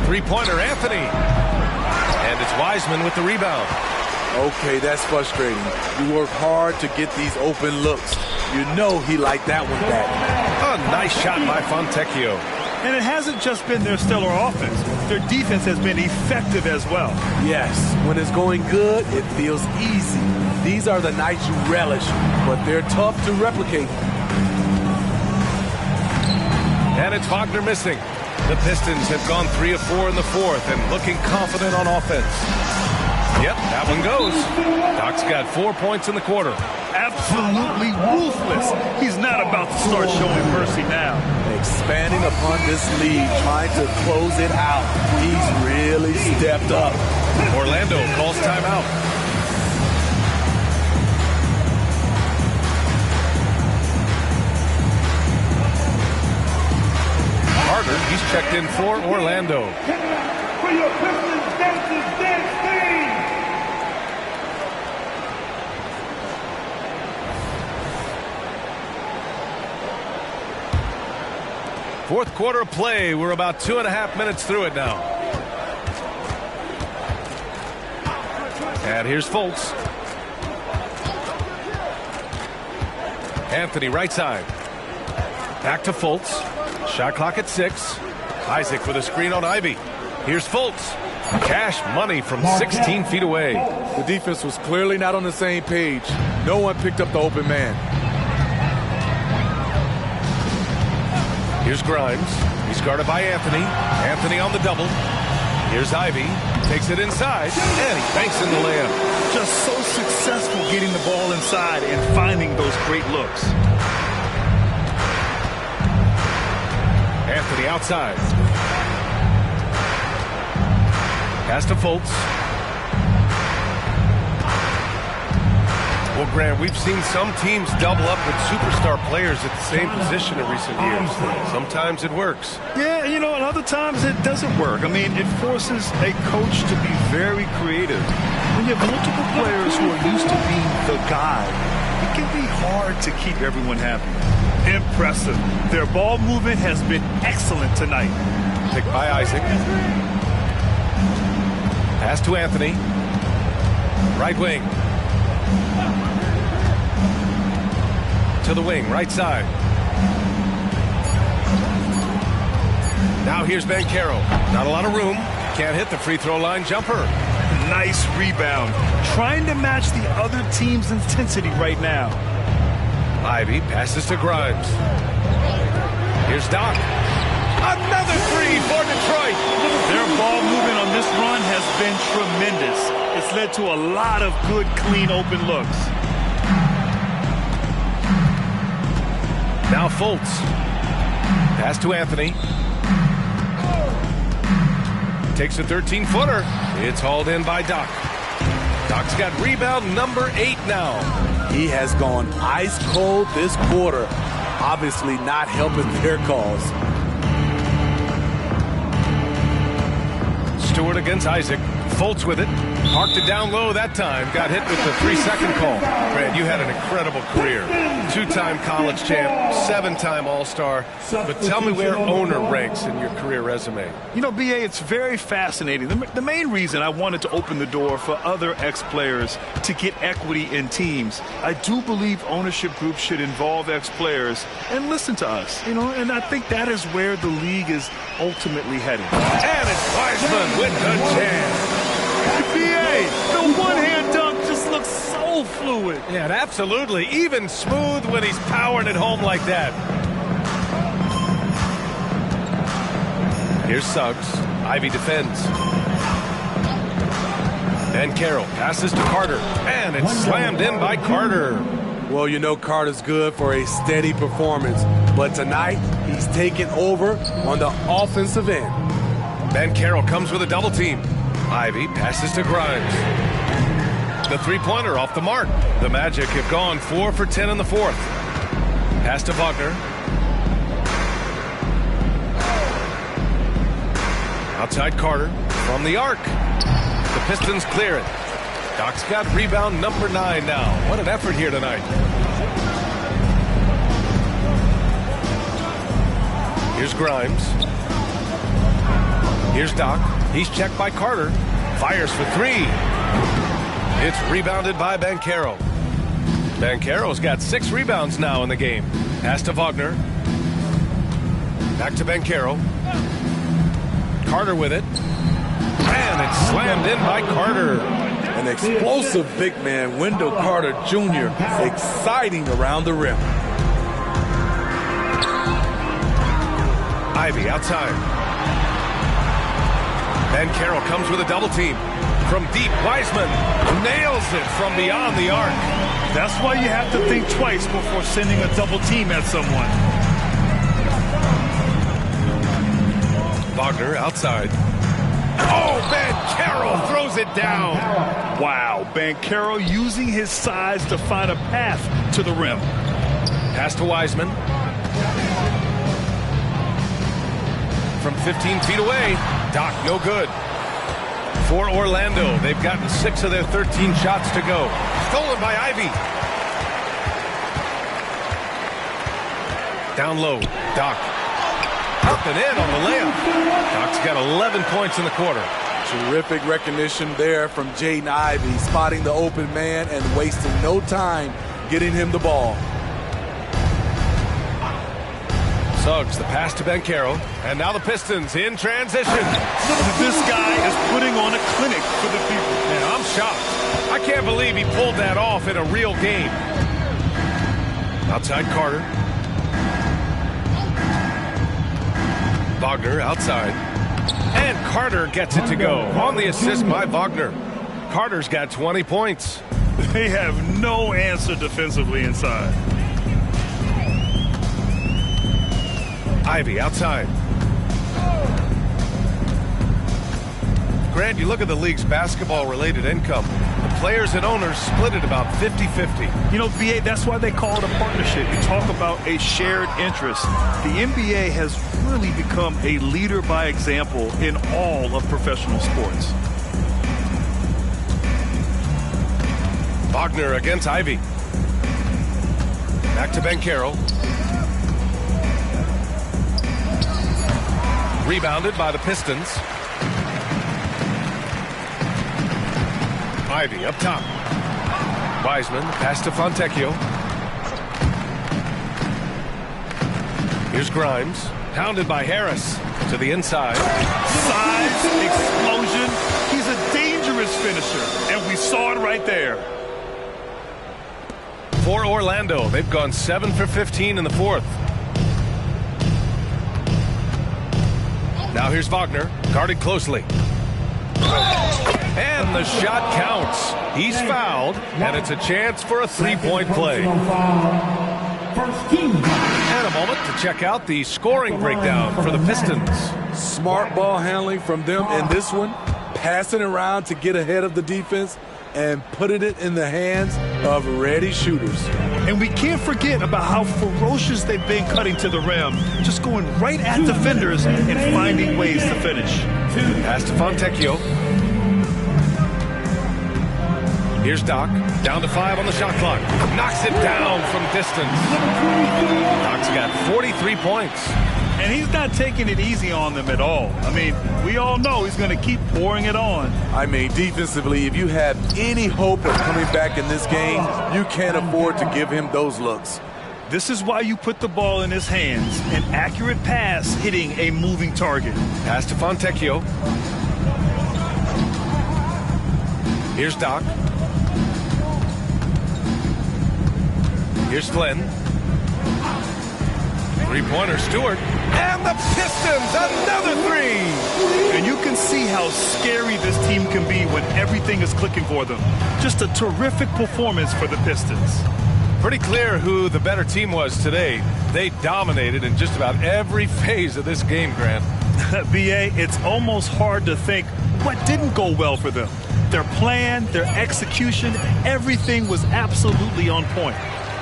Three-pointer, Anthony. And it's Wiseman with the rebound. Okay, that's frustrating. You work hard to get these open looks. You know he liked that one back. A nice shot by Fontecchio. And it hasn't just been their stellar offense. Their defense has been effective as well. Yes, when it's going good, it feels easy. These are the nights you relish, but they're tough to replicate. And it's Wagner missing. The Pistons have gone 3 of 4 in the fourth and looking confident on offense. Yep, that one goes. Doc's got 4 points in the quarter. Absolutely ruthless. He's not about to start showing mercy now. Expanding upon this lead, trying to close it out. He's really stepped up. Orlando calls timeout. Carter, he's checked in for Orlando. For your Pistons dancers, dance team. Fourth quarter of play. We're about 2.5 minutes through it now. And here's Fultz. Anthony right side. Back to Fultz. Shot clock at 6. Isaac with a screen on Ivy. Here's Fultz. Cash money from 16 feet away. The defense was clearly not on the same page. No one picked up the open man. Here's Grimes. He's guarded by Anthony. Anthony on the double. Here's Ivy. Takes it inside. And he banks in the layup. Just so successful getting the ball inside and finding those great looks. Anthony outside. Pass to Fultz. Well, Grant, we've seen some teams double up with superstar players at the same position in recent years. Sometimes it works. Yeah, and other times it doesn't work. I mean, it forces a coach to be very creative. When you have multiple players who are used to being the guy, it can be hard to keep everyone happy. Impressive. Their ball movement has been excellent tonight. Picked by Isaac. Pass to Anthony. Right wing. To the wing, right side. Now here's Banchero. Not a lot of room. Can't hit the free throw line jumper. Nice rebound. Trying to match the other team's intensity right now. Ivy passes to Grimes. Here's Doc. Another three for Detroit. Their ball movement on this run has been tremendous. It's led to a lot of good, clean, open looks. Now Fultz. Pass to Anthony. Takes a 13-footer. It's hauled in by Doc. Doc's got rebound number 8 now. He has gone ice cold this quarter. Obviously not helping their cause. Stewart against Isaac. Fultz with it. Parked it down low that time. Got hit with the 3-second call. Brad, you had an incredible career. 2-time college champ, 7-time All-Star. But tell me where owner ranks in your career resume. B.A., it's very fascinating. The main reason I wanted to open the door for other ex-players to get equity in teams, I do believe ownership groups should involve ex-players and listen to us. And I think that is where the league is ultimately headed. And it's Wiseman with the jam. B.A., the one-hand dunk just looks so fluid. Yeah, and absolutely. Even smooth when he's powering it home like that. Here's Suggs. Ivy defends. And Carroll passes to Carter. And it's slammed in by Carter. Well, Carter's good for a steady performance. But tonight, he's taken over on the offensive end. Banchero comes with a double team. Ivy passes to Grimes. The three-pointer off the mark. The Magic have gone 4 for 10 in the fourth. Pass to Wagner. Outside Carter from the arc. The Pistons clear it. Doc's got rebound number 9 now. What an effort here tonight. Here's Grimes. Here's Doc. He's checked by Carter. Fires for 3. It's rebounded by Banchero. Banchero's got 6 rebounds now in the game. Pass to Wagner. Back to Banchero. Carter with it. And it's slammed in by Carter. An explosive big man, Wendell Carter Jr., exciting around the rim. Ivy outside. Banchero comes with a double team. From deep, Wiseman nails it from beyond the arc. That's why you have to think twice before sending a double team at someone. Wagner outside. Oh, Banchero throws it down. Wow, Banchero using his size to find a path to the rim. Pass to Wiseman. From 15 feet away, Doc no good. For Orlando, they've gotten 6 of their 13 shots to go. Stolen by Ivy. Down low, Doc. Up and in on the layup. Doc's got 11 points in the quarter. Terrific recognition there from Jaden Ivey, spotting the open man and wasting no time getting him the ball. Suggs, the pass to Banchero, and now the Pistons in transition. This guy is putting on a clinic for the people. Man, I'm shocked. I can't believe he pulled that off in a real game. Outside Carter. Wagner outside. And Carter gets it to go on the assist by Wagner. Carter's got 20 points. They have no answer defensively inside. Ivy outside. Grant, you look at the league's basketball-related income. The players and owners split it about 50-50. You know, VA, that's why they call it a partnership. You talk about a shared interest. The NBA has really become a leader by example in all of professional sports. Wagner against Ivy. Back to Banchero. Rebounded by the Pistons. Ivy up top. Wiseman pass to Fontecchio. Here's Grimes. Pounded by Harris to the inside. Size, explosion. He's a dangerous finisher, and we saw it right there. For Orlando, they've gone 7 for 15 in the fourth. Now here's Wagner, guarded closely. And the shot counts. He's fouled, and it's a chance for a three-point play. And a moment to check out the scoring breakdown for the Pistons. Smart ball handling from them in this one, passing around to get ahead of the defense and putting it in the hands of ready shooters. And we can't forget about how ferocious they've been cutting to the rim, just going right at defenders and finding ways to finish. Pass to Fontecchio. Here's Doc, down to 5 on the shot clock. Knocks it down from distance. Doc's got 43 points. And he's not taking it easy on them at all. I mean, we all know he's going to keep pouring it on. I mean, defensively, if you have any hope of coming back in this game, you can't afford to give him those looks. This is why you put the ball in his hands. An accurate pass hitting a moving target. Pass to Fontecchio. Here's Doc. Here's Flynn. Three-pointer, Stewart. And the Pistons, another three! And you can see how scary this team can be when everything is clicking for them. Just a terrific performance for the Pistons. Pretty clear who the better team was today. They dominated in just about every phase of this game, Grant. BA, it's almost hard to think what didn't go well for them. Their plan, their execution, everything was absolutely on point.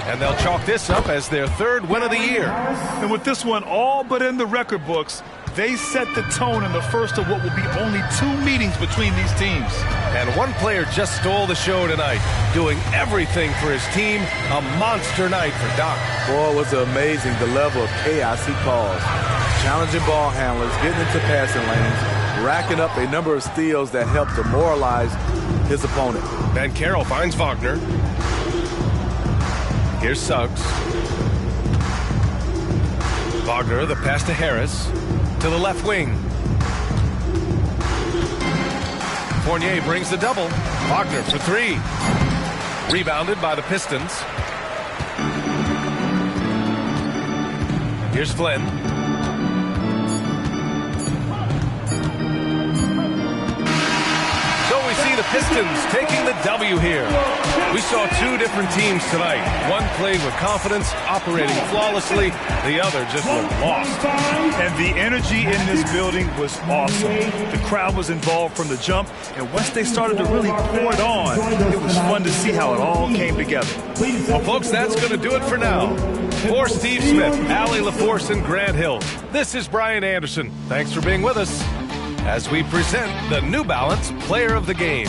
And they'll chalk this up as their third win of the year. And with this one all but in the record books, they set the tone in the first of what will be only 2 meetings between these teams. And one player just stole the show tonight, doing everything for his team. A monster night for Doc. Boy, it was amazing the level of chaos he caused. Challenging ball handlers, getting into passing lanes, racking up a number of steals that helped demoralize his opponent. Banchero finds Wagner. Here's Suggs. Wagner, the pass to Harris. To the left wing. Fournier brings the double. Wagner for 3. Rebounded by the Pistons. Here's Flynn. So we see the Pistons taking the W here. We saw 2 different teams tonight. One played with confidence, operating flawlessly. The other just looked lost. And the energy in this building was awesome. The crowd was involved from the jump, and once they started to really pour it on, it was fun to see how it all came together. Well, folks, that's going to do it for now. For Steve Smith, Allie LaForce, and Grant Hill, this is Brian Anderson. Thanks for being with us as we present the New Balance Player of the Game.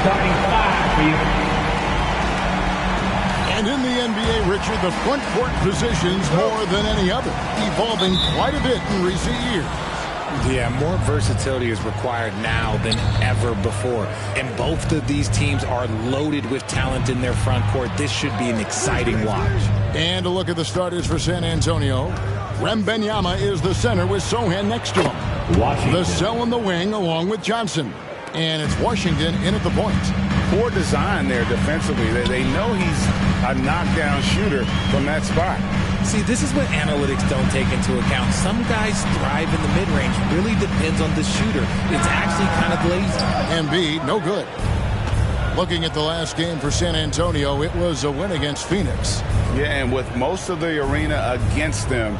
starting 5 for you. And in the NBA, Richard, the front court positions more than any other, evolving quite a bit in recent years. Yeah, more versatility is required now than ever before. And both of these teams are loaded with talent in their front court. This should be an exciting watch. And a look at the starters for San Antonio. Wembanyama is the center with Sohan next to him. The cell in the wing along with Johnson. And it's Washington in at the point. Poor design there defensively. They know he's a knockdown shooter from that spot. See, this is what analytics don't take into account. Some guys thrive in the mid-range. Really depends on the shooter. It's actually kind of lazy. Embiid, no good. Looking at the last game for San Antonio, it was a win against Phoenix. Yeah, and with most of the arena against them,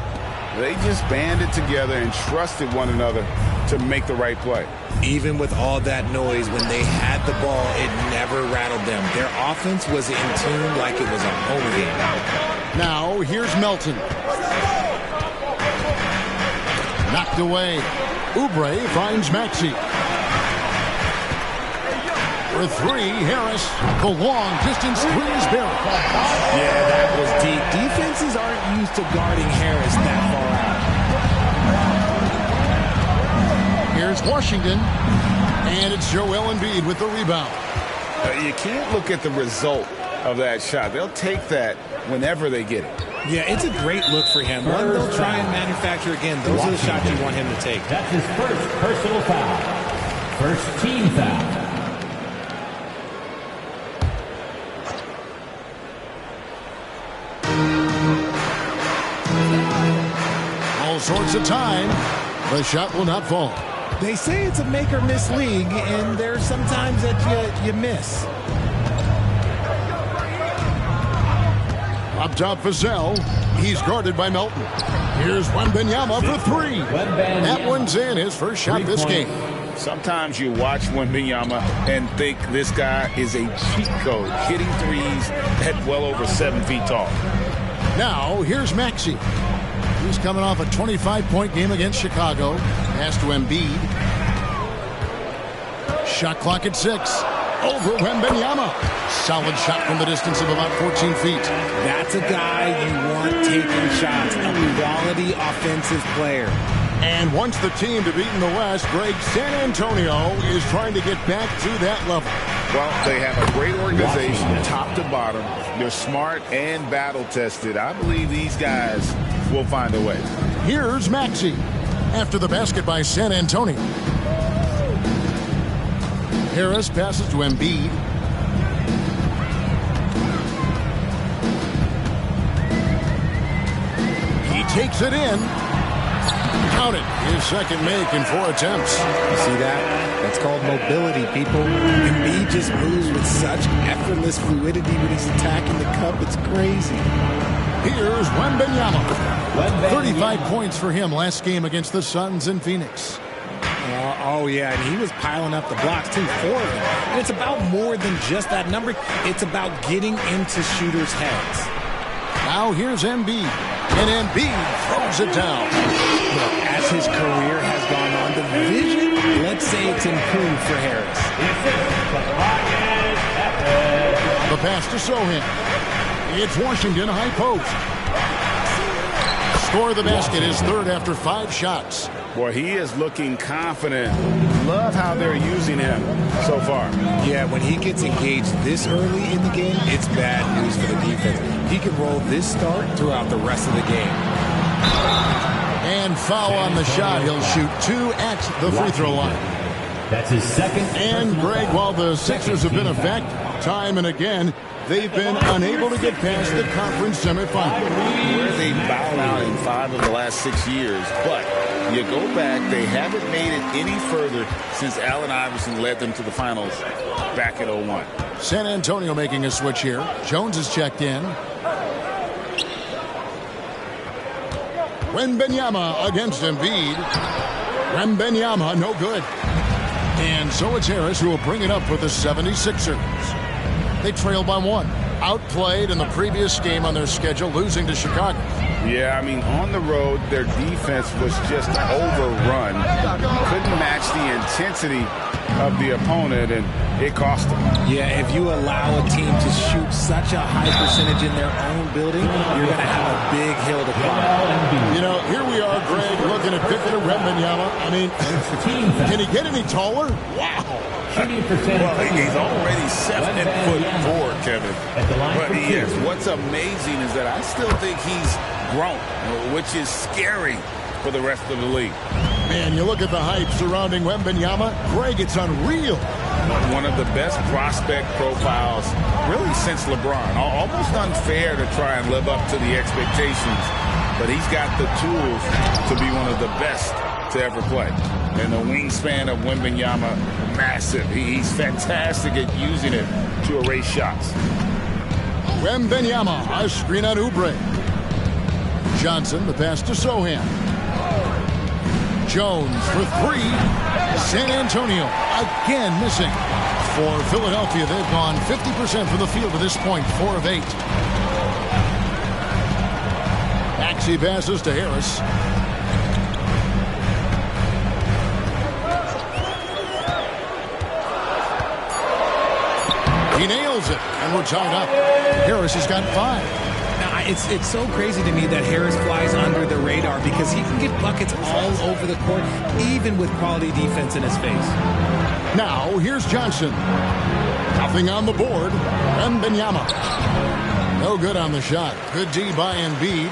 they just banded together and trusted one another to make the right play. Even with all that noise, when they had the ball, it never rattled them. Their offense was in tune like it was a home game. Now, here's Melton. Knocked away. Oubre finds Maxey. For three, Harris. The long distance three is Barrett. Yeah, that was deep. Defenses aren't used to guarding Harris that far out. Here's Washington. And it's Joel Embiid with the rebound. You can't look at the result of that shot. They'll take that whenever they get it. Yeah, it's a great look for him. One they'll try and manufacture again. Those are the shots you want him to take. That's his first personal foul. First team foul. All sorts of time. The shot will not fall. They say it's a make-or-miss league, and there's sometimes that you miss. Up top, Vassell. He's guarded by Melton. Here's Wembanyama for three. That one's in, his first shot this game. Sometimes you watch Wembanyama and think this guy is a cheat code, hitting threes at well over 7 feet tall. Now, here's Maxey. He's coming off a 25-point game against Chicago. Pass to Embiid. Shot clock at 6. Over Wembanyama. Solid shot from the distance of about 14 feet. That's a guy you want taking shots. A quality offensive player. And once the team to beat in the West, Greg, San Antonio is trying to get back to that level. Well, they have a great organization, top to bottom. They're smart and battle-tested. I believe these guys will find a way. Here's Maxey after the basket by San Antonio. Harris passes to Embiid. He takes it in. Count it. His second make in 4 attempts. You see that? That's called mobility, people. Embiid just moves with such effortless fluidity when he's attacking the cup. It's crazy. Here's Wembanyama. 35 points for him last game against the Suns in Phoenix. Oh, yeah, and he was piling up the blocks, too, 4 of them. And it's about more than just that number. It's about getting into shooters' heads. Now here's Embiid. And Embiid throws it down. Look, as his career has gone on, the vision, let's say it's improved for Harris. The pass to Sohan. It's Washington high post. Score the basket, his third after 5 shots. Boy, he is looking confident. Love how they're using him so far. Yeah, when he gets engaged this early in the game, it's bad news for the defense. He can roll this start throughout the rest of the game. And foul on the shot. He'll shoot 2 at the free throw line. That's his second. And Greg, while the Sixers have been a fact time and again, they've been unable to get past the conference semifinal. Where they bowed out in 5 of the last 6 years, but you go back, they haven't made it any further since Allen Iverson led them to the finals back in 01. San Antonio making a switch here. Jones is checked in. Wembanyama against Embiid. Wembanyama, no good. And so it's Harris who will bring it up for the 76ers. They trail by 1. Outplayed in the previous game on their schedule, losing to Chicago. Yeah, I mean, on the road, their defense was just overrun. Couldn't match the intensity of the opponent, and it cost them. Yeah, if you allow a team to shoot such a high percentage in their own building, you're going to have a big hill to climb. You know, here we are, Greg, looking at Victor Wembanyama. I mean, can he get any taller? Wow. Well, he's already 7'4", Kevin. But he is. What's amazing is that I still think he's grown, which is scary for the rest of the league. Man, you look at the hype surrounding Wembanyama. Greg, it's unreal. One of the best prospect profiles really since LeBron. Almost unfair to try and live up to the expectations, but he's got the tools to be one of the best to ever play. And the wingspan of Wembanyama, massive. He's fantastic at using it to erase shots. Wembanyama, a screen on Oubre. Johnson, the pass to Sohan. Jones for three. San Antonio again missing. For Philadelphia, they've gone 50% from the field to this point, 4 of 8. Maxey passes to Harris. He nails it, and we're tied up. Harris has got 5. Now, it's so crazy to me that Harris flies under the radar because he can get buckets all over the court, even with quality defense in his face. Now, here's Johnson. Nothing on the board. Wembanyama. No good on the shot. Good D by Embiid.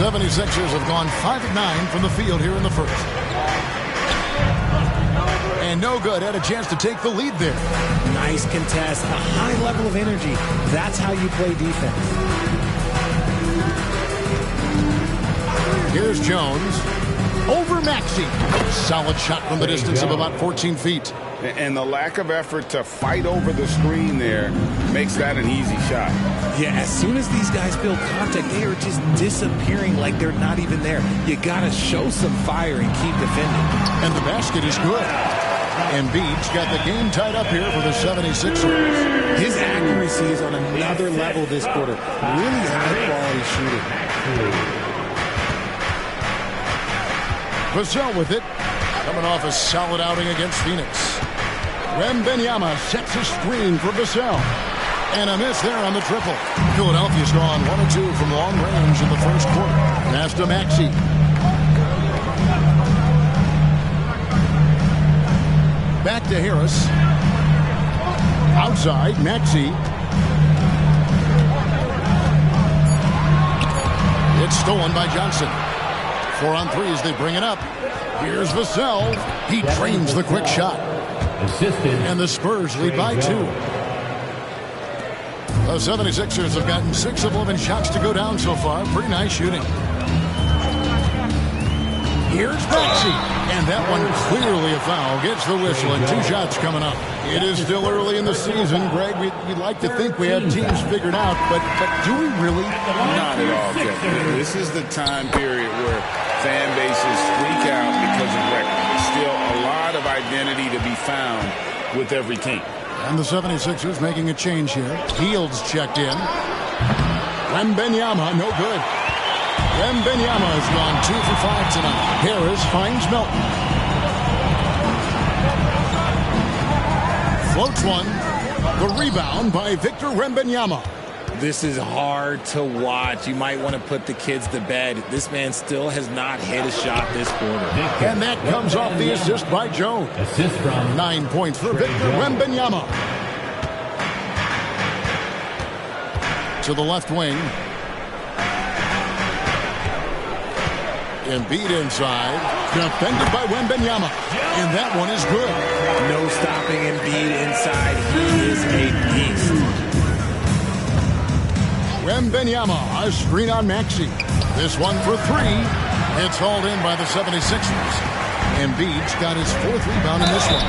76ers have gone 5 of 9 from the field here in the first. And no good. Had a chance to take the lead there. Nice contest. A high level of energy. That's how you play defense. Here's Jones. Over Maxey. Solid shot from the distance of about 14 feet. And the lack of effort to fight over the screen there makes that an easy shot. Yeah, as soon as these guys feel contact, they are just disappearing like they're not even there. You got to show some fire and keep defending. And the basket is good. Embiid's got the game tied up here for the 76ers. His accuracy is on another level this quarter. Really high-quality shooting. Vassell with it. Coming off a solid outing against Phoenix. Wembanyama sets a screen for Vassell. And a miss there on the triple. Philadelphia's gone 1 of 2 from long range in the first quarter. Pass to Maxey. Back to Harris. Outside, Maxey. It's stolen by Johnson. 4 on 3 as they bring it up. Here's Vassell. He trains the quick shot. And the Spurs lead by 2. The 76ers have gotten 6 of 11 shots to go down so far. Pretty nice shooting. Here's Maxey. And that one clearly a foul. Gets the whistle and 2 shots coming up. It is still early in the season, Greg. We'd like to think we had teams figured out, but do we really? Not at all, Jeff. This is the time period where fan bases freak out because of record. Still a lot of identity to be found with every team. And the 76ers making a change here. Fields checked in. Wembanyama, no good. Wembanyama has gone 2 for 5 tonight. Harris finds Melton. Floats one. The rebound by Victor Wembanyama. This is hard to watch. You might want to put the kids to bed. This man still has not hit a shot this quarter. And that comes off the assist by Jones. 9 points for Victor Wembanyama. To the left wing. Embiid inside. Defended by Wembanyama. And that one is good. No stopping Embiid inside. He is a beast. Wembanyama, a screen on Maxey. This one for 3. It's hauled in by the 76ers. Embiid's got his 4th rebound in this one.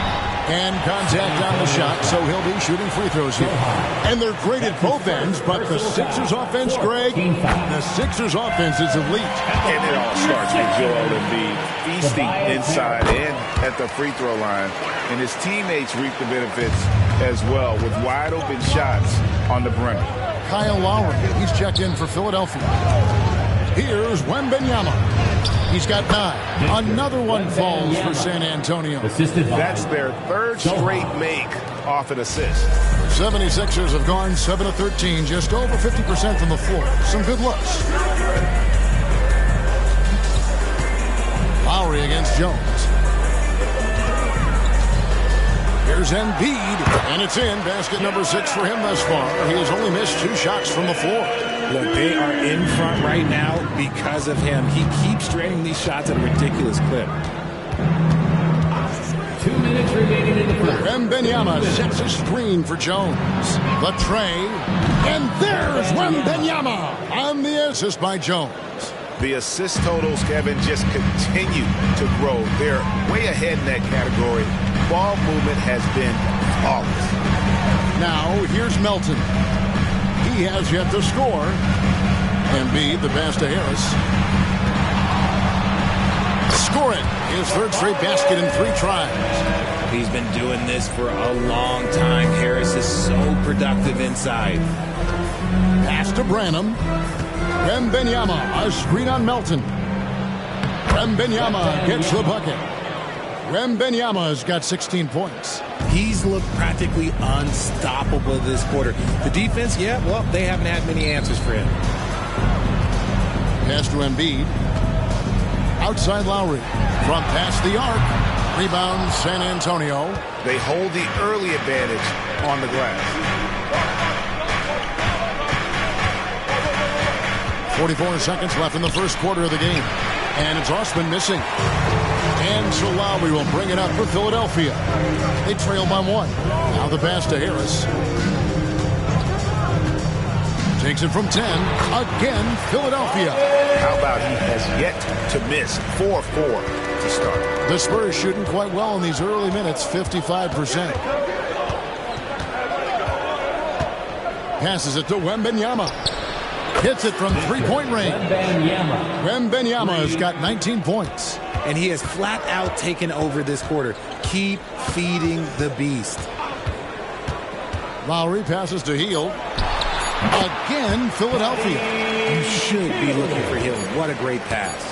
And contact on the shot, so he'll be shooting free throws here. And they're great at both ends, but the Sixers offense, Greg, the Sixers offense is elite. And it all starts with Joel Embiid feasting inside and at the free throw line. And his teammates reap the benefits as well with wide open shots on the perimeter. Kyle Lowry, he's checked in for Philadelphia. Here's Wembanyama. He's got 9. Another one falls for San Antonio. That's their third straight make off an assist. 76ers have gone 7 of 13, just over 50% from the floor. Some good looks. Lowry against Jones. Here's Embiid, and it's in. Basket number 6 for him thus far. He has only missed 2 shots from the floor. Look, they are in front right now because of him. He keeps draining these shots at a ridiculous clip. 2 minutes remaining in the first. Wembanyama sets a screen for Jones. The tray, and there's Wembanyama on the assist by Jones. The assist totals, Kevin, just continue to grow. They're way ahead in that category. Ball movement has been flawless. Now, here's Melton. He has yet to score. Embiid, the pass to Harris. Scoring his third straight basket in 3 tries. He's been doing this for a long time. Harris is so productive inside. Pass to Branham. Wembanyama, a screen on Melton. Wembanyama gets the bucket. Wembanyama's got 16 points. He's looked practically unstoppable this quarter. The defense, yeah, well, they haven't had many answers for him. Pass to Embiid. Outside Lowry. From past the arc. Rebound San Antonio. They hold the early advantage on the glass. 44 seconds left in the first quarter of the game. And it's Osman missing. And so Lowry will bring it up for Philadelphia. They trail by 1. Now the pass to Harris. Takes it from 10. Again, Philadelphia. How about he has yet to miss 4-4 to start. The Spurs shooting quite well in these early minutes, 55%. Passes it to Wembanyama. Hits it from 3-point range. Wembanyama has got 19 points. And he has flat out taken over this quarter. Keep feeding the beast. Lowry passes to Hield. Again, Philadelphia. You should be looking for Hield. What a great pass.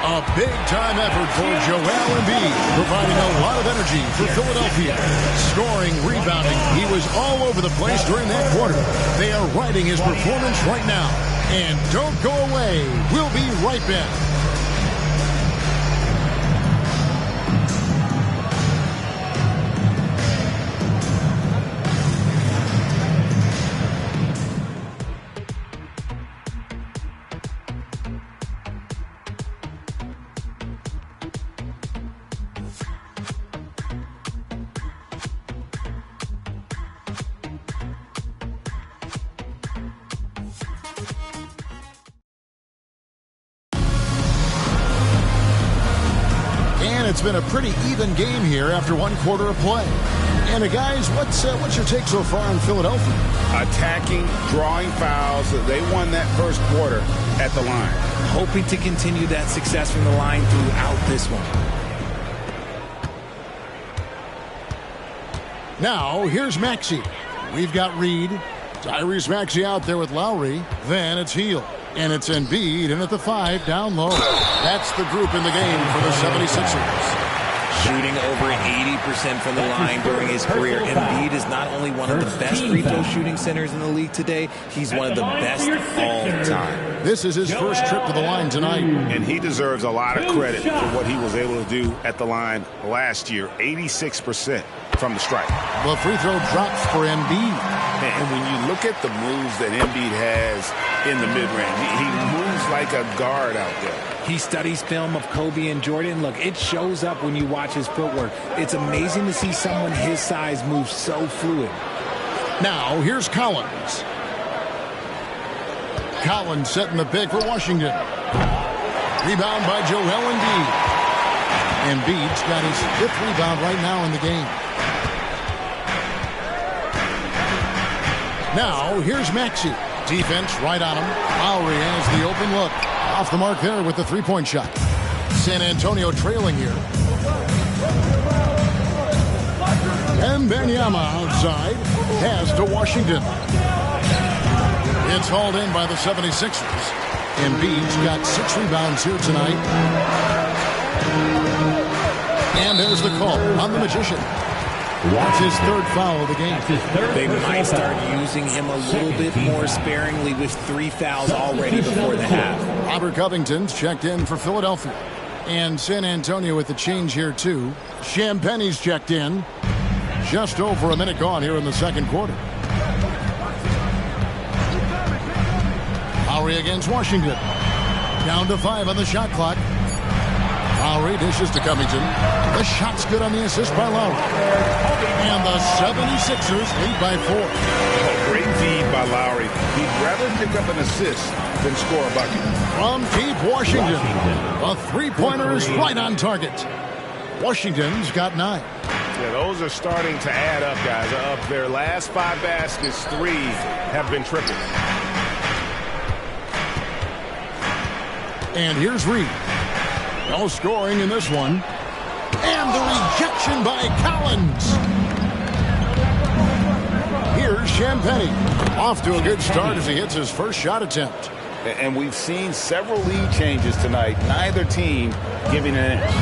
A big-time effort for Joel Embiid, providing a lot of energy for Philadelphia. Scoring, rebounding, he was all over the place during that quarter. They are riding his performance right now. And don't go away. We'll be right back. It's been a pretty even game here after 1 quarter of play. And guys, what's your take so far on Philadelphia? Attacking, drawing fouls. They won that first quarter at the line. Hoping to continue that success from the line throughout this one. Now, here's Maxey. We've got Reed. Tyrese Maxey out there with Lowry. Then it's Hield. And it's Embiid in at the 5 down low. That's the group in the game for the 76ers. Shooting over 80% from the line during his career. Embiid is not only one of the best free throw shooting centers in the league today, he's one of the best all time. This is his first trip to the line tonight. And he deserves a lot of credit for what he was able to do at the line last year. 86% from the stripe. The free throw drops for Embiid. And when you look at the moves that Embiid has in the mid-range, he moves like a guard out there. He studies film of Kobe and Jordan. Look, it shows up when you watch his footwork. It's amazing to see someone his size move so fluid. Now, here's Collins. Collins setting the pick for Washington. Rebound by Joel Embiid. Embiid's got his 5th rebound right now in the game. Now, here's Maxey. Defense right on him. Lowry has the open look. Off the mark there with the 3-point shot. San Antonio trailing here. Wembanyama outside. Pass to Washington. It's hauled in by the 76ers. Embiid's got 6 rebounds here tonight. And there's the call on the Magician. That's his 3rd foul of the game. They might start using him a little bit more sparingly with 3 fouls already before the half. Robert Covington's checked in for Philadelphia. And San Antonio with the change here, too. Champagne's checked in. Just over a minute gone here in the second quarter. Lowry against Washington. Down to 5 on the shot clock. Lowry dishes to Covington. The shot's good on the assist by Lowry. And the 76ers lead by 4. A great feed by Lowry. He'd rather pick up an assist than score a bucket. From deep Washington. A 3-pointer is right on target. Washington's got 9. Yeah, those are starting to add up, guys. Of their last 5 baskets, 3 have been triple. And here's Reed. No scoring in this one. And the rejection by Collins. Here's Champagnie. Off to a good start as he hits his first shot attempt. And we've seen several lead changes tonight. Neither team giving an inch.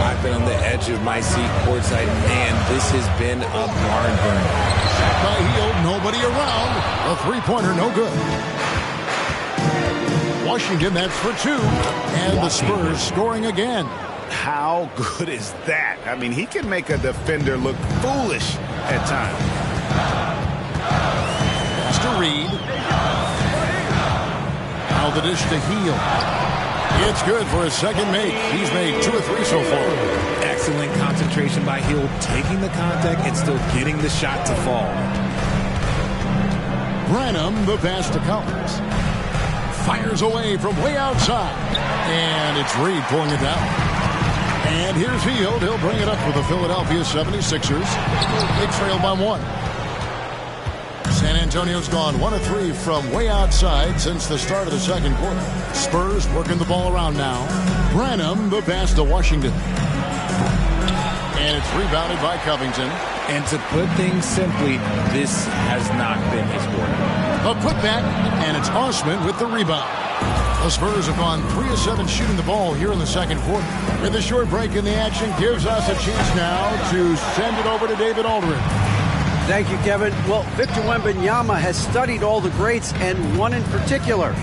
I've been on the edge of my seat courtside. Man, this has been a barn burner. Shot by Hield, nobody around. A 3-pointer, no good. Washington, that's for 2. And the Spurs scoring again. How good is that? I mean, he can make a defender look foolish at times. Pass to Reed. Now the dish to Hield. It's good for his second make. He's made 2 or 3 so far. Excellent concentration by Hield, taking the contact and still getting the shot to fall. Branham, the pass to Collins. Fires away from way outside. And it's Reed pulling it down. And here's Hield. He'll bring it up for the Philadelphia 76ers. They trail by 1. San Antonio's gone 1 of 3 from way outside since the start of the second quarter. Spurs working the ball around now. Branham, the pass to Washington. And it's rebounded by Covington. And to put things simply, this has not been his quarter. A putback, and it's Osman with the rebound. The Spurs have gone 3 of 7 shooting the ball here in the second quarter. With a short break in the action, gives us a chance now to send it over to David Aldridge. Thank you, Kevin. Well, Victor Wembanyama has studied all the greats and one in particular,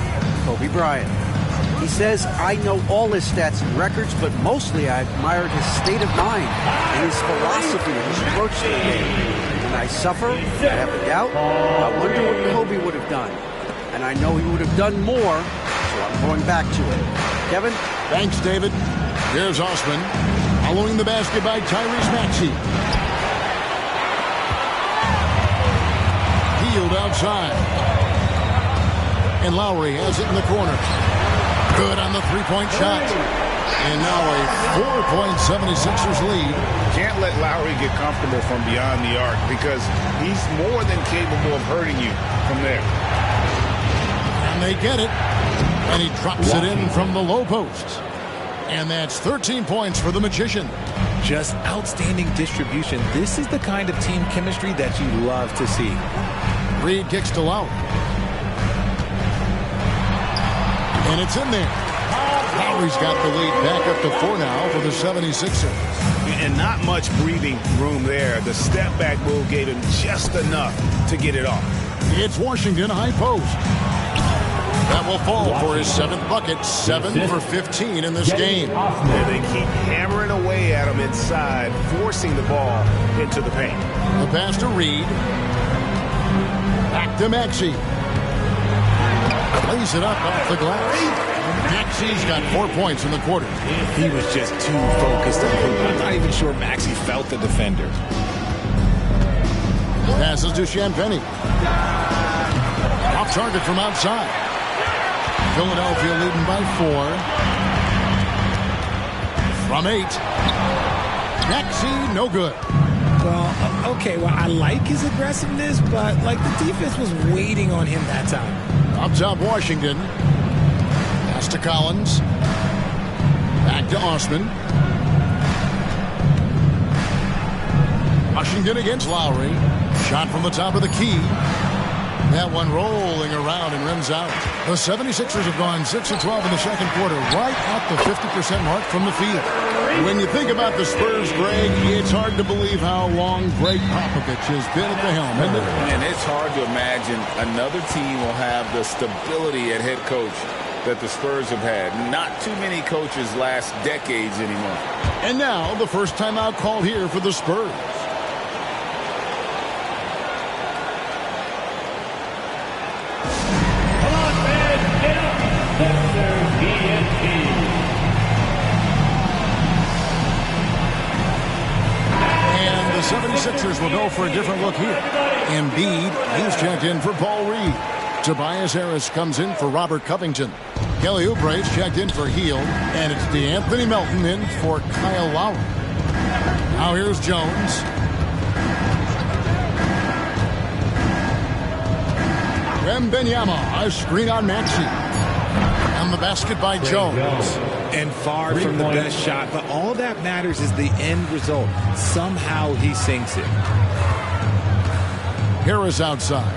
Kobe Bryant. He says, I know all his stats and records, but mostly I admired his state of mind and his philosophy and his approach to the game. When I suffer, I have a doubt, I wonder what Kobe would have done. And I know he would have done more, so I'm going back to it. Kevin? Thanks, David. Here's Osman. Following the basket by Tyrese Maxey. Hield outside. And Lowry has it in the corner. Good on the 3-point shot. And now a 4-point 76ers lead. Can't let Lowry get comfortable from beyond the arc because he's more than capable of hurting you from there. And they get it. And he drops it in from the low post. And that's 13 points for the Magician. Just outstanding distribution. This is the kind of team chemistry that you love to see. Reed kicks to Lowry. And it's in there. Lowry's got the lead back up to 4 now for the 76ers. And not much breathing room there. The step back move gave him just enough to get it off. It's Washington high post. That will fall for his 7th bucket. 7 for 15 in this game. And they keep hammering away at him inside, forcing the ball into the paint. The pass to Reed. Back to Maxey. Lays it up off the glass. Maxey's got 4 points in the quarter. He was just too focused on him. I'm not even sure Maxey felt the defender. Passes to Champagnie. Off target from outside. Philadelphia leading by 4. From 8. Maxey, no good. Well, okay, well, I like his aggressiveness, but, like, the defense was waiting on him that time. Up top, Washington. Pass to Collins. Back to Osman. Washington against Lowry. Shot from the top of the key. That one rolling around and rims out. The 76ers have gone 6 of 12 in the second quarter, right at the 50% mark from the field. When you think about the Spurs, Greg, it's hard to believe how long Greg Popovich has been at the helm, isn't it? And it's hard to imagine another team will have the stability at head coach that the Spurs have had. Not too many coaches last decades anymore. And now the first timeout called here for the Spurs. And the 76ers will go for a different look here. Embiid, he's checked in for Paul Reed. Tobias Harris comes in for Robert Covington. Kelly Oubre's checked in for Hield. And it's DeAnthony Melton in for Kyle Lowry. Now here's Jones. Wembanyama, a screen on Maxey. And the basket by Jones. And far from the best shot, but all that matters is the end result. Somehow he sinks it. Harris outside.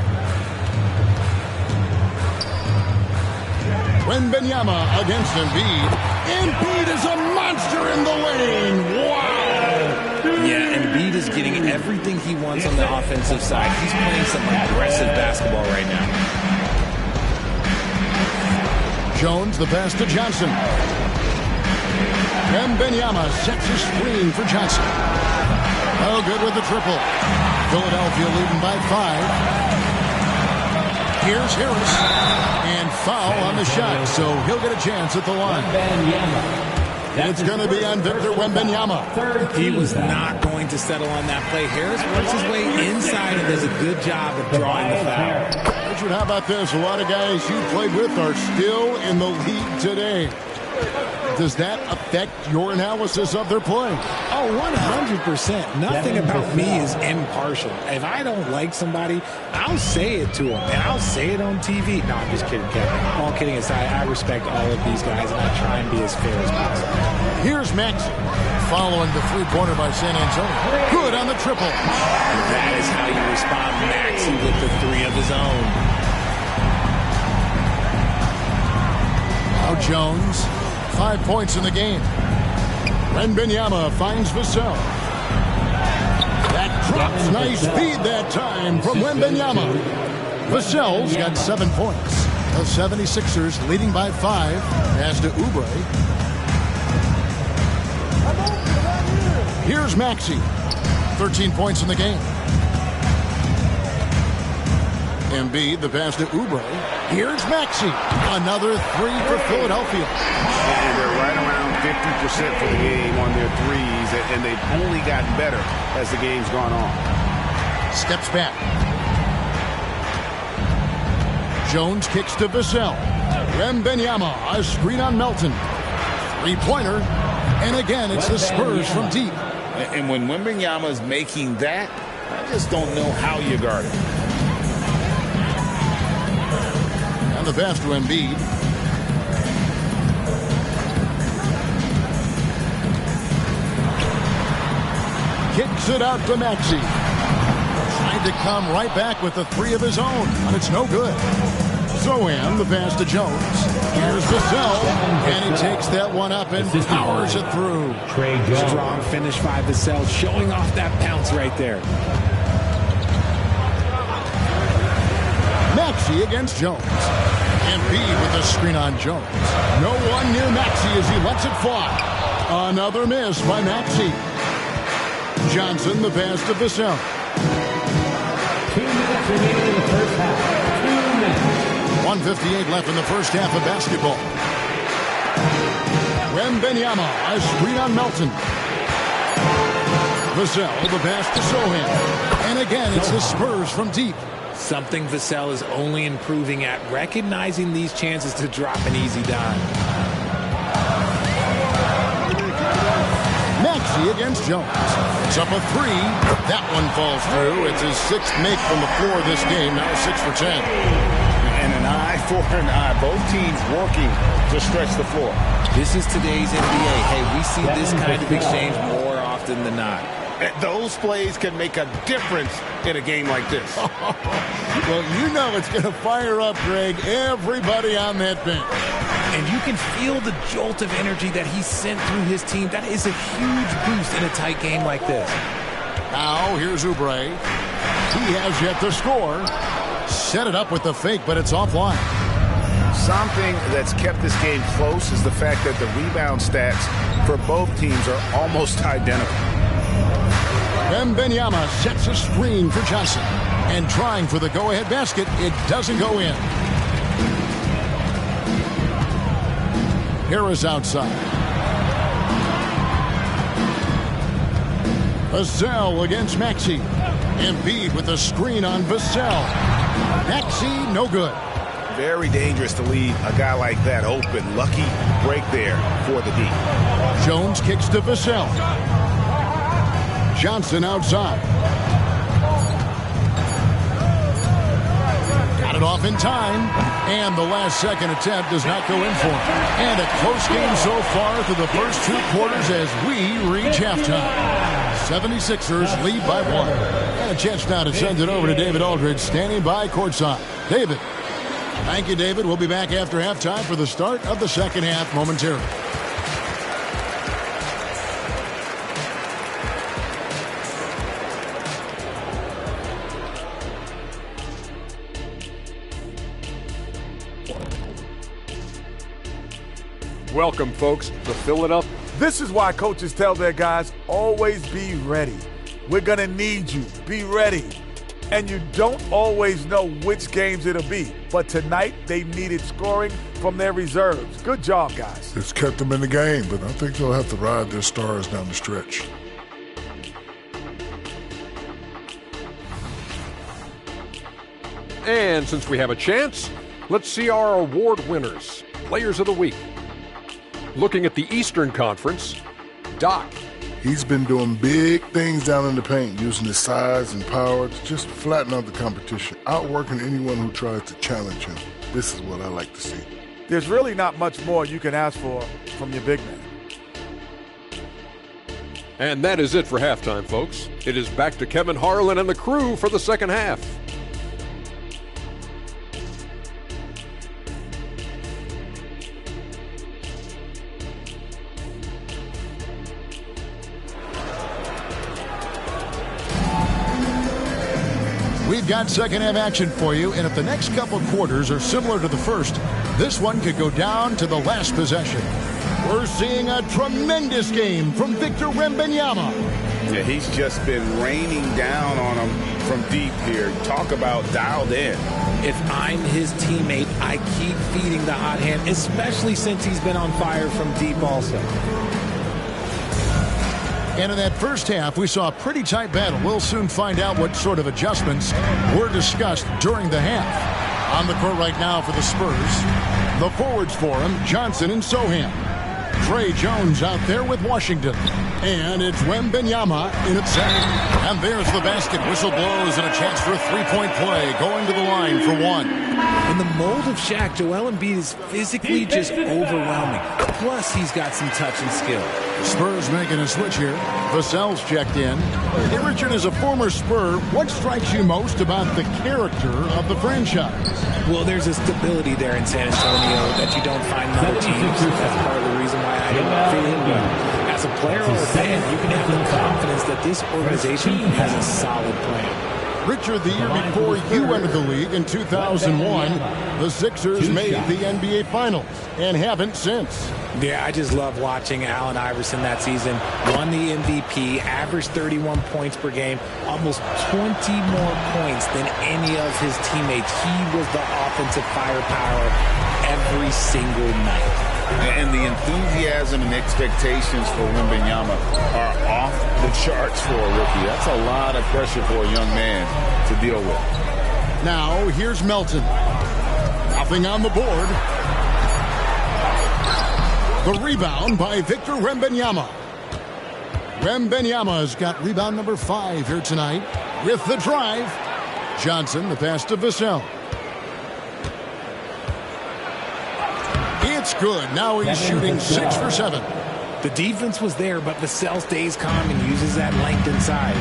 Wembanyama against Embiid. Embiid is a monster in the lane. Wow! Yeah, Embiid is getting everything he wants on the offensive side. He's playing some aggressive basketball right now. Jones, the pass to Johnson. Wembanyama sets a screen for Johnson. Oh, good with the triple. Philadelphia leading by 5. Here's Harris. And foul on the shot, so he'll get a chance at the line. It's going to be on Victor Wembanyama. He was not going to settle on that play. Harris works his way inside and does a good job of drawing the foul. Richard, how about this? A lot of guys you played with are still in the league today. Does that affect your analysis of their play? Oh, 100%. Nothing about me is impartial. If I don't like somebody, I'll say it to them, and I'll say it on TV. No, I'm just kidding, Kevin. All kidding aside, I respect all of these guys, and I try and be as fair as possible. Here's Maxey, following the three-pointer by San Antonio. Good on the triple. That is how you respond. Maxey with the three of his own. Now Jones. 5 points in the game. Wembanyama finds Vassell. That drops. Nice feed that time from Wembanyama. Vassell's got 7 points. The 76ers leading by 5. Pass to Oubre. Here's Maxey. 13 points in the game. Embiid, the pass to Oubre. Here's Maxey. Another 3 for Philadelphia. And they're right around 50% for the game on their threes, and they've only gotten better as the game's gone on. Steps back. Jones kicks to Vassell. Wembanyama, a screen on Melton. Three-pointer. And again, it's the Spurs from deep. And when Wembanyama is making that, I just don't know how you guard it. And the pass to Embiid. Kicks it out to Maxey. Tried to come right back with the 3 of his own, but it's no good. Zohan, the pass to Jones. Here's Vassell, and he takes that one up and powers it through. Strong finish by Vassell, showing off that bounce right there. Maxey against Jones. Embiid with the screen on Jones. No one near Maxey as he lets it fly. Another miss by Maxey. Johnson, the pass to Vassell. 2 minutes remaining in the first half. 2 minutes. 1:58 left in the first half of basketball. Wembanyama, a screen on Melton. Vassell, the pass to Zohan. And again, it's the Spurs from deep. Something Vassell is only improving at, recognizing these chances to drop an easy dime. Maxey against Jones. It's up a 3. That one falls through. It's his 6th make from the floor this game. Now 6 for 10. And an eye for an eye. Both teams working to stretch the floor. This is today's NBA. Hey, we see this kind of exchange more often than not. Those plays can make a difference in a game like this. Well, you know it's going to fire up, Greg, everybody on that bench. And you can feel the jolt of energy that he sent through his team. That is a huge boost in a tight game like this. Now, here's Oubre. He has yet to score. Set it up with the fake, but it's offline. Something that's kept this game close is the fact that the rebound stats for both teams are almost identical. Wembanyama sets a screen for Johnson. And trying for the go-ahead basket, it doesn't go in. Harris outside. Vassell against Maxey. Embiid with a screen on Vassell. Maxey, no good. Very dangerous to leave a guy like that open. Lucky break there for the D. Jones kicks to Vassell. Johnson outside. Got it off in time. And the last second attempt does not go in for him. And a close game so far through the first 2 quarters as we reach halftime. 76ers lead by 1. And a chance now to send it over to David Aldridge standing by courtside. David. Thank you, David. We'll be back after halftime for the start of the second half momentarily. Welcome, folks, to Philadelphia. This is why coaches tell their guys, always be ready. We're going to need you. Be ready. And you don't always know which games it'll be. But tonight, they needed scoring from their reserves. Good job, guys. It's kept them in the game, but I think they'll have to ride their stars down the stretch. And since we have a chance, let's see our award winners. Players of the Week. Looking at the Eastern Conference, Doc. He's been doing big things down in the paint, using his size and power to just flatten out the competition, outworking anyone who tries to challenge him. This is what I like to see. There's really not much more you can ask for from your big man. And that is it for halftime, folks. It is back to Kevin Harlan and the crew for the second half. We've got second half action for you, and if the next couple quarters are similar to the first, this one could go down to the last possession. We're seeing a tremendous game from Victor Wembanyama. Yeah, he's just been raining down on him from deep here. Talk about dialed in. If I'm his teammate, I keep feeding the hot hand, especially since he's been on fire from deep also. And in that first half, we saw a pretty tight battle. We'll soon find out what sort of adjustments were discussed during the half. On the court right now for the Spurs, the forwards for him, Johnson and Sohan. Trey Jones out there with Washington. And it's Wembanyama in at center. And there's the basket. Whistle blows and a chance for a three-point play. Going to the line for one. In the mold of Shaq, Joel Embiid is physically just overwhelming. Plus, he's got some touch and skill. The Spurs making a switch here. Vassell's checked in. Hey, Richard, as a former Spur, what strikes you most about the character of the franchise? Well, there's a stability there in San Antonio that you don't find in other teams. That's part of the reason why I didn't fit in well. As a player or a fan, you can have the confidence that this organization has a solid plan. Richard, the year before you entered the league in 2001, the Sixers made the NBA Finals and haven't since. Yeah, I just love watching Allen Iverson that season. Won the MVP, averaged 31 points per game, almost 20 more points than any of his teammates. He was the offensive firepower every single night. And the enthusiasm and expectations for Wembanyama are off the charts for a rookie. That's a lot of pressure for a young man to deal with. Now, here's Melton. Nothing on the board. The rebound by Victor Wembanyama. Wembanyama's got rebound number 5 here tonight with the drive. Johnson, the pass to Vassell. It's good. Now he's shooting 6 for 7. The defense was there, but Vassell stays calm and uses that length inside.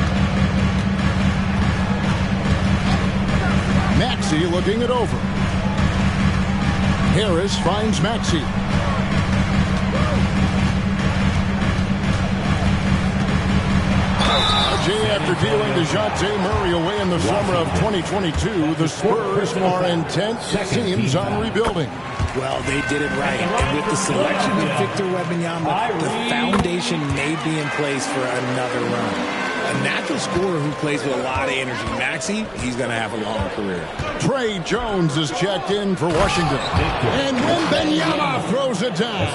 Maxey looking it over. Harris finds Maxey. After dealing DeJounte Murray away in the summer of 2022, the Spurs are intent teams on rebuilding. Well, they did it right. And with the selection of Victor Wembanyama, the foundation may be in place for another run. A natural scorer who plays with a lot of energy. Maxey, he's going to have a long career. Trey Jones is checked in for Washington. And Wembanyama throws it down.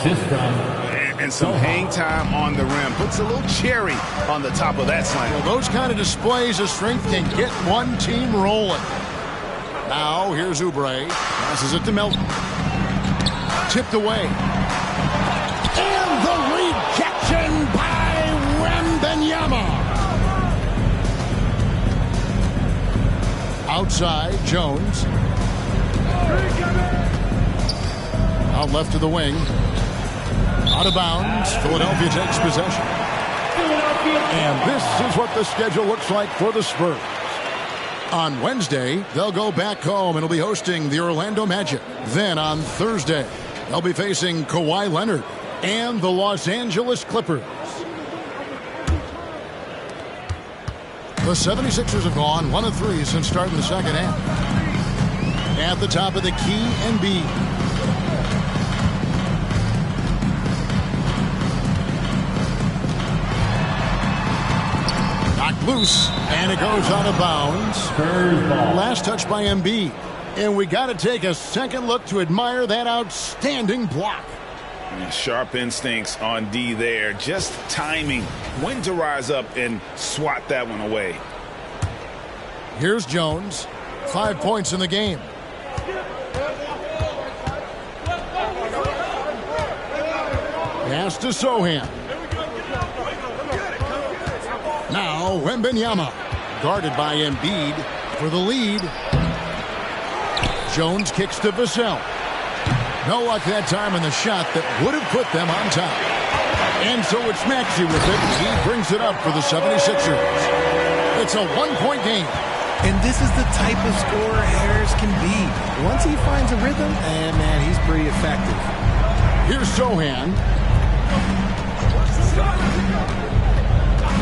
And some hang time on the rim. Puts a little cherry on the top of that slam. Well, those kind of displays of strength can get one team rolling. Now, here's Oubre. Passes it to Melton. Tipped away. And the rejection by Wembanyama. Outside, Jones. Out left to the wing. Out of bounds. Philadelphia takes possession. And this is what the schedule looks like for the Spurs. On Wednesday, they'll go back home and will be hosting the Orlando Magic. Then on Thursday, they'll be facing Kawhi Leonard and the Los Angeles Clippers. The 76ers have gone 1 of 3 since starting the second half. At the top of the key, Embiid. Knocked loose, and it goes out of bounds. Last touch by Embiid. And we got to take a second look to admire that outstanding block. Sharp instincts on D there. Just timing when to rise up and swat that one away. Here's Jones. 5 points in the game. Pass to Sohan. Now Wembanyama. Guarded by Embiid for the lead. Jones kicks to Vassell. No luck that time in the shot that would have put them on top. And so it's Maxey with it. He brings it up for the 76ers. It's a one-point game. And this is the type of scorer Harris can be. Once he finds a rhythm, man, he's pretty effective. Here's Sohan.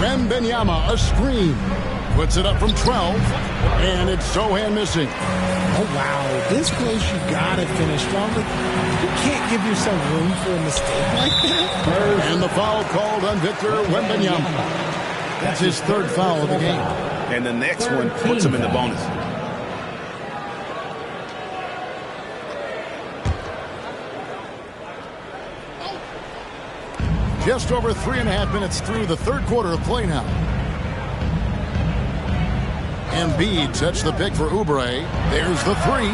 Wembanyama, a screen. Puts it up from 12. And it's Sohan missing. Oh, wow. This close, you got to finish strong. But you can't give yourself room for a mistake like that. And the foul called on Victor Wembanyama. That's his third foul of the game. And the next one puts him in the bonus. Just over 3.5 minutes through the third quarter of play now. Embiid sets the pick for Oubre. There's the three.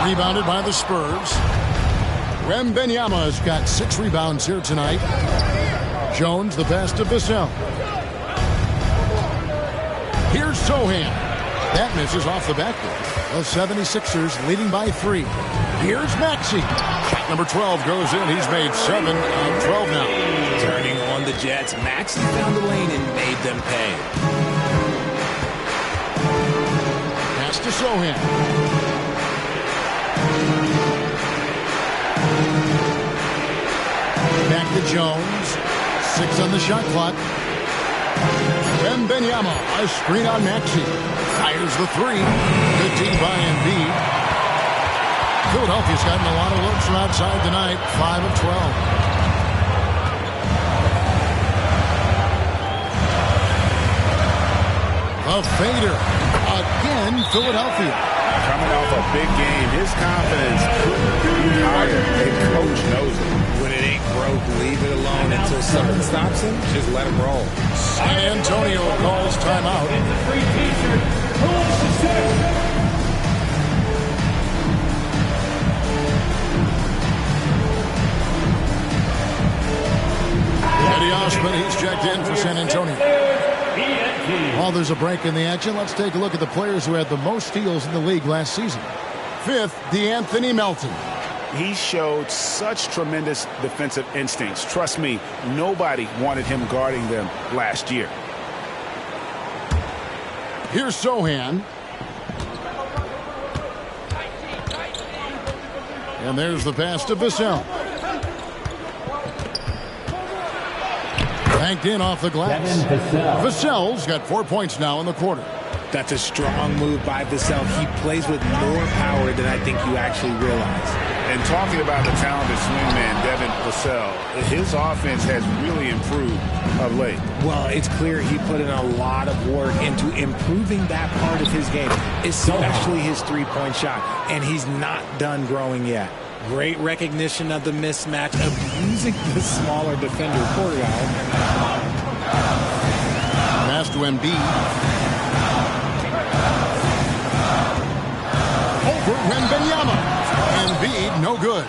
Rebounded by the Spurs. Wembanyama has got 6 rebounds here tonight. Jones, the pass to Vassell. Here's Sohan. That misses off the backboard. The 76ers leading by 3. Here's Maxey. Shot number 12 goes in. He's made 7 out of 12 now. Turning on the Jets, Maxey found the lane and made them pay. Pass to Sohan. Back to Jones. 6 on the shot clock. Wembanyama, a screen on Maxey. Fires the 3. Good team by Embiid. Philadelphia's gotten a lot of looks from outside tonight. 5 of 12. A fader. Again, Philadelphia. Coming off a big game, his confidence couldn't be higher. And coach knows it. When it ain't broke, leave it alone until something stops him. Just let him roll. San Antonio calls timeout. Eddie Osman, he's checked in for San Antonio. While there's a break in the action, let's take a look at the players who had the most steals in the league last season. 5th, DeAnthony Melton. He showed such tremendous defensive instincts. Trust me, nobody wanted him guarding them last year. Here's Sohan. And there's the pass to Vassell. Banked in off the glass. Vassell's got 4 points now in the quarter. That's a strong move by Vassell. He plays with more power than I think you actually realize. And talking about the talented swingman, Devin Vassell, his offense has really improved of late. Well, it's clear he put in a lot of work into improving that part of his game, especially his three-point shot, and he's not done growing yet. Great recognition of the mismatch, abusing the smaller defender. Poor guy. Pass to Embiid. Over Wembanyama. Embiid, no good.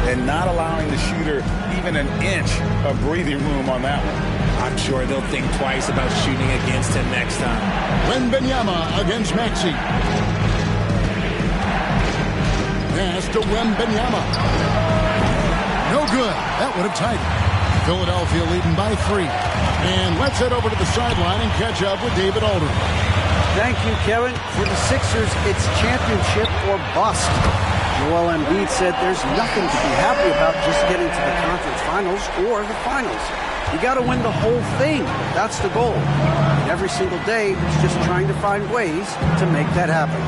And not allowing the shooter even an inch of breathing room on that one. I'm sure they'll think twice about shooting against him next time. Wembanyama against Maxey. Pass to Wembanyama. No good. That would have tied it. Philadelphia leading by 3. And let's head over to the sideline and catch up with David Aldridge. Thank you, Kevin. For the Sixers, it's championship or bust. Joel Embiid said there's nothing to be happy about just getting to the conference finals or the finals. You got to win the whole thing. That's the goal. And every single day, it's just trying to find ways to make that happen.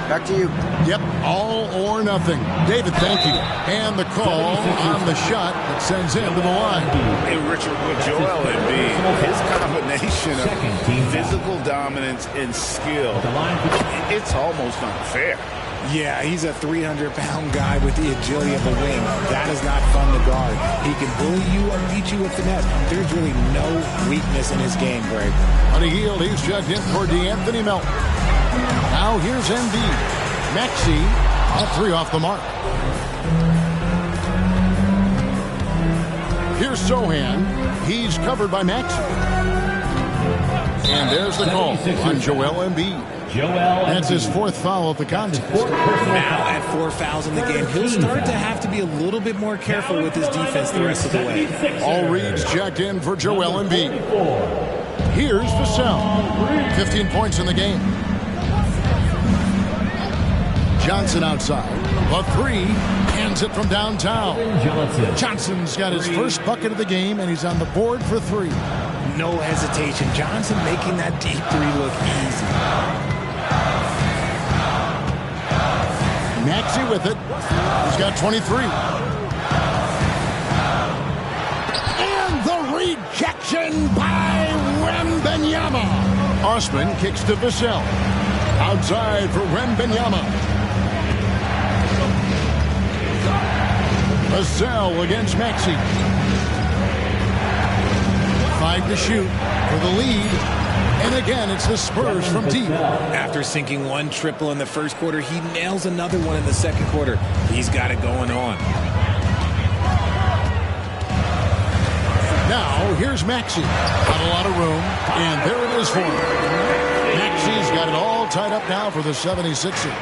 Back to you. Yep, all or nothing. David, thank you. And the call on the shot that sends him to the line. Hey, Richard, with Joel Embiid, his combination of physical dominance and skill, it's almost unfair. Yeah, he's a 300-pound guy with the agility of a wing. That is not fun to guard. He can bully you or beat you with finesse. There's really no weakness in his game, Greg. On a heel, he's checked in for D'Anthony Melton. Now here's Embiid. Maxey, all 3 off the mark. Here's Sohan. He's covered by Maxey. And there's the call on Joel Embiid. That's his 4th foul of the contest. Now at 4 fouls in the game, he'll start to have to be a little bit more careful with his defense the rest of the way. All reads checked in for Joel Embiid. Here's Vassell. 15 points in the game. Johnson outside. The 3, hands it from downtown. Johnson's got his first bucket of the game, and he's on the board for 3. No hesitation. Johnson making that deep 3 look easy. Maxey with it. He's got 23. And the rejection by Wembanyama. Osman kicks to Vassell. Outside for Wembanyama. Vassell against Maxey. 5 to shoot for the lead. And again, it's the Spurs from deep. After sinking 1 triple in the first quarter, he nails another one in the second quarter. He's got it going on. Now, here's Maxey. Got a lot of room, and there it is for him. Maxey's got it all tied up now for the 76ers.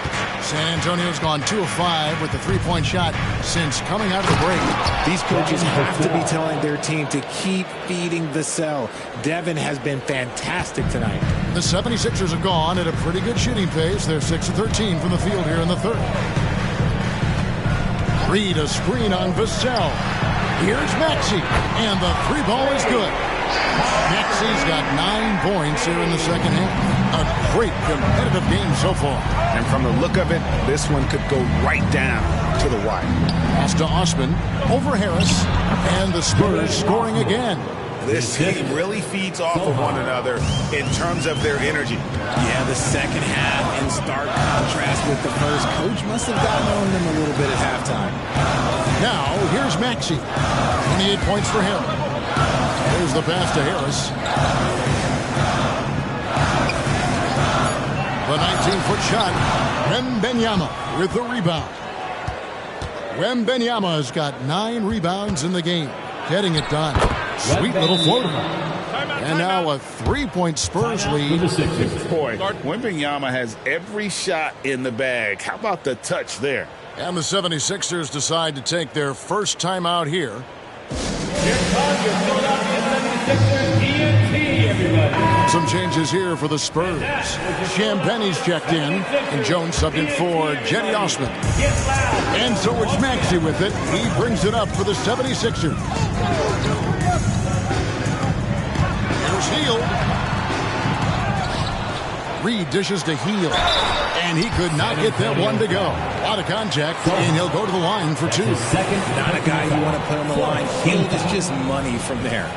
San Antonio's gone 2 of 5 with the 3-point shot since coming out of the break. These coaches have to be telling their team to keep feeding Vassell. Devin has been fantastic tonight. The 76ers have gone at a pretty good shooting pace. They're 6 of 13 from the field here in the 3rd. Reed a screen on Vassell. Here's Maxey, and the 3 ball is good. Maxey's got 9 points here in the second half. A great competitive game so far. And from the look of it, this one could go right down to the wire. Pass to Osman, over Harris, and the Spurs scoring again. This team really feeds off of one another in terms of their energy. Yeah, the second half in stark contrast with the first. Coach must have gotten on them a little bit at halftime. Now, here's Maxey. 28 points for him. There's the pass to Harris. The 19-foot shot. Wembanyama with the rebound. Wembanyama's got 9 rebounds in the game. Getting it done. Sweet little floater. And now a 3-point Spurs lead. Boy, Wembanyama has every shot in the bag. How about the touch there? And the 76ers decide to take their first time out here. Some changes here for the Spurs. Champagne's checked in, and Jones subbed in for Jetty Osman. And so it's Maxey with it. He brings it up for the 76ers. Here's Hield. Reed dishes to Hield, and he could not get that one to go. A lot of contact, and he'll go to the line for two. Not a guy you want to put on the line. Hield is just money from there.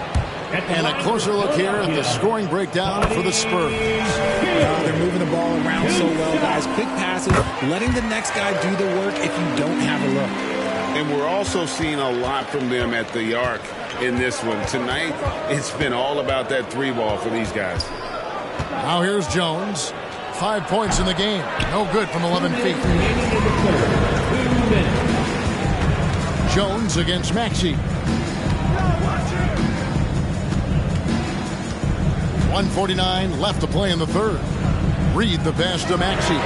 And a closer look here at the scoring breakdown for the Spurs. They're moving the ball around so well, guys. Quick passes, letting the next guy do the work if you don't have a look. And we're also seeing a lot from them at the arc in this one. Tonight, it's been all about that three ball for these guys. Now here's Jones. 5 points in the game. No good from 11 feet. Jones against Maxey. 1:49 left to play in the third. Reed the pass to Maxey.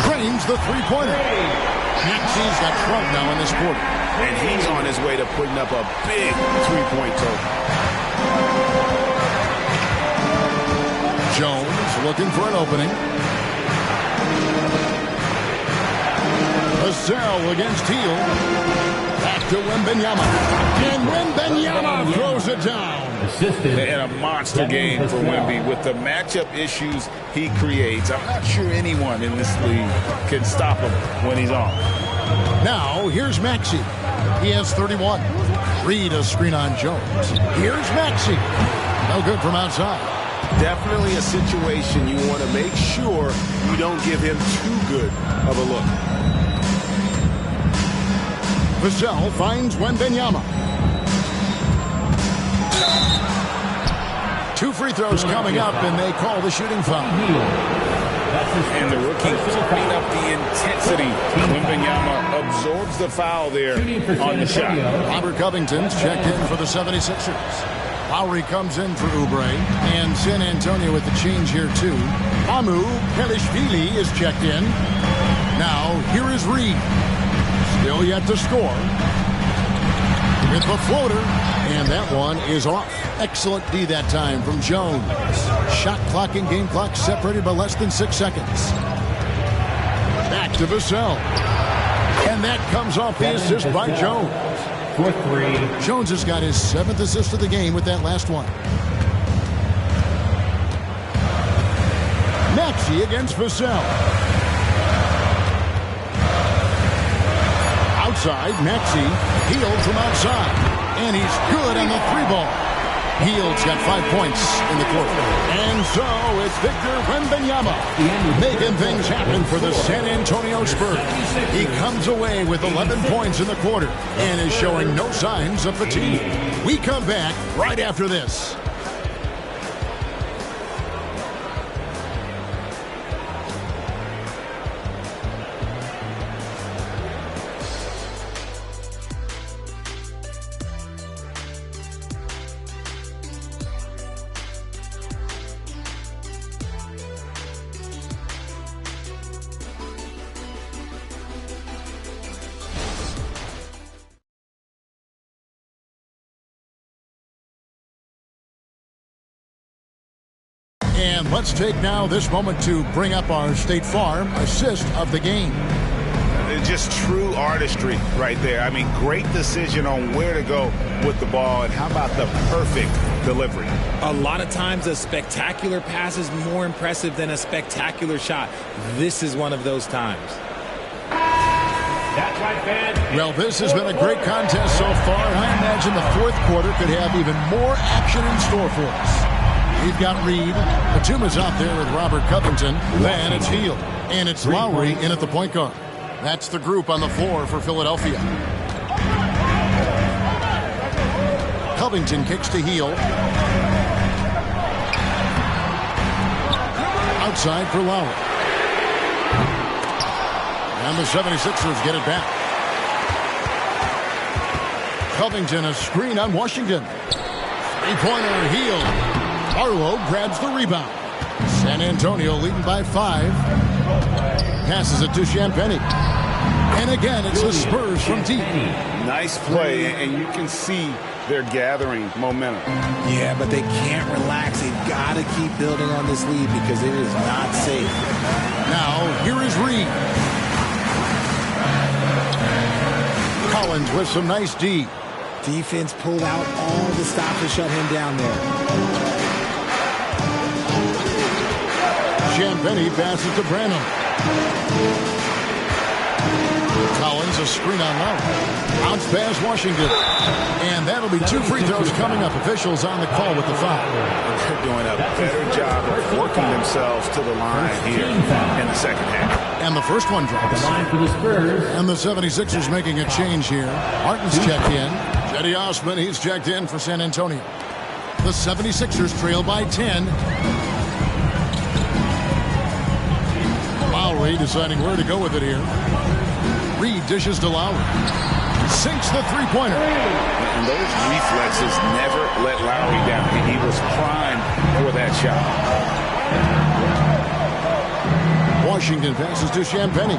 Drains the three-pointer. Maxey's got 12 now in this quarter. And he's on his way to putting up a big three-point total. Jones looking for an opening. Vassell against Hield. Back to Wembanyama. And Wembanyama throws it down. And a monster game for Wemby. With the matchup issues he creates, I'm not sure anyone in this league can stop him when he's on. Now, here's Maxey. He has 31. Reed a screen on Jones. Here's Maxey. No good from outside. Definitely a situation you want to make sure you don't give him too good of a look. Vassell finds Wembanyama. 2 free throws coming up, and they call the shooting foul. And the rookie keeping up the intensity. Wembanyama absorbs the foul there on the shot. Robert Covington's checked in for the 76ers. Lowry comes in for Oubre, and San Antonio with the change here too. Amu Pelishvili is checked in. Now, here is Reed. Still yet to score. With the floater, and that one is off. Excellent D that time from Jones. Shot clock and game clock separated by less than 6 seconds. Back to Vassell. And that comes off the assist by Jones. Jones has got his 7th assist of the game with that last one. Maxey against Vassell. Outside, Maxey. Hield from outside. And he's good on the three ball. Hield's got 5 points in the quarter. And so it's Victor Wembanyama making things happen for the San Antonio Spurs. He comes away with 11 points in the quarter and is showing no signs of fatigue. We come back right after this. And let's take now this moment to bring up our State Farm assist of the game. Just true artistry right there. I mean, great decision on where to go with the ball, and how about the perfect delivery? A lot of times a spectacular pass is more impressive than a spectacular shot. This is one of those times. That's right, fans. Well, this has been a great contest so far, and I imagine the fourth quarter could have even more action in store for us. We've got Reed. Batuma's out there with Robert Covington. Then it's Hield. And it's Lowry in at the point guard. That's the group on the floor for Philadelphia. Covington kicks to Hield. Outside for Lowry. And the 76ers get it back. Covington a screen on Washington. Three-pointer Hield. Barlow grabs the rebound. San Antonio leading by 5. Passes it to Champagnie. And again, it's the Spurs from deep. Nice play, and you can see they're gathering momentum. Yeah, but they can't relax. They've got to keep building on this lead because it is not safe. Now, here is Reed. Collins with some nice D. Defense pulled out all the stops to shut him down there. Champagny passes to Branham. Collins, a screen on Lowry. Bounce pass Washington. And that'll be 2 free throws coming up. Officials on the call with the foul. They're doing a better job of working themselves to the line here in the second half. And the first one drops. And the 76ers making a change here. Martin's checked in. Cedi Osman, he's checked in for San Antonio. The 76ers trail by 10. Lowry deciding where to go with it here. Reed dishes to Lowry. Sinks the three-pointer. And those reflexes never let Lowry down. He was primed for that shot. Washington passes to Champagny.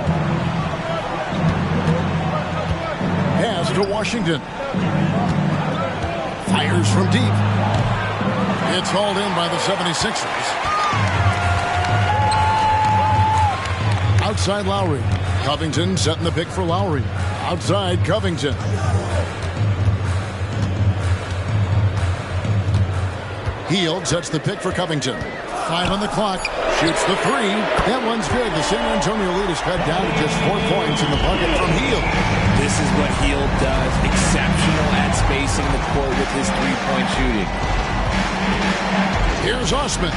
Pass to Washington. Fires from deep. It's hauled in by the 76ers. Outside Lowry. Covington setting the pick for Lowry. Outside Covington. Hield sets the pick for Covington. 5 on the clock. Shoots the 3. That one's good. The San Antonio lead is cut down to just 4 points in the bucket from Hield. This is what Hield does. Exceptional at spacing the court with his three-point shooting. Here's Osman.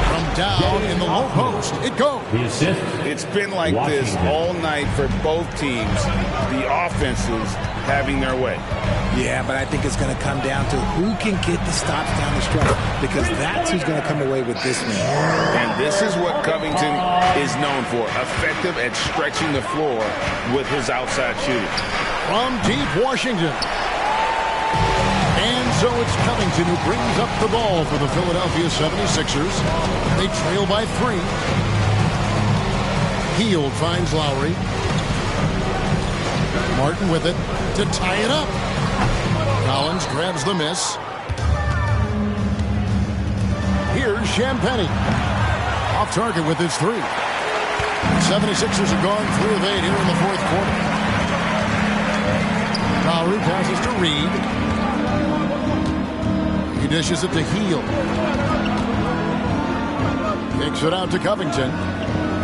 From down in the low post. It goes. It's been like this all night for both teams. The offenses having their way. Yeah, but I think it's going to come down to who can get the stops down the stretch, because that's who's going to come away with this one. And this is what Covington is known for. Effective at stretching the floor with his outside shooting. From deep Washington. And so it's Covington who brings up the ball for the Philadelphia 76ers. They trail by 3. Hield finds Lowry. Martin with it to tie it up. Collins grabs the miss. Here's Champagny. Off target with his 3. 76ers are gone 3 of 8 here in the fourth quarter. Lowry passes to Reed. He dishes it to Hield. Kicks it out to Covington.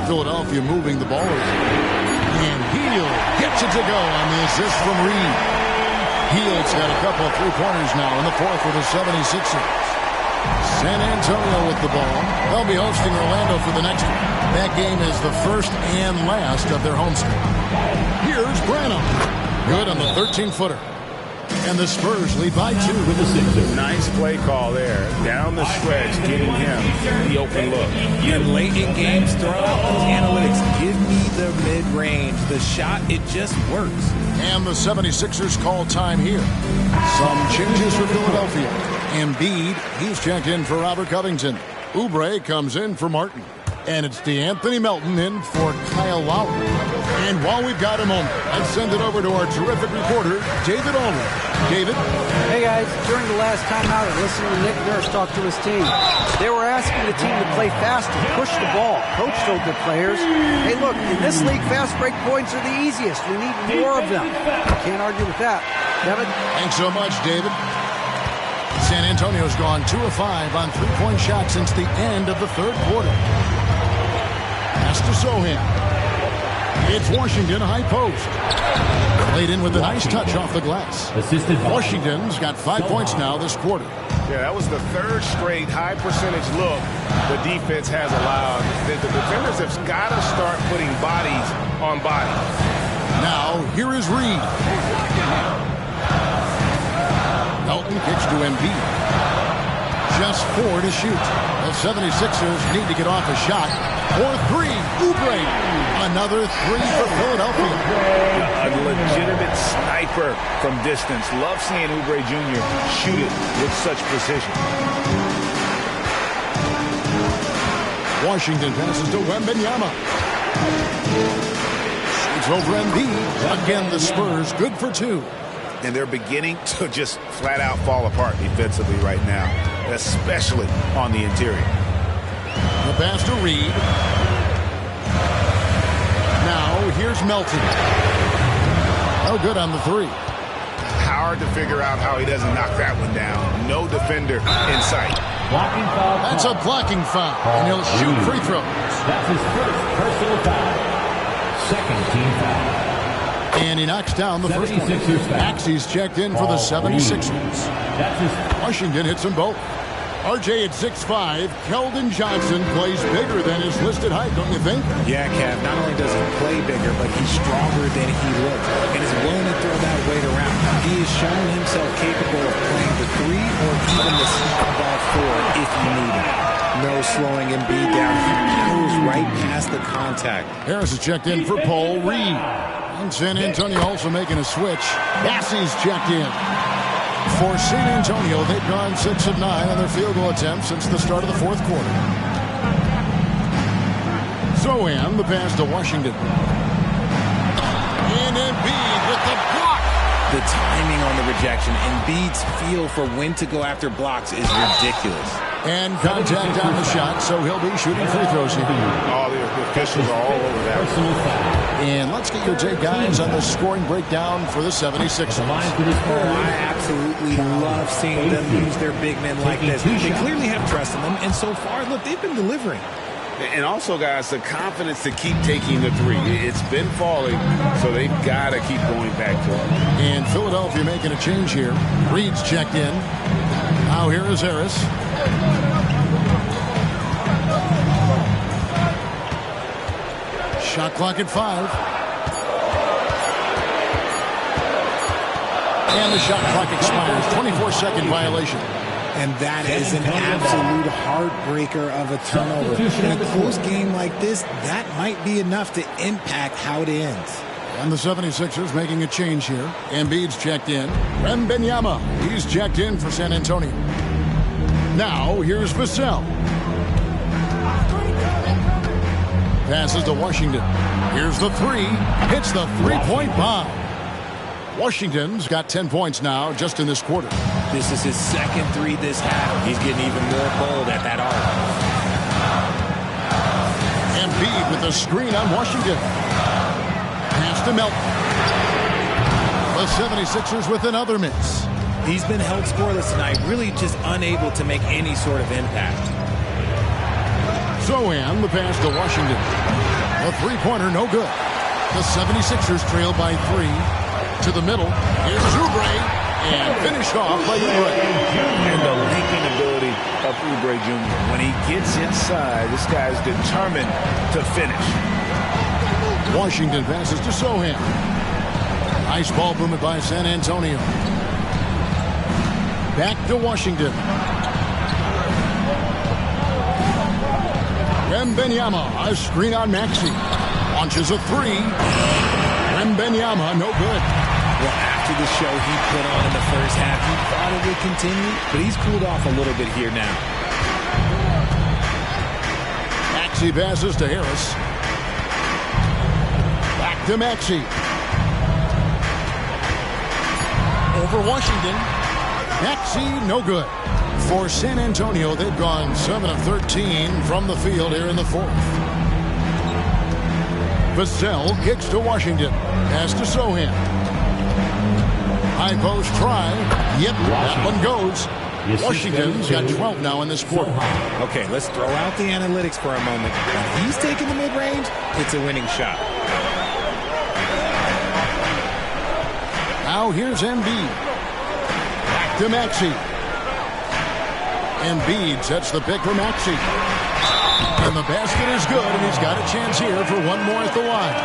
Philadelphia moving the ball around. And Hield gets it to go on the assist from Reed. Hield's got a couple of three-pointers now in the fourth for the 76ers. San Antonio with the ball. They'll be hosting Orlando for the next one. That game is the first and last of their homestand. Here's Branham. Good on the 13-footer. And the Spurs lead by 2 with the Sixers. Nice play call there. Down the stretch, giving him the open look. And late in games, throw out those analytics. Give me the mid-range. The shot, it just works. And the 76ers call time here. Some changes for Philadelphia. Embiid, he's checked in for Robert Covington. Oubre comes in for Martin. And it's DeAnthony Melton in for Kyle Lowry. And while we've got a moment, let's send it over to our terrific reporter, David Aldridge. David? Hey, guys. During the last timeout, I listened to Nick Nurse talk to his team. They were asking the team to play faster, push the ball. Coach told their players, hey, look, in this league, fast break points are the easiest. We need more of them. Can't argue with that. Kevin? Thanks so much, David. San Antonio's gone 2 of 5 on three-point shots since the end of the third quarter. Pass to Sohan. It's Washington high post. Played in with a nice touch off the glass. Washington's got 5 points now this quarter. Yeah, that was the third straight high percentage look the defense has allowed. The defenders have got to start putting bodies on bodies. Now, here is Reed. Melton kicks to Embiid. Just 4 to shoot. The 76ers need to get off a shot. For 3, Oubre. Another 3 for Philadelphia. A legitimate sniper from distance. Love seeing Oubre Jr. shoot it with such precision. Washington passes to Wembanyama. Simmons over Embiid. Again, the Spurs good for 2. And they're beginning to just flat out fall apart defensively right now, especially on the interior. The pass to Reed. Now here's Melton. Oh, good on the 3. Hard to figure out how he doesn't knock that one down. No defender in sight. That's a blocking foul, and he'll shoot free throws. That's his first personal foul. Second team foul. And he knocks down the first one. Maxey's checked in for the 76ers. Washington hits them both. RJ at 6'5", Keldon Johnson plays bigger than his listed height, don't you think? Yeah, Kev. Not only does he play bigger, but he's stronger than he looks and is willing to throw that weight around. He has shown himself capable of playing the 3 or even the small ball 4 if you need it. No slowing Embiid down. He goes right past the contact. Harris is checked in for Paul Reed. And San Antonio also making a switch. Massey's checked in. For San Antonio, they've gone 6 of 9 on their field goal attempts since the start of the fourth quarter. Zohan, the pass to Washington. And Embiid with the block. The timing on the rejection, Embiid's feel for when to go after blocks is ridiculous. And contact on the shot, so he'll be shooting free throws here. All the officials are all over that. And let's get your take, guys, on the scoring breakdown for the 76ers. I absolutely love seeing them use their big men like this. They clearly have trust in them, and so far, look, they've been delivering. And also, guys, the confidence to keep taking the 3. It's been falling, so they've got to keep going back to it. And Philadelphia making a change here. Reed's checked in. Now here is Harris. Shot clock at 5. And the shot clock expires. 24-second violation. And that is an absolute heartbreaker of a turnover. In a close game like this, that might be enough to impact how it ends. And the 76ers making a change here. Embiid's checked in. Wembanyama, he's checked in for San Antonio. Now, here's Vassell. Passes to Washington. Here's the 3. Hits the three-point bomb. Washington's got 10 points now just in this quarter. This is his second 3 this half. He's getting even more bold at that arc. Embiid with the screen on Washington. Pass to Melton. The 76ers with another miss. He's been held scoreless tonight, really just unable to make any sort of impact. Zohan, the pass to Washington. The three-pointer, no good. The 76ers trail by 3. To the middle. Here's Oubre. And finished off by Oubre. And the leaping ability of Oubre Jr. When he gets inside, this guy's determined to finish. Washington passes to Zohan. Nice ball movement by San Antonio. Back to Washington. Wembanyama, a screen on Maxey. Launches a 3. Wembanyama, no good. Well, after the show he put on in the first half, he thought it would continue, but he's cooled off a little bit here now. Maxey passes to Harris. Back to Maxey. Over Washington. Maxey, no good. For San Antonio, they've gone 7 of 13 from the field here in the fourth. Vassell kicks to Washington. Pass to Zohan. High post try. Yep, that one goes. Washington's got 12 now in this quarter. Okay, let's throw out the analytics for a moment. When he's taking the mid-range, it's a winning shot. Now here's Embiid. Back to Maxey. Embiid sets the pick for Maxey. And the basket is good, and he's got a chance here for one more at the line.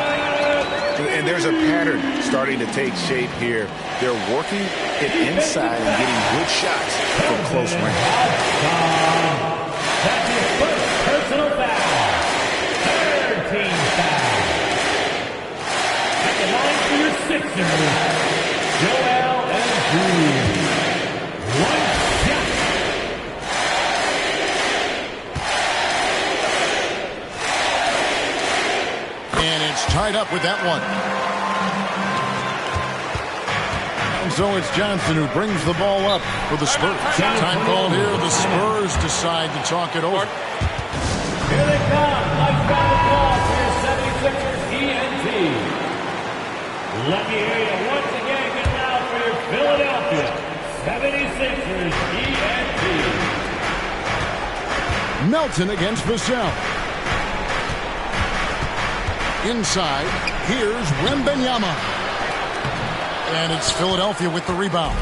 And there's a pattern starting to take shape here. They're working it inside and getting good shots from close range. That's his first personal foul. Third team foul. At the line for your Sixers, Joel Embiid. One shot. And it's tied right up with that one. And so it's Johnson who brings the ball up for the Spurs. Time called here. The Spurs decide to talk it over. Here they come. Like ball for your 76ers ENT. Let me hear you once again. Get loud for your Philadelphia 76ers ENT. Melton against Vassell. Inside, here's Wembanyama. And it's Philadelphia with the rebound.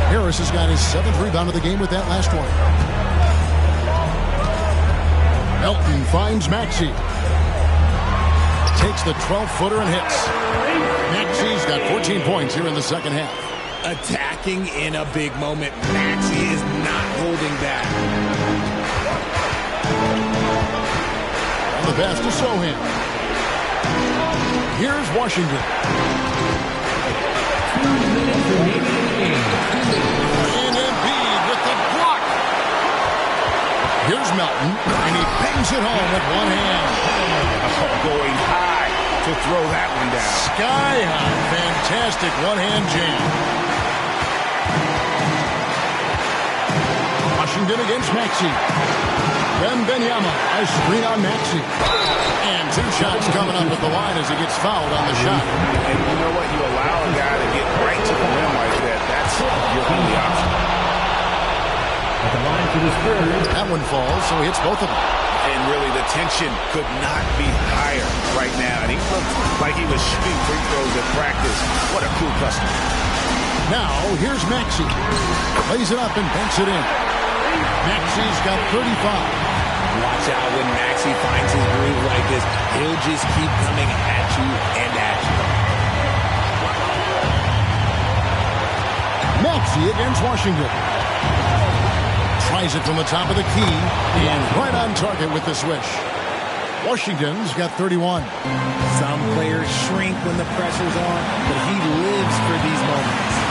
Harris has got his 7th rebound of the game with that last one. Melton finds Maxey. Takes the 12-footer and hits. Maxey's got 14 points here in the second half. Attacking in a big moment. Maxey is not holding back. And the pass to Sohan. Here's Washington. And Embiid with the block. Here's Melton, and he bangs it home with one hand. Going high to throw that one down. Sky high. Fantastic one-hand jam. Washington against Maxey. Wembanyama, a screen on Maxey. And 2 shots coming up at the line as he gets fouled on the shot. And you know what? You allow a guy to get right to the rim like that. That's your only option. At the line for the Spurs. That one falls, so he hits both of them. And really, the tension could not be higher right now. And he looked like he was shooting free throws at practice. What a cool customer. Now, here's Maxey. Lays it up and banks it in. Maxey's got 35. Watch out when Maxey finds his groove like this. He'll just keep coming at you and at you. Maxey against Washington. Tries it from the top of the key. And right on target with the swish. Washington's got 31. Some players shrink when the pressure's on, but he lives for these moments.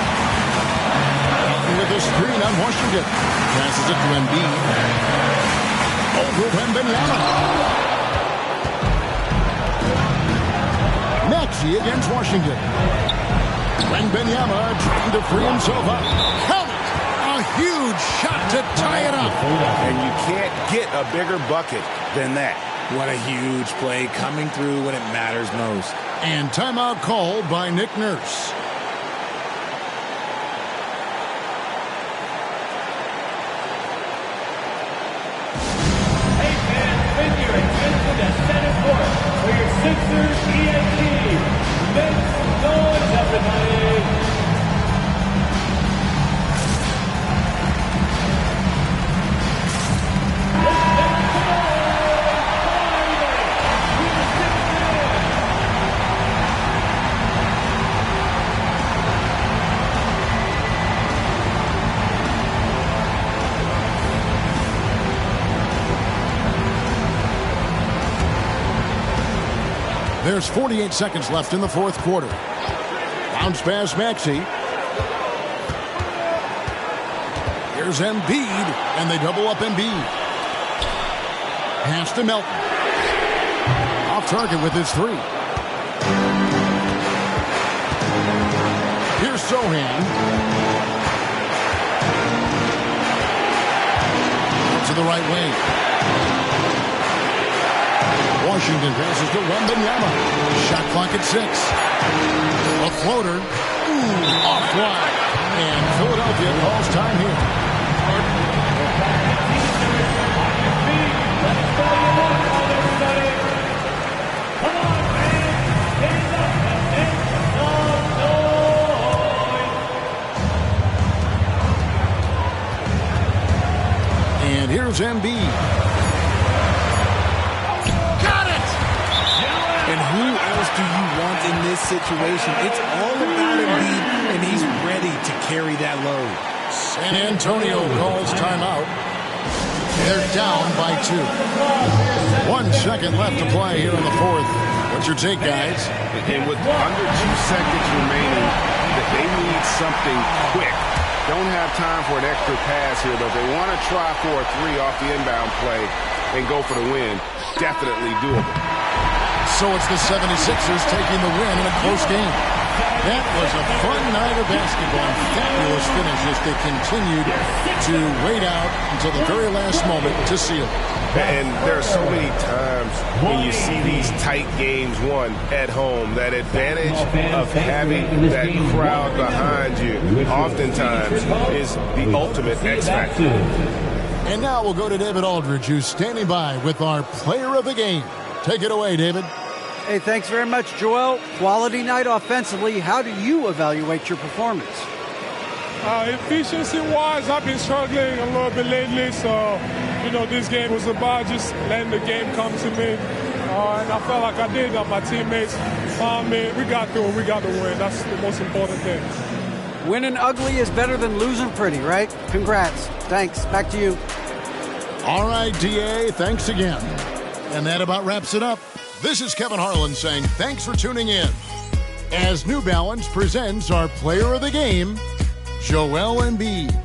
With a screen on Washington. Passes it to Embiid. Over Wembanyama. Maxey against Washington. Wembanyama trying to free himself up. Count it! A huge shot to tie it up. And you can't get a bigger bucket than that. What a huge play coming through when it matters most. And timeout called by Nick Nurse. For your Sixers ENT. Make some noise, everybody. There's 48 seconds left in the fourth quarter. Bounce pass Maxey. Here's Embiid, and they double up Embiid. Pass to Melton. Off target with his 3. Here's Sohan. To the right wing. Washington passes to Wembanyama. Shot clock at 6. A floater. Offline. And Philadelphia calls time here. And here's Embiid. And who else do you want in this situation? It's all about Embiid, and he's ready to carry that load. San Antonio calls timeout. They're down by 2. 1 second left to play here in the fourth. What's your take, guys? And with under 2 seconds remaining, they need something quick. Don't have time for an extra pass here, but they want to try for a 3 off the inbound play and go for the win. Definitely doable. So it's the 76ers taking the win in a close game. That was a fun night of basketball and fabulous finish as they continued to wait out until the very last moment to seal it. And there are so many times when you see these tight games won at home, that advantage of having that crowd behind you oftentimes is the ultimate X factor. And now we'll go to David Aldridge, who's standing by with our player of the game. Take it away, David. Hey, thanks very much, Joel. Quality night offensively. How do you evaluate your performance? Efficiency-wise, I've been struggling a little bit lately, so, this game was about just letting the game come to me. And I felt like I did. My teammates found me. We got through it. We got the win. That's the most important thing. Winning ugly is better than losing pretty, right? Congrats. Thanks. Back to you. All right, DA, thanks again. And that about wraps it up. This is Kevin Harlan saying thanks for tuning in as New Balance presents our player of the game, Joel Embiid.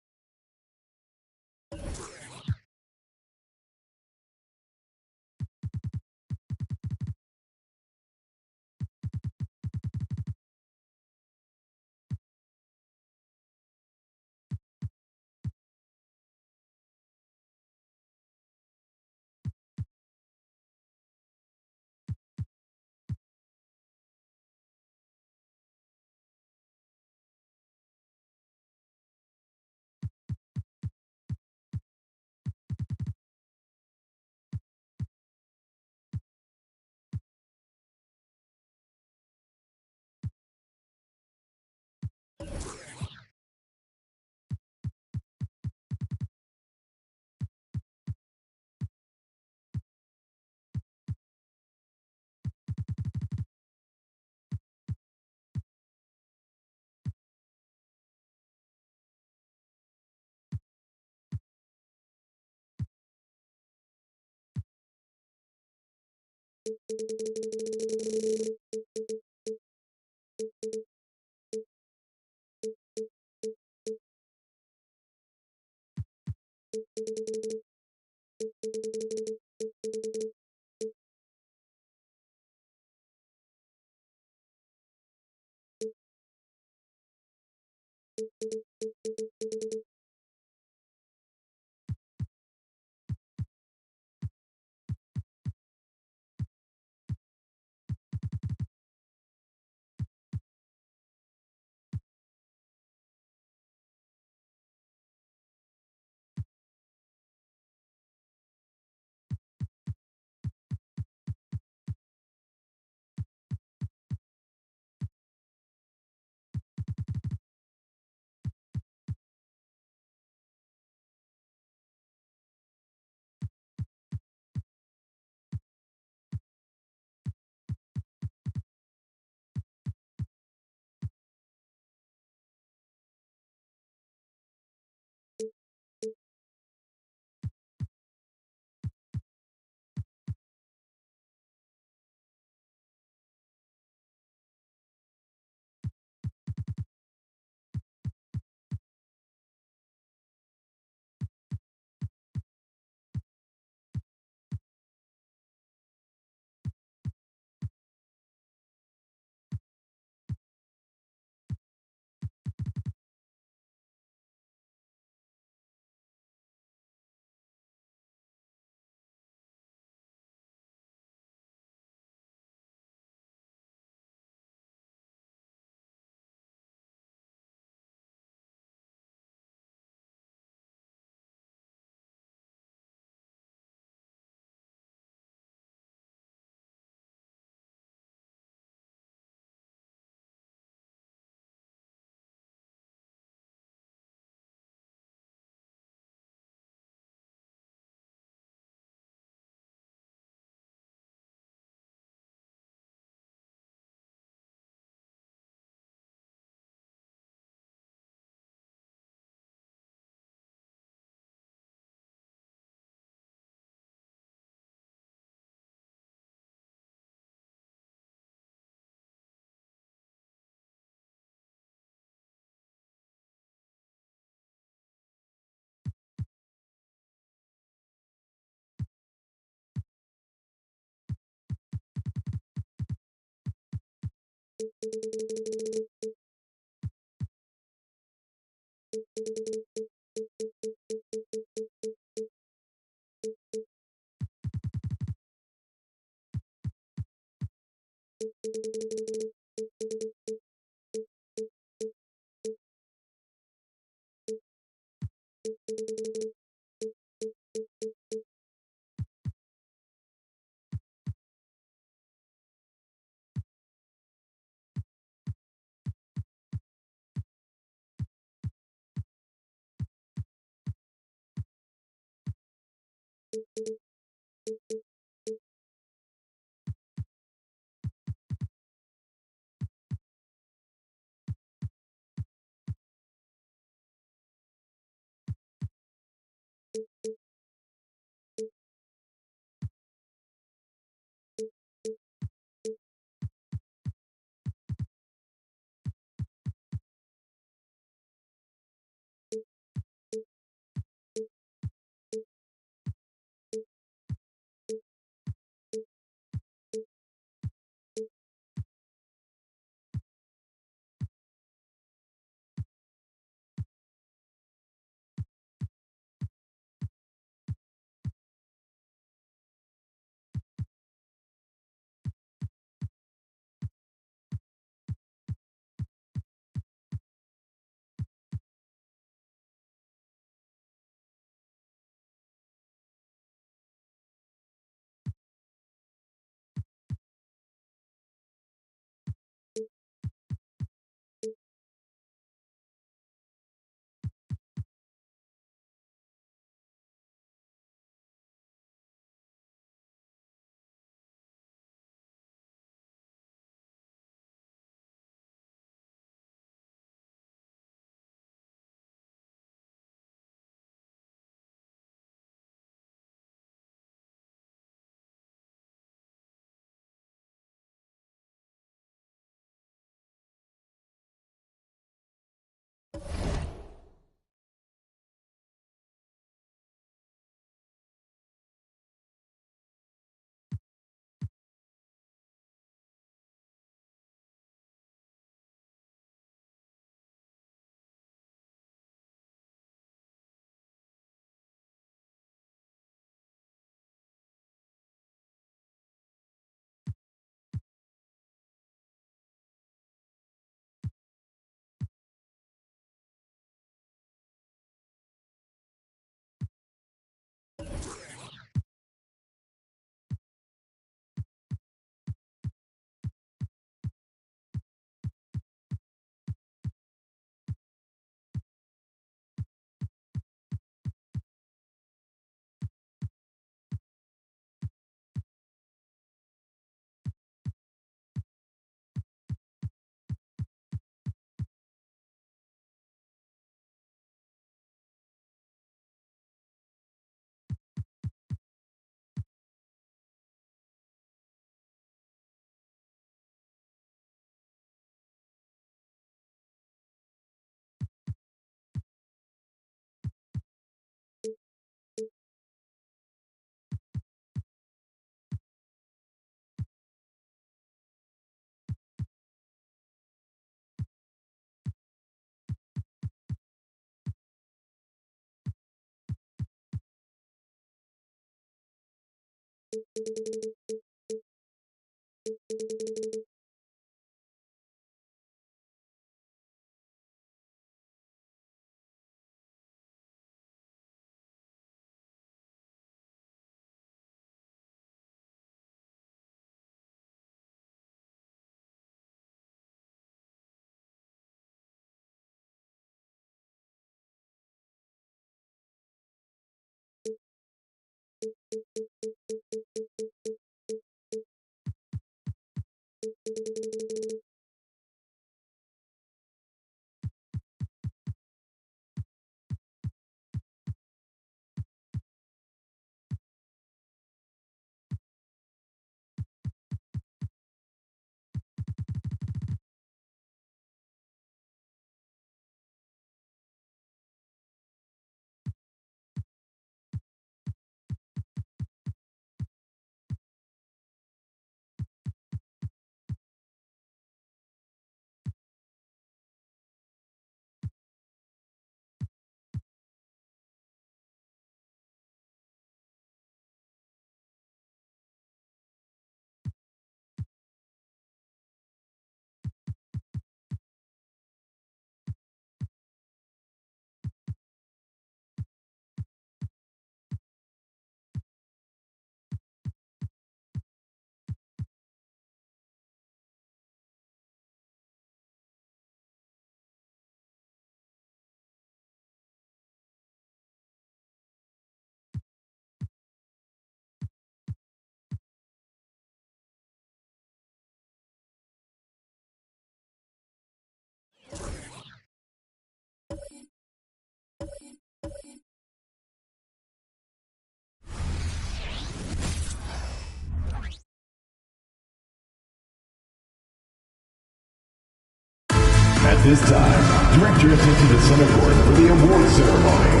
At this time, direct your attention to center court for the award ceremony.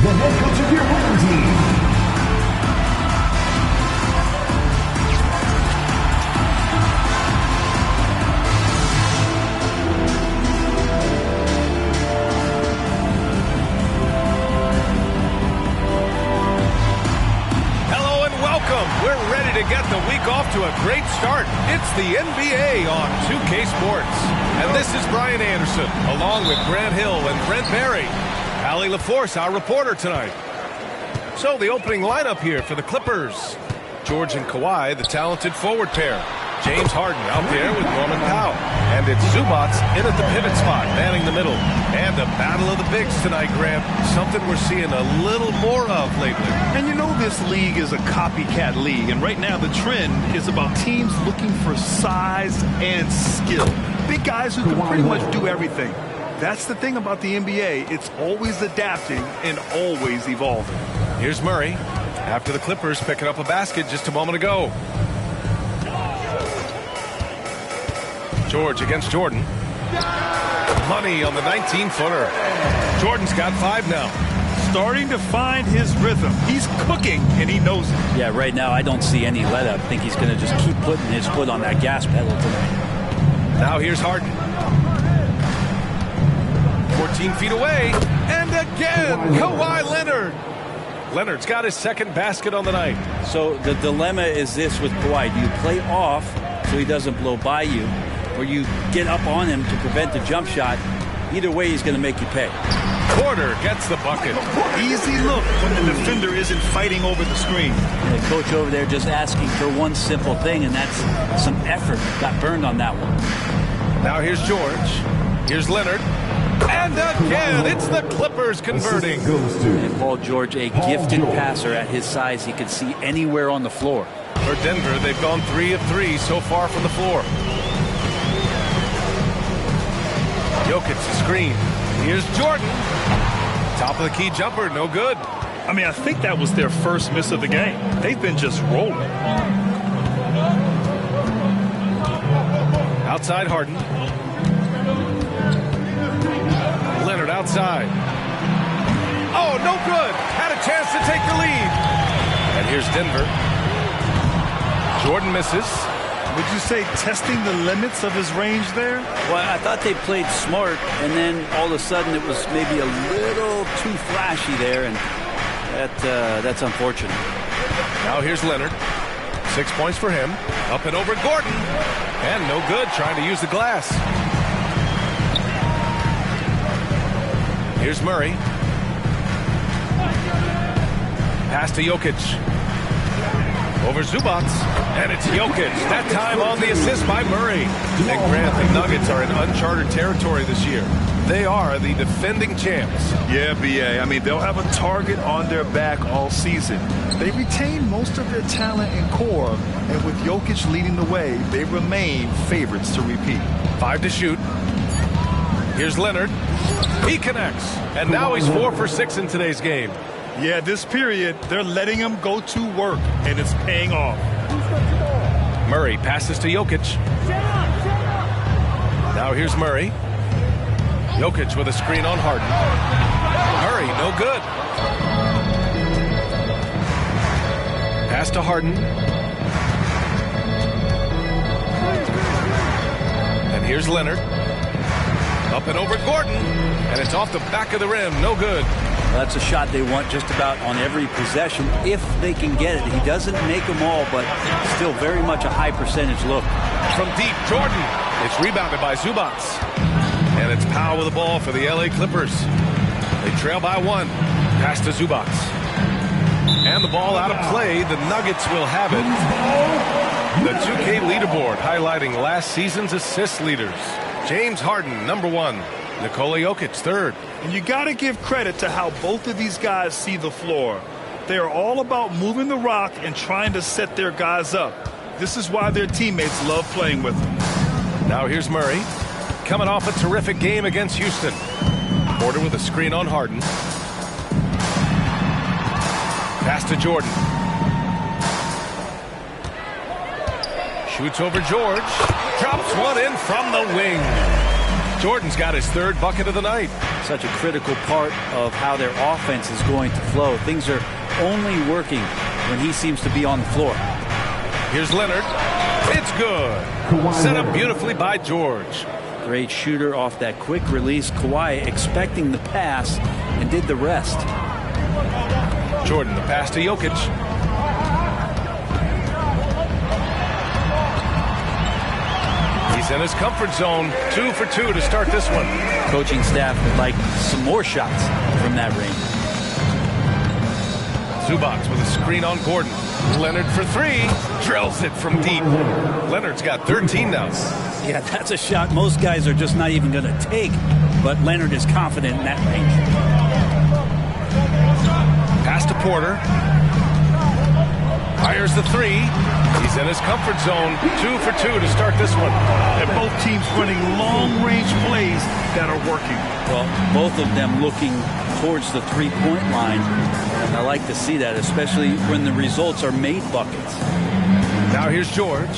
The head coach of your winning team. Hello and welcome. We're ready to get the week off to a great start. It's the NBA on 2K Sports. And this is Brian Anderson, along with Grant Hill and Brent Berry. Allie LaForce, our reporter tonight. So the opening lineup here for the Clippers. George and Kawhi, the talented forward pair. James Harden out there with Norman Powell. And it's Zubats in at the pivot spot, manning the middle. And a battle of the bigs tonight, Grant. Something we're seeing a little more of lately. And you know this league is a copycat league. And right now the trend is about teams looking for size and skill. Big guys who can pretty much do everything. That's the thing about the NBA. It's always adapting and always evolving. Here's Murray after the Clippers picking up a basket just a moment ago. George against Jordan. Money on the 19-footer. Jordan's got 5 now. Starting to find his rhythm. He's cooking, and he knows it. Yeah, right now I don't see any let up. I think he's going to just keep putting his foot on that gas pedal tonight. Now here's Harden. 14 feet away. And again, Kawhi Leonard. Leonard's got his second basket on the night. So the dilemma is this with Kawhi. Do you play off so he doesn't blow by you, or you get up on him to prevent the jump shot? Either way, he's going to make you pay. Porter gets the bucket. Easy look when the defender isn't fighting over the screen. And the coach over there just asking for one simple thing, and that's some effort. Got burned on that one. Now here's George. Here's Leonard. And again, it's the Clippers converting. And Paul George, a gifted passer at his size. He could see anywhere on the floor. For Denver, they've gone 3 of 3 so far from the floor. Jokic the screen. Here's Jordan. Top of the key jumper, no good. I mean, I think that was their first miss of the game. They've been just rolling. Outside Harden. Leonard outside. Oh, no good. Had a chance to take the lead. And here's Denver. Jordan misses. Would you say testing the limits of his range there? Well, I thought they played smart, and then all of a sudden it was maybe a little too flashy there, and that's unfortunate. Now here's Leonard. 6 points for him. Up and over Gordon. And no good, trying to use the glass. Here's Murray. Pass to Jokic. Over Zubac. And it's Jokic. That time on the assist by Murray. And Grant, the Nuggets are in uncharted territory this year. They are the defending champs. Yeah, B.A. I mean, they'll have a target on their back all season. They retain most of their talent and core, and with Jokic leading the way, they remain favorites to repeat. 5 to shoot. Here's Leonard. He connects. And now he's 4 for 6 in today's game. Yeah, this period, they're letting him go to work, and it's paying off. Murray passes to Jokic. Now here's Murray. Jokic with a screen on Harden. Murray, no good. Pass to Harden. And here's Leonard. Up and over Gordon. And it's off the back of the rim. No good. Well, that's a shot they want just about on every possession if they can get it. He doesn't make them all, but still very much a high percentage look. From deep, Jordan. It's rebounded by Zubac. And it's Powell with the ball for the LA Clippers. They trail by 1. Pass to Zubac. And the ball out of play. The Nuggets will have it. The 2K leaderboard highlighting last season's assist leaders. James Harden, number 1. Nikola Jokic, 3rd. And you got to give credit to how both of these guys see the floor. They are all about moving the rock and trying to set their guys up. This is why their teammates love playing with them. Now here's Murray. Coming off a terrific game against Houston. Porter with a screen on Harden. Pass to Jordan. Shoots over George. Drops one in from the wing. Jordan's got his 3rd bucket of the night. Such a critical part of how their offense is going to flow. Things are only working when he seems to be on the floor. Here's Leonard. It's good. Set up beautifully by George. Great shooter off that quick release. Kawhi expecting the pass and did the rest. Jordan, the pass to Jokic. He's in his comfort zone. 2 for 2 to start this one. Coaching staff would like some more shots from that range. Zubac with a screen on Gordon. Leonard for 3. Drills it from deep. Leonard's got 13 now. Yeah, that's a shot most guys are just not even going to take. But Leonard is confident in that range. Pass to Porter. Fires the 3. He's in his comfort zone. 2 for 2 to start this one. And both teams running long-range plays that are working. Well, both of them looking towards the three-point line. And I like to see that, especially when the results are made buckets. Now here's George.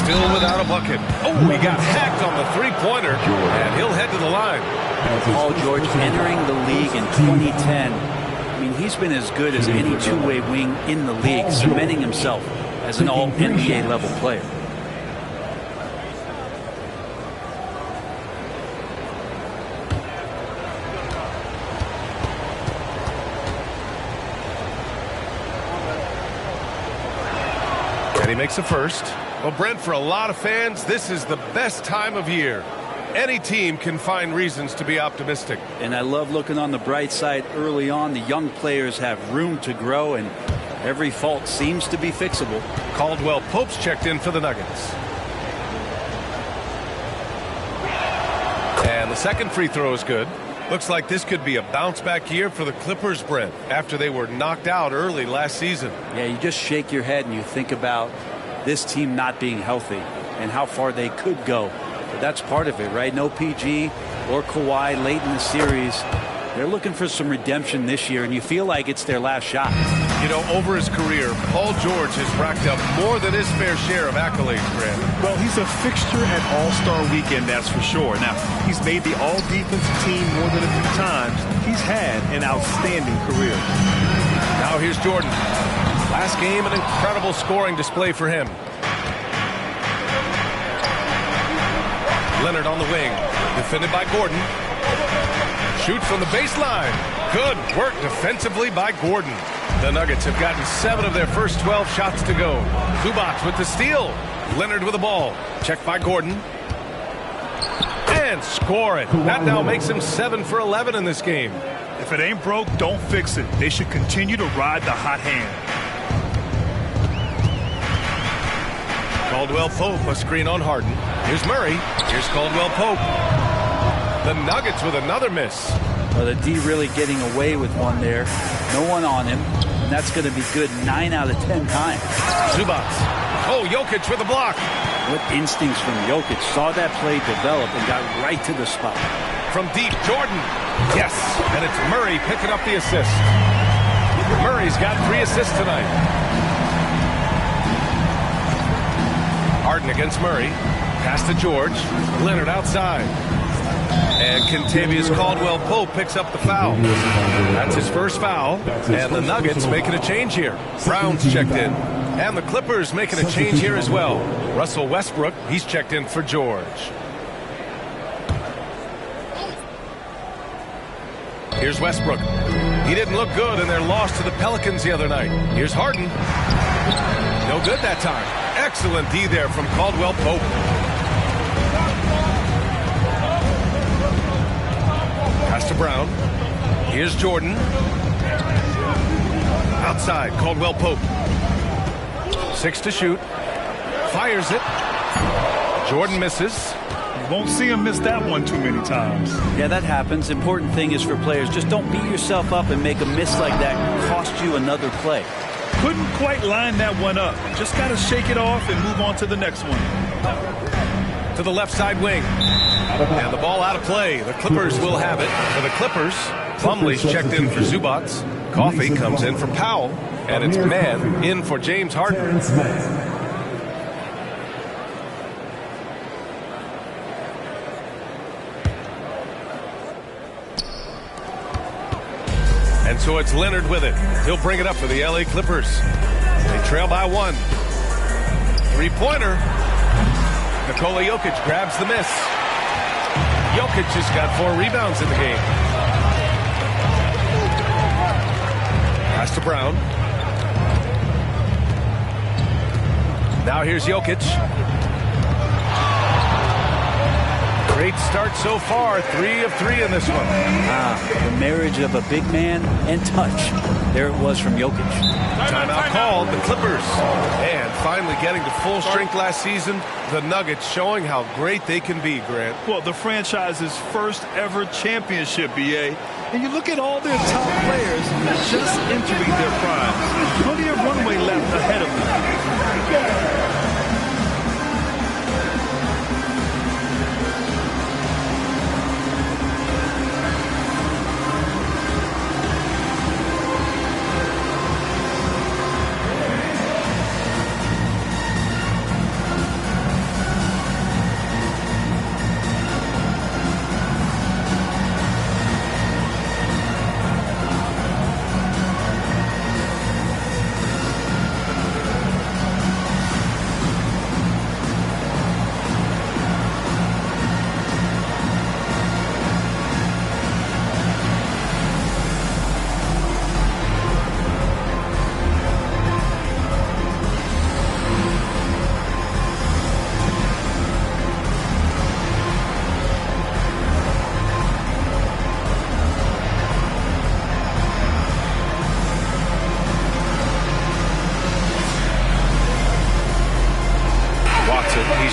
Still without a bucket. Oh, he got hacked on the three-pointer. And he'll head to the line. Paul George entering the league in 2010. I mean, he's been as good as any two-way wing in the league, cementing himself as an all-NBA level player. And he makes a first. Well, Brent, for a lot of fans, this is the best time of year. Any team can find reasons to be optimistic. And I love looking on the bright side early on. The young players have room to grow, and every fault seems to be fixable. Caldwell Pope's checked in for the Nuggets. And the second free throw is good. Looks like this could be a bounce-back year for the Clippers, Brent, after they were knocked out early last season. Yeah, you just shake your head and you think about this team not being healthy and how far they could go. But that's part of it, right? No PG or Kawhi late in the series. They're looking for some redemption this year, and you feel like it's their last shot. You know, over his career, Paul George has racked up more than his fair share of accolades, Brent. Well, he's a fixture at All-Star Weekend, that's for sure. Now, he's made the All-Defensive team more than a few times. He's had an outstanding career. Now here's Jordan. Last game, an incredible scoring display for him. Leonard on the wing, defended by Gordon. Shoots from the baseline. Good work defensively by Gordon. The Nuggets have gotten 7 of their first 12 shots to go. Zubac with the steal. Leonard with the ball. Checked by Gordon. And score it. That now makes him 7 for 11 in this game. If it ain't broke, don't fix it. They should continue to ride the hot hand. Caldwell Pope, a screen on Harden. Here's Murray. Here's Caldwell Pope. The Nuggets with another miss. Well, the D really getting away with one there. No one on him. And that's going to be good 9 out of 10 times. Zubac. Oh, Jokic with a block. What instincts from Jokic. Saw that play develop and got right to the spot. From deep, Jordan. Yes, and it's Murray picking up the assist. Murray's got 3 assists tonight. Harden against Murray. Pass to George. Leonard outside. And Kentavious Caldwell-Pope picks up the foul. That's his first foul. And the Nuggets making a change here. Brown's checked in. And the Clippers making a change here as well. Russell Westbrook, he's checked in for George. Here's Westbrook. He didn't look good in their loss to the Pelicans the other night. Here's Harden. No good that time. Excellent D there from Caldwell-Pope. Pass to Brown. Here's Jordan. Outside, Caldwell-Pope. 6 to shoot. Fires it. Jordan misses. You won't see him miss that one too many times. Yeah, that happens. Important thing is for players, just don't beat yourself up and make a miss like that cost you another play. Couldn't quite line that one up. Just got to shake it off and move on to the next one. To the left side wing. And the ball out of play. The Clippers will have it. For the Clippers, Plumlee's checked in for Zubac. Coffey comes in for Powell. And it's Mann in for James Harden. And so it's Leonard with it. He'll bring it up for the LA Clippers. They trail by 1. 3-pointer. Nikola Jokic grabs the miss. Jokic has got 4 rebounds in the game. Pass to Brown. Now here's Jokic. Great start so far. 3 of 3 in this one. The marriage of a big man and touch. There it was from Jokic. Timeout called. The Clippers. And finally getting to full strength last season. The Nuggets showing how great they can be, Grant. Well, the franchise's first ever championship, BA. And you look at all their top players just entering their prime. Plenty of runway left ahead of them.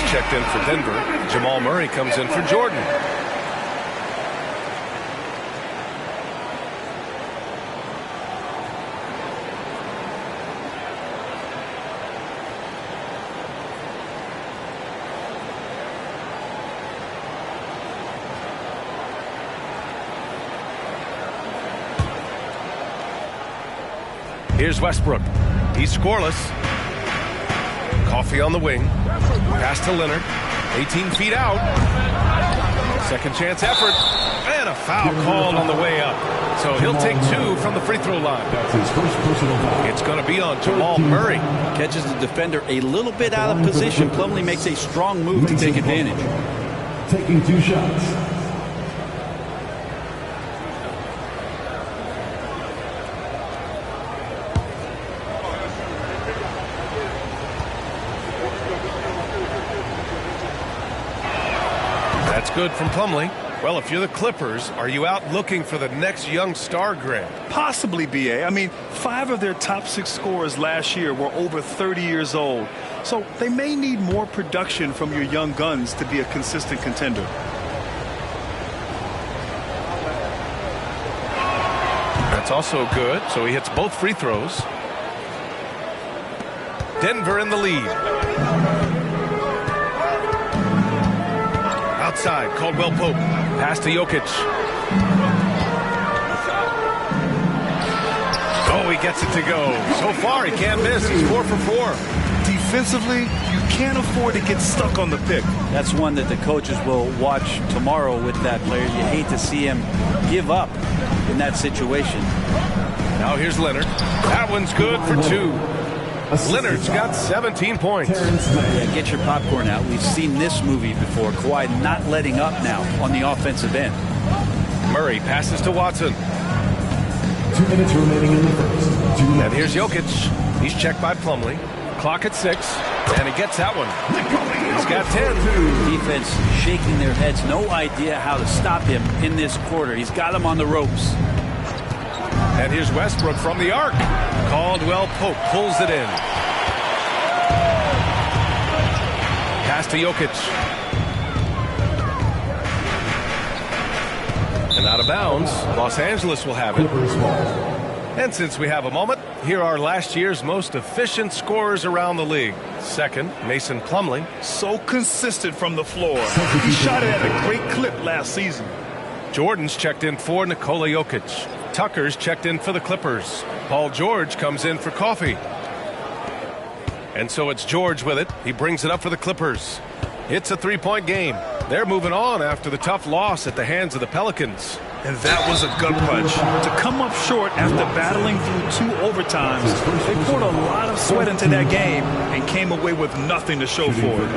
Checked in for Denver. Jamal Murray comes in for Jordan. Here's Westbrook. He's scoreless. Coffey on the wing. Pass to Leonard. 18 feet out. Second chance effort. And a foul called on the way up. So he'll take 2 from the free throw line. It's going to be on Jamal Murray. Catches the defender a little bit out of position. Plumlee makes a strong move to take advantage. Taking 2 shots. That's good from Plumlee. Well, if you're the Clippers, are you out looking for the next young star grab? Possibly, B.A. I mean, 5 of their top 6 scorers last year were over 30 years old. So they may need more production from your young guns to be a consistent contender. That's also good. So he hits both free throws. Denver in the lead. Outside, Caldwell Pope. Pass to Jokic. Oh, he gets it to go. So far, he can't miss. He's 4 for 4. Defensively, you can't afford to get stuck on the pick. That's one that the coaches will watch tomorrow with that player. You hate to see him give up in that situation. Now here's Leonard. That one's good for 2. Leonard's got 17 points. Yeah, get your popcorn out. We've seen this movie before. Kawhi not letting up now on the offensive end. Murray passes to Watson. 2 minutes remaining in the first. And here's Jokic. He's checked by Plumlee. Clock at 6. And he gets that one. He's got 10. Defense shaking their heads. No idea how to stop him in this quarter. He's got him on the ropes. And here's Westbrook from the arc. Caldwell Pope pulls it in. Pass to Jokic. And out of bounds. Los Angeles will have it. And since we have a moment, here are last year's most efficient scorers around the league. Second, Mason Plumlee. So consistent from the floor. He shot it at a great clip last season. Jordan's checked in for Nikola Jokic. Tucker's checked in for the Clippers. Paul George comes in for Coffee. And so it's George with it. He brings it up for the Clippers. It's a 3-point game. They're moving on after the tough loss at the hands of the Pelicans. And that was a gut punch. To come up short after battling through 2 overtimes, they poured a lot of sweat into that game and came away with nothing to show for it.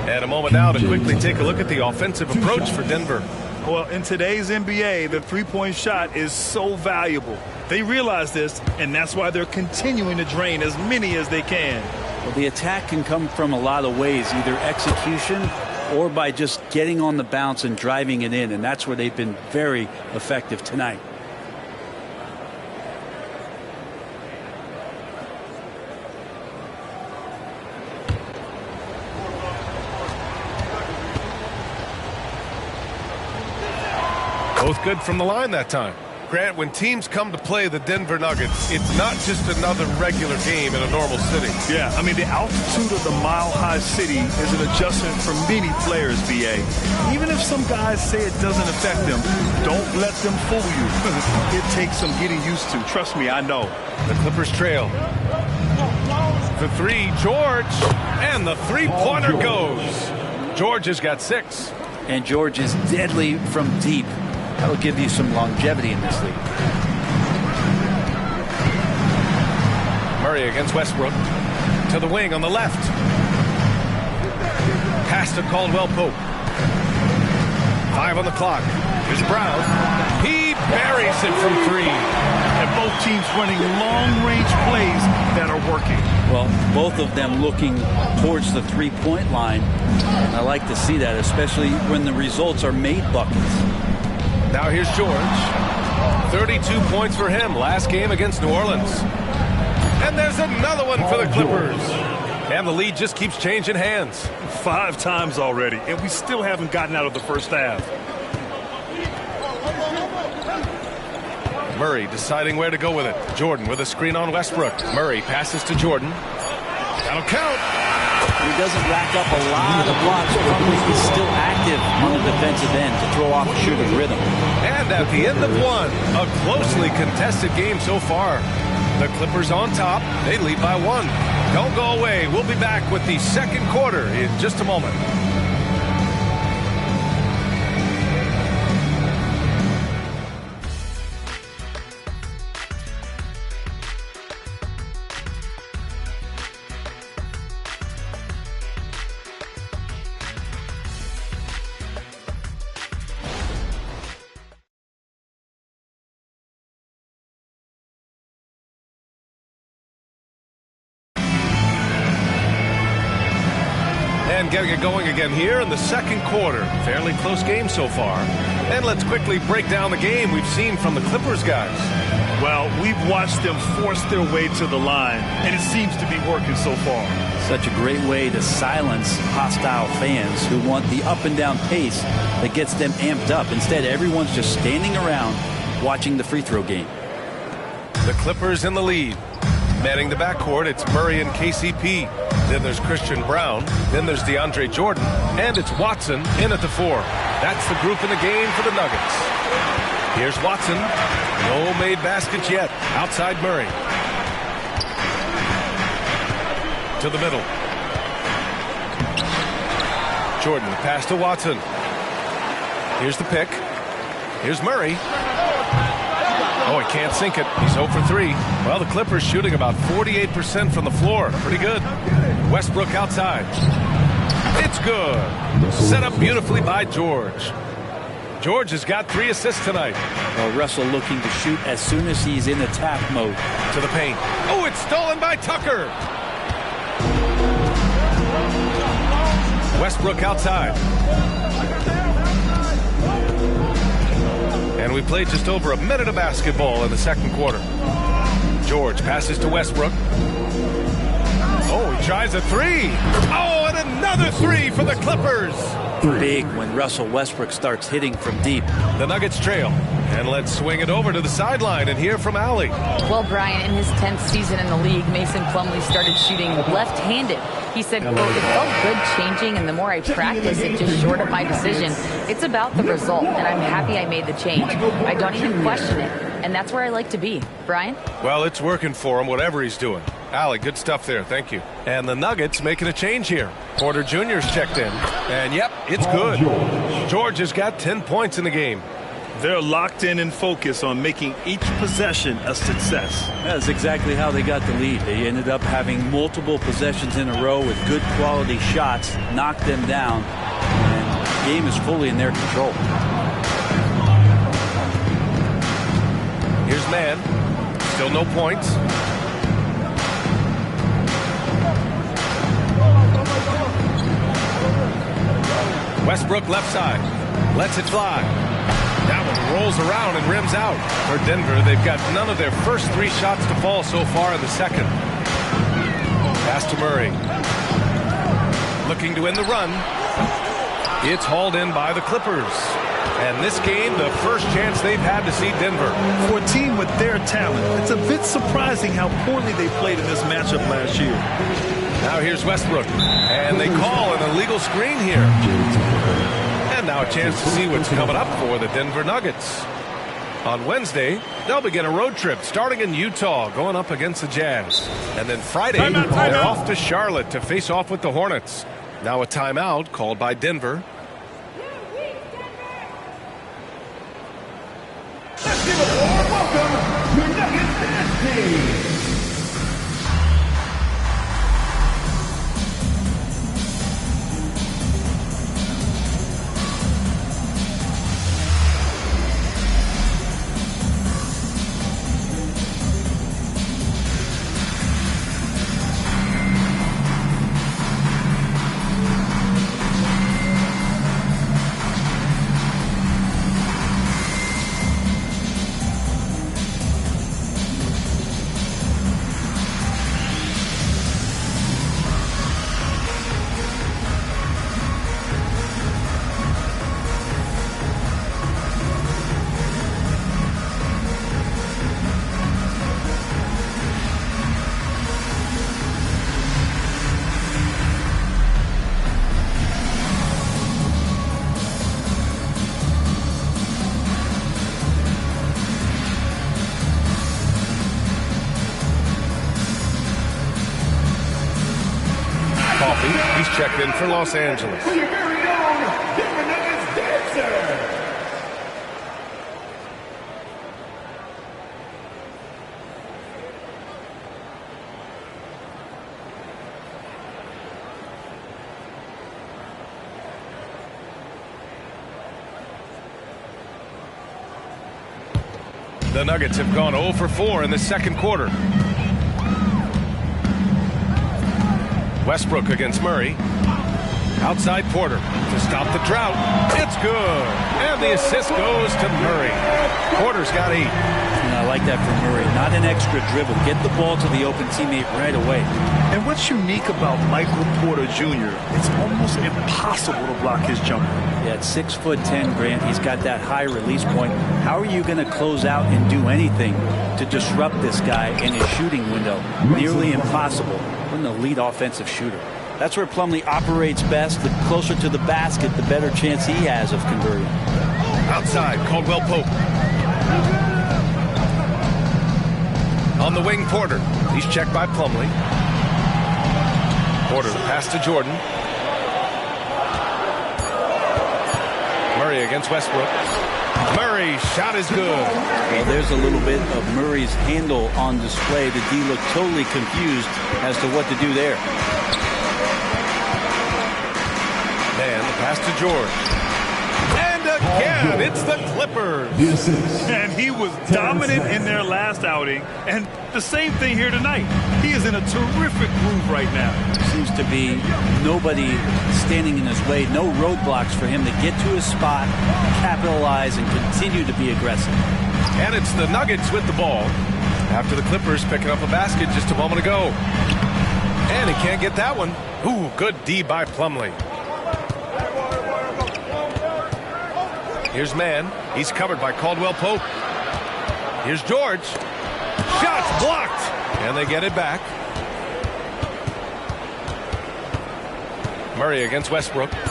And a moment now to quickly take a look at the offensive approach for Denver. Well, in today's NBA, the three-point shot is so valuable. They realize this, and that's why they're continuing to drain as many as they can. Well, the attack can come from a lot of ways, either execution or by just getting on the bounce and driving it in, and that's where they've been very effective tonight. Both good from the line that time. Grant, when teams come to play the Denver Nuggets, it's not just another regular game in a normal city. Yeah, I mean, the altitude of the mile-high city is an adjustment for many players, B.A. Even if some guys say it doesn't affect them, don't let them fool you. It takes some getting used to. Trust me, I know. The Clippers trail. The 3, George, and the three-pointer goes. George has got 6. And George is deadly from deep. That'll give you some longevity in this league. Murray against Westbrook. To the wing on the left. Pass to Caldwell Pope. 5 on the clock. Here's Brown. He buries it from 3. And both teams running long-range plays that are working. Well, both of them looking towards the three-point line. And I like to see that, especially when the results are made buckets. Now here's George. 32 points for him last game against New Orleans. And there's another one for the Clippers. And the lead just keeps changing hands. 5 times already, and we still haven't gotten out of the first half. Murray deciding where to go with it. Jordan with a screen on Westbrook. Murray passes to Jordan. That'll count. He doesn't rack up a lot of blocks. He's still active on the defensive end to throw off a shooting rhythm. And at the end of 1, a closely contested game so far. The Clippers on top. They lead by 1. Don't go away. We'll be back with the second quarter in just a moment. Madden getting it going again here in the second quarter. Fairly close game so far. And let's quickly break down the game we've seen from the Clippers guys. Well, we've watched them force their way to the line, and it seems to be working so far. Such a great way to silence hostile fans who want the up and down pace that gets them amped up. Instead, everyone's just standing around watching the free throw game. The Clippers in the lead. Manning the backcourt, it's Murray and KCP. Then there's Christian Brown. Then there's DeAndre Jordan. And it's Watson in at the 4. That's the group in the game for the Nuggets. Here's Watson. No made baskets yet. Outside Murray. To the middle. Jordan, pass to Watson. Here's the pick. Here's Murray. Oh, he can't sink it. He's 0 for 3. Well, the Clippers shooting about 48% from the floor. Pretty good. Westbrook outside. It's good. Set up beautifully by George. George has got 3 assists tonight. Well, Russell looking to shoot as soon as he's in attack mode. To the paint. Oh, it's stolen by Tucker. Westbrook outside. And we played just over a minute of basketball in the second quarter. George passes to Westbrook. Oh, he tries a 3. Oh, and another 3 for the Clippers. Big when Russell Westbrook starts hitting from deep. The Nuggets trail. And let's swing it over to the sideline and hear from Allie. Well, Brian, in his 10th season in the league, Mason Plumlee started shooting left-handed. He said, quote, "It felt good changing, and the more I practice, it just short of my decision. It's about the result, and I'm happy I made the change. I don't even question it, and that's where I like to be." Brian? Well, it's working for him, whatever he's doing. Allie, good stuff there. Thank you. And the Nuggets making a change here. Porter Jr.'s checked in. And, yep, it's good. George has got 10 points in the game. They're locked in and focused on making each possession a success. That's exactly how they got the lead. They ended up having multiple possessions in a row with good quality shots, knocked them down, and the game is fully in their control. Here's Mann. Still no points. Westbrook left side. Lets it fly. That one rolls around and rims out. For Denver, they've got none of their first 3 shots to fall so far in the second. Pass to Murray. Looking to end the run. It's hauled in by the Clippers. And this game, the first chance they've had to see Denver. For a team with their talent, it's a bit surprising how poorly they played in this matchup last year. Now here's Westbrook. And they call an illegal screen here. And now a chance to see what's coming up for the Denver Nuggets. On Wednesday, they'll begin a road trip starting in Utah, going up against the Jazz. And then Friday, they're off to Charlotte to face off with the Hornets. Now a timeout called by Denver. Let's give a warm welcome to Nuggets Dance Team. He's checked in for Los Angeles. Your very own Denver Nuggets dancer. The Nuggets have gone 0 for 4 in the second quarter. Westbrook against Murray. Outside Porter to stop the drought. It's good. And the assist goes to Murray. Porter's got 8. And I like that from Murray. Not an extra dribble. Get the ball to the open teammate right away. And what's unique about Michael Porter Jr., it's almost impossible to block his jumper. Yeah, at 6'10", Grant, he's got that high release point. How are you going to close out and do anything to disrupt this guy in his shooting window? Nearly impossible. What an elite offensive shooter. That's where Plumlee operates best. The closer to the basket, the better chance he has of converting. Outside, Caldwell Pope. On the wing, Porter. He's checked by Plumlee. Porter, the pass to Jordan. Murray against Westbrook. Murray's shot is good. Well, there's a little bit of Murray's handle on display. The D looked totally confused as to what to do there. And the pass to George. And again, it's the Clippers. And he was dominant in their last outing. And the same thing here tonight. He is in a terrific groove right now. Seems to be nobody standing in his way. No roadblocks for him to get to his spot, capitalize, and continue to be aggressive. And it's the Nuggets with the ball. After the Clippers picking up a basket just a moment ago. And he can't get that one. Ooh, good D by Plumlee. Here's Mann. He's covered by Caldwell Pope. Here's George. Shots blocked. And they get it back. Murray against Westbrook. And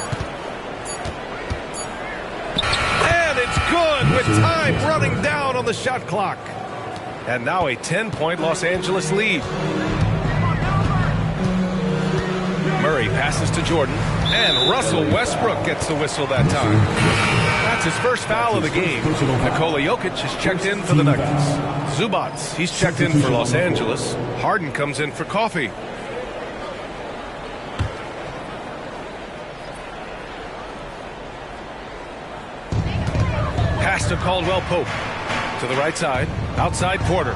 it's good with time running down on the shot clock. And now a 10-point Los Angeles lead. Murray passes to Jordan. And Russell Westbrook gets the whistle that time. That's his first foul of the game. Nikola Jokic is checked in for the Nuggets. Zubats, he's checked in for Los Angeles. Harden comes in for Coffee. Pass to Caldwell Pope. To the right side. Outside Porter.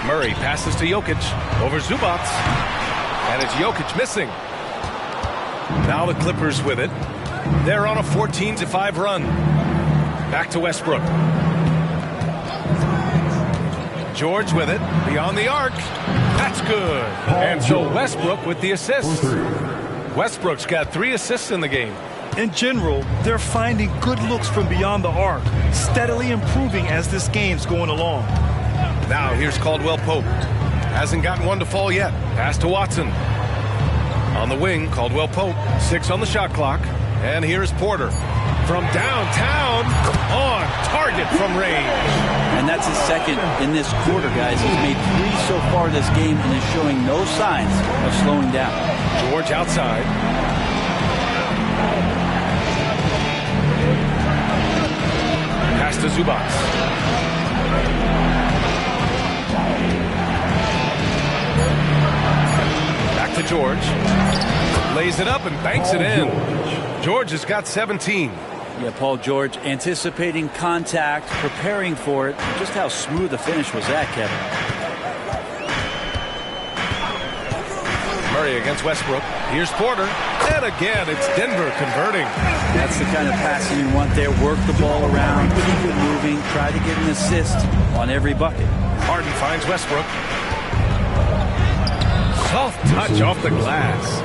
Murray passes to Jokic. Over Zubats. And it's Jokic missing. Now the Clippers with it. They're on a 14-5 run. Back to Westbrook. George with it. Beyond the arc. That's good. And so Westbrook with the assist. Westbrook's got 3 assists in the game. In general, they're finding good looks from beyond the arc, steadily improving as this game's going along. Now here's Caldwell Pope. Hasn't gotten one to fall yet. Pass to Watson. On the wing, Caldwell Pope. 6 on the shot clock. And here's Porter. From downtown, on target from range. And that's his second in this quarter, guys. He's made 3 so far this game and is showing no signs of slowing down. George outside. Pass to Zubats. Back to George. Lays it up and banks it in. George has got 17. Yeah, Paul George anticipating contact, preparing for it. Just how smooth the finish was that, Kevin. Murray against Westbrook. Here's Porter. And again, it's Denver converting. That's the kind of passing you want there. Work the ball around, keep it moving, try to get an assist on every bucket. Harden finds Westbrook. Soft touch off the glass.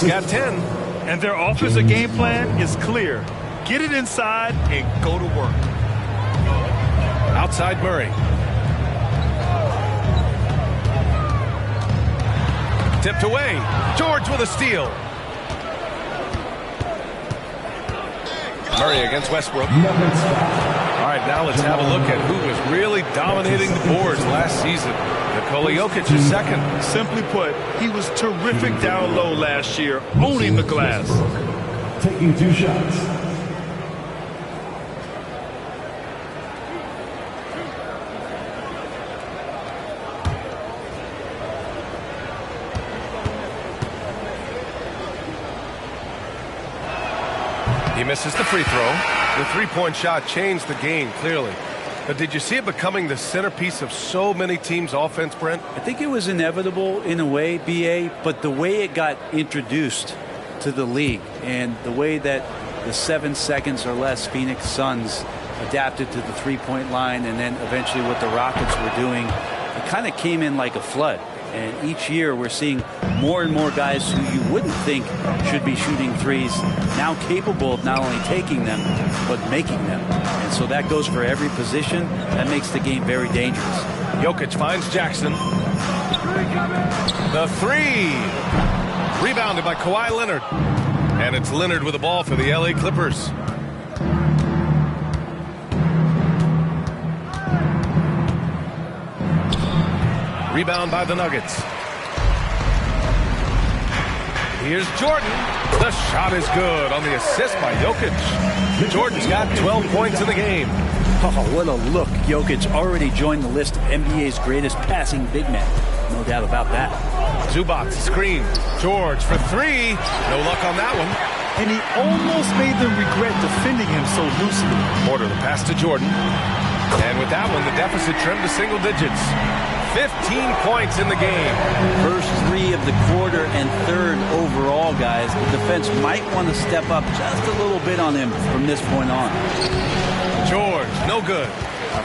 He's got 10. And their offensive game plan is clear. Get it inside and go to work. Outside Murray. Tipped away. George with a steal. Murray against Westbrook. All right, now let's have a look at who was really dominating the boards last season. Nikola Jokic is second. Simply put, he was terrific down low last year, owning the glass. Taking 2 shots. He misses the free throw. The three-point shot changed the game clearly. But did you see it becoming the centerpiece of so many teams' offense, Brent? I think it was inevitable in a way, BA, but the way it got introduced to the league and the way that the 7 seconds or less Phoenix Suns adapted to the three-point line and then eventually what the Rockets were doing, it kind of came in like a flood. And each year we're seeing more and more guys who you wouldn't think should be shooting threes now capable of not only taking them but making them. And so that goes for every position. That makes the game very dangerous. Jokic finds Jackson. The three. Rebounded by Kawhi Leonard. And it's Leonard with the ball for the LA Clippers. Rebound by the Nuggets. Here's Jordan. The shot is good on the assist by Jokic. Jordan's got 12 points in the game. Oh, what a look. Jokic already joined the list of NBA's greatest passing big men. No doubt about that. Zubac screen. George for three. No luck on that one. And he almost made them regret defending him so loosely. Porter the pass to Jordan. And with that one, the deficit trimmed to single digits. 15 points in the game. First three of the quarter and third overall, guys. The defense might want to step up just a little bit on him from this point on. George, no good.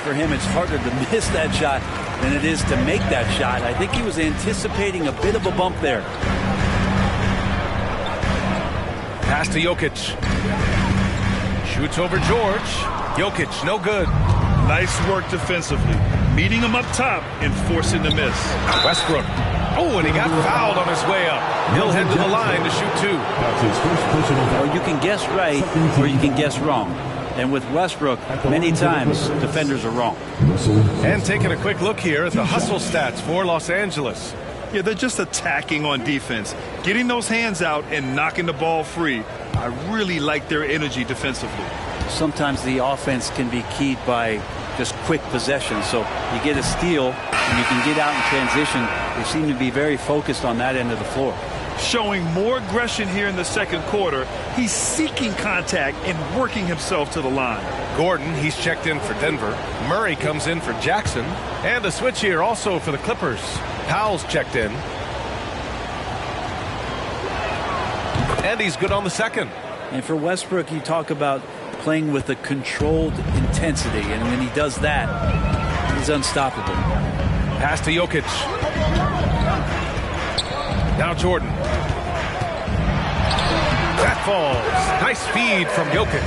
For him, it's harder to miss that shot than it is to make that shot. I think he was anticipating a bit of a bump there. Pass to Jokic. Shoots over George. Jokic, no good. Nice work defensively. Meeting him up top and forcing the miss. Westbrook. Oh, and he got fouled on his way up. He'll head to the line to shoot two. Well, you can guess right or you can guess wrong. And with Westbrook, many times defenders are wrong. And taking a quick look here at the hustle stats for Los Angeles. Yeah, they're just attacking on defense. Getting those hands out and knocking the ball free. I really like their energy defensively. Sometimes the offense can be keyed by just quick possession. So you get a steal and you can get out in transition. They seem to be very focused on that end of the floor. Showing more aggression here in the second quarter. He's seeking contact and working himself to the line. Gordon, he's checked in for Denver. Murray comes in for Jackson. And a switch here also for the Clippers. Powell's checked in. And he's good on the second. And for Westbrook, you talk about playing with a controlled intensity. And when he does that, he's unstoppable. Pass to Jokic. Now Jordan. That falls. Nice feed from Jokic.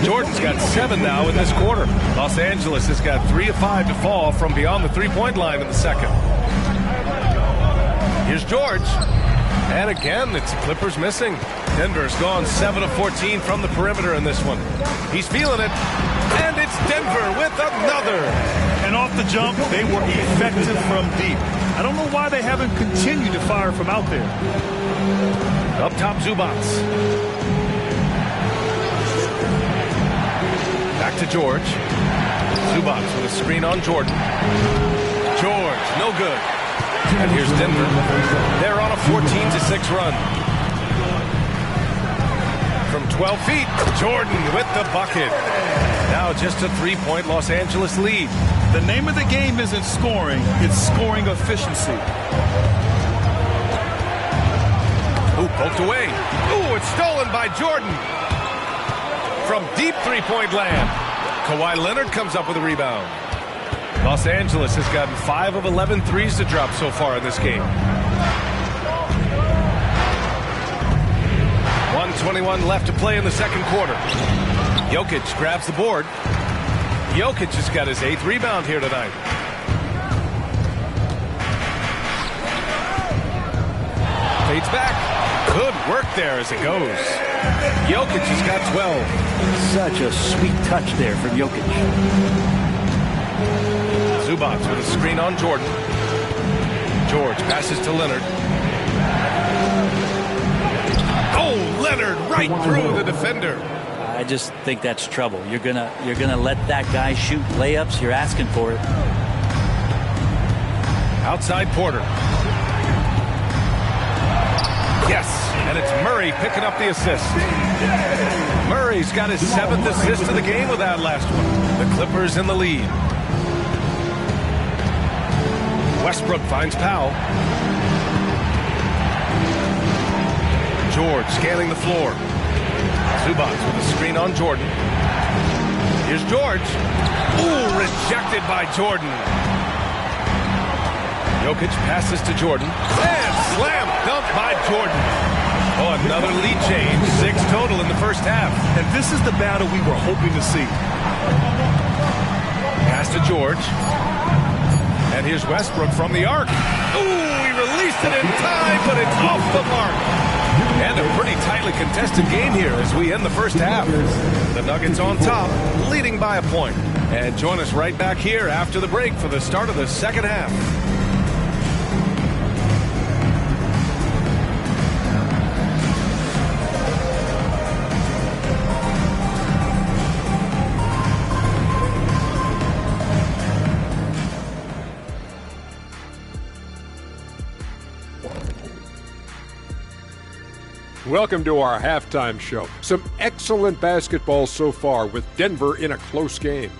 Jordan's got 7 now in this quarter. Los Angeles has got 3 of 5 to fall from beyond the three-point line in the second. Here's George. And again, it's the Clippers missing. Denver's gone 7 of 14 from the perimeter in this one. He's feeling it. And it's Denver with another. And off the jump, they were effective from deep. I don't know why they haven't continued to fire from out there. Up top, Zubac. Back to George. Zubac with a screen on Jordan. George, no good. And here's Denver. They're on a 14-6 run. From 12 feet, Jordan with the bucket. Now just a 3-point Los Angeles lead. The name of the game isn't scoring, it's scoring efficiency. Ooh, poked away. Ooh, it's stolen by Jordan. From deep three-point land. Kawhi Leonard comes up with a rebound. Los Angeles has gotten 5 of 11 threes to drop so far in this game. 1:21 left to play in the second quarter. Jokic grabs the board. Jokic has got his 8th rebound here tonight. Fades back. Good work there as it goes. Jokic has got 12. Such a sweet touch there from Jokic. Zubac with a screen on Jordan. George passes to Leonard. Oh, Leonard right through the defender. I just think that's trouble. You're gonna let that guy shoot layups. You're asking for it. Outside Porter. Yes, and it's Murray picking up the assist. Murray Murray's got his 7th assist of the game with that last one. The Clippers in the lead. Westbrook finds Powell. George scanning the floor. Zubac with a screen on Jordan. Here's George. Ooh, rejected by Jordan. Jokic passes to Jordan. And slam dunk by Jordan. Oh, another lead change. 6 total in the first half. And this is the battle we were hoping to see. Pass to George. And here's Westbrook from the arc. Ooh, he released it in time, but it's off the mark. And a pretty tightly contested game here as we end the first half. The Nuggets on top, leading by a point. And join us right back here after the break for the start of the second half. Welcome to our halftime show. Some excellent basketball so far with Denver in a close game.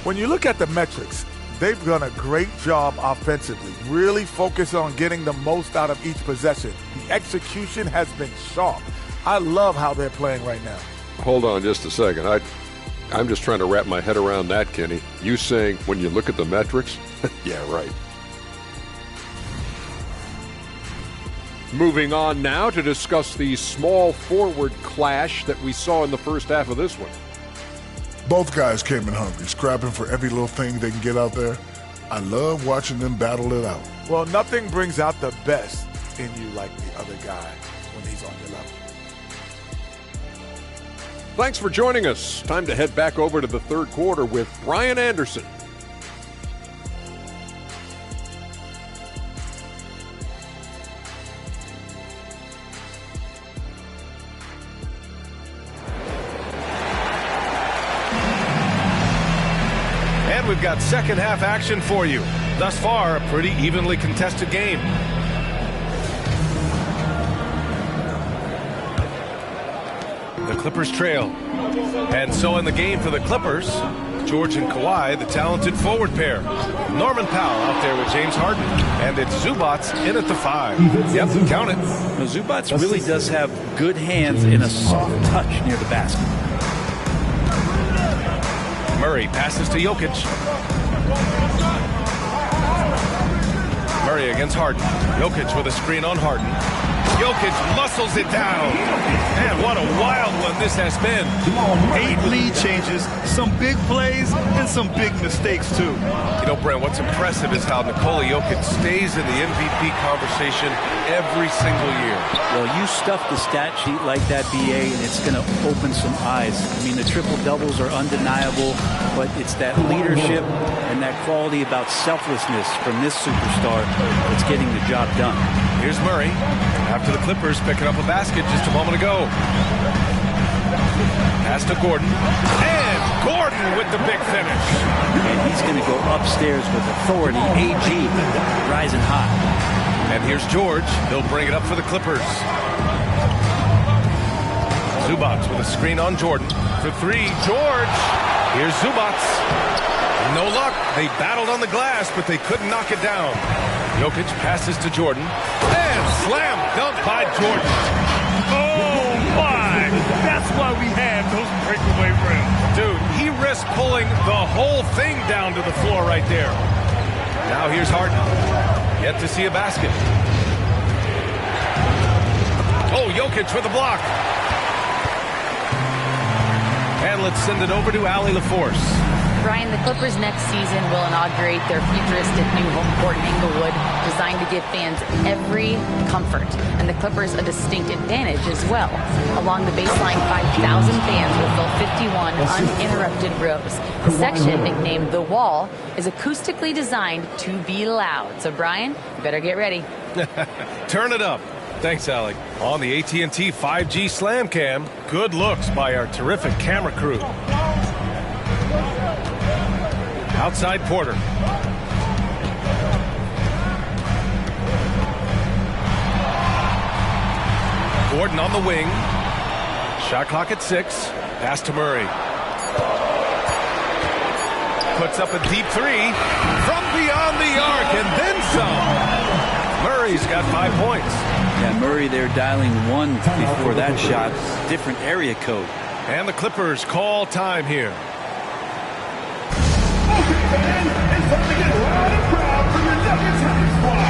When you look at the metrics, they've done a great job offensively, really focus on getting the most out of each possession. The execution has been sharp. I love how they're playing right now. Hold on just a second. I'm just trying to wrap my head around that, Kenny. You saying when you look at the metrics? Yeah, right. Moving on now to discuss the small forward clash that we saw in the first half of this one. Both guys came in hungry, scrapping for every little thing they can get out there. I love watching them battle it out. Well, nothing brings out the best in you like the other guy when he's on your level. Thanks for joining us. Time to head back over to the third quarter with Brian Anderson. We've got second half action for you. Thus far, a pretty evenly contested game. The Clippers trail. And so in the game for the Clippers, George and Kawhi, the talented forward pair. Norman Powell out there with James Harden. And it's Zubac in at the 5. Yep, count it. Now, Zubac really does have good hands and a soft touch near the basket. Murray passes to Jokic. Murray against Harden. Jokic with a screen on Harden. Jokic muscles it down. Man, what a wild one this has been. 8 lead changes, some big plays, and some big mistakes, too. You know, Brent, what's impressive is how Nikola Jokic stays in the MVP conversation every single year. Well, you stuff the stat sheet like that, BA, and it's going to open some eyes. I mean, the triple-doubles are undeniable, but it's that leadership and that quality about selflessness from this superstar that's getting the job done. Here's Murray after the Clippers picking up a basket just a moment ago. Pass to Gordon. And Gordon with the big finish. And he's going to go upstairs with authority. AG rising hot. And here's George. He'll bring it up for the Clippers. Zubac with a screen on Jordan. For 3, George. Here's Zubac. No luck. They battled on the glass, but they couldn't knock it down. Jokic passes to Jordan. And slam dunk by Jordan. Oh, my. That's why we have those breakaway rims. Dude, he risked pulling the whole thing down to the floor right there. Now here's Harden. Yet to see a basket. Oh, Jokic with a block. And let's send it over to Allie LaForce. Brian, the Clippers next season will inaugurate their futuristic new home court in Inglewood, designed to give fans every comfort, and the Clippers a distinct advantage as well. Along the baseline, 5,000 fans will fill 51 uninterrupted rows. The section, nicknamed The Wall, is acoustically designed to be loud. So, Brian, you better get ready. Turn it up. Thanks, Alec. On the AT&T 5G Slam Cam, good looks by our terrific camera crew. Outside Porter. Gordon on the wing. Shot clock at 6. Pass to Murray. Puts up a deep 3 from beyond the arc and then some. Murray's got 5 points. Yeah, Murray there dialing 1 before that shot. Different area code. And the Clippers call time here. Okay, fans, it's time to get loud and proud for your Nuggets Hockey Squad.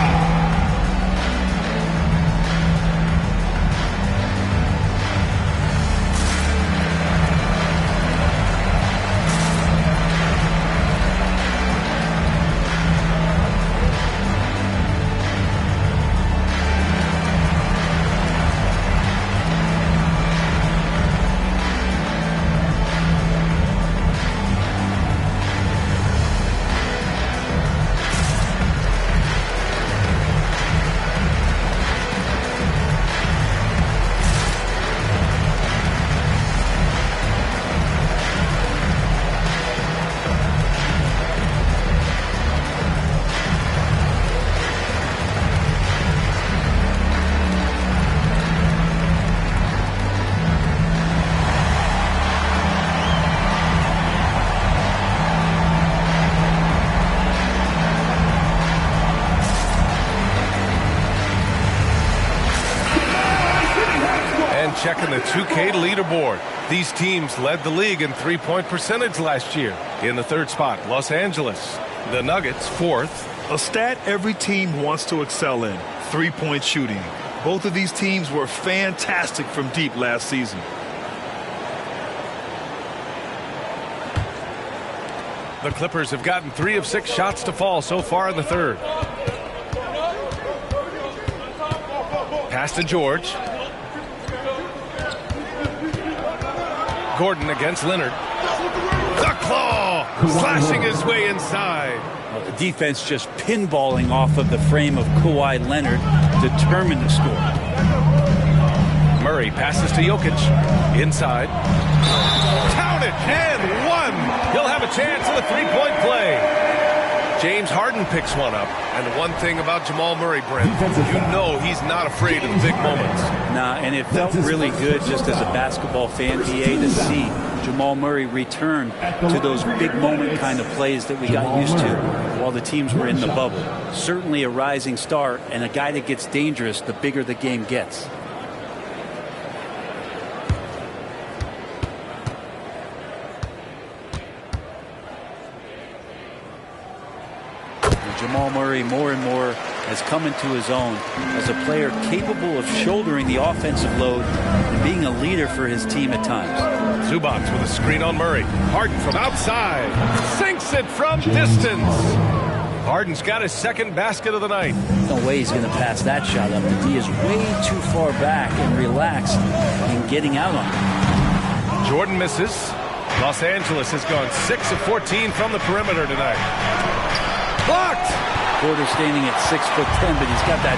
Checking the 2K leaderboard. These teams led the league in three-point percentage last year. In the 3rd spot, Los Angeles. The Nuggets, 4th. A stat every team wants to excel in, three-point shooting. Both of these teams were fantastic from deep last season. The Clippers have gotten 3 of 6 shots to fall so far in the 3rd. Pass to George. Gordon against Leonard. The claw! Slashing his way inside. Well, the defense just pinballing off of the frame of Kawhi Leonard, determined to score. Murray passes to Jokic. Inside. Count it! And 1! He'll have a chance in the 3-point play. James Harden picks one up. And one thing about Jamal Murray, Brent, you know he's not afraid of the big moments. Nah, and it felt really good just as a basketball fan, BA, to see Jamal Murray return to those big moment kind of plays that we got used to while the teams were in the bubble. Certainly a rising star and a guy that gets dangerous the bigger the game gets. Jamal Murray more and more has come into his own as a player capable of shouldering the offensive load and being a leader for his team at times. Zubac with a screen on Murray. Harden from outside. Sinks it from distance. Harden's got his 2nd basket of the night. No way he's going to pass that shot up. The D is way too far back and relaxed in getting out on it. Jordan misses. Los Angeles has gone 6 of 14 from the perimeter tonight. Blocked! Porter standing at 6'10", but he's got that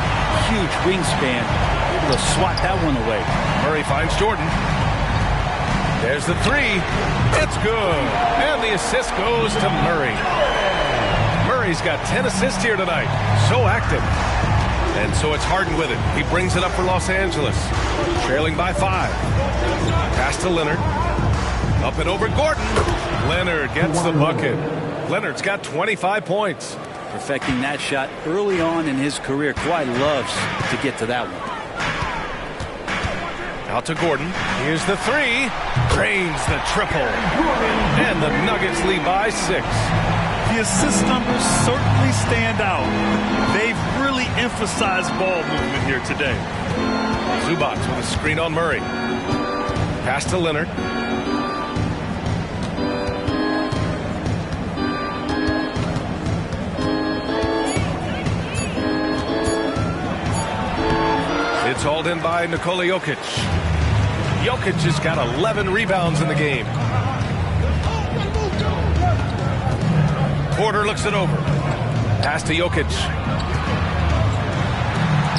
huge wingspan, able to swat that one away. Murray finds Jordan. There's the 3. It's good. And the assist goes to Murray. Murray's got 10 assists here tonight. So active. And so it's Harden with it. He brings it up for Los Angeles. Trailing by 5. Pass to Leonard. Up and over Gordon. Leonard gets the bucket. Leonard's got 25 points. Perfecting that shot early on in his career. Kawhi loves to get to that one. Out to Gordon. Here's the 3. Drains the triple. And the Nuggets lead by 6. The assist numbers certainly stand out. They've really emphasized ball movement here today. Zubac with a screen on Murray. Pass to Leonard. It's hauled in by Nikola Jokic. Jokic has got 11 rebounds in the game. Porter looks it over. Pass to Jokic.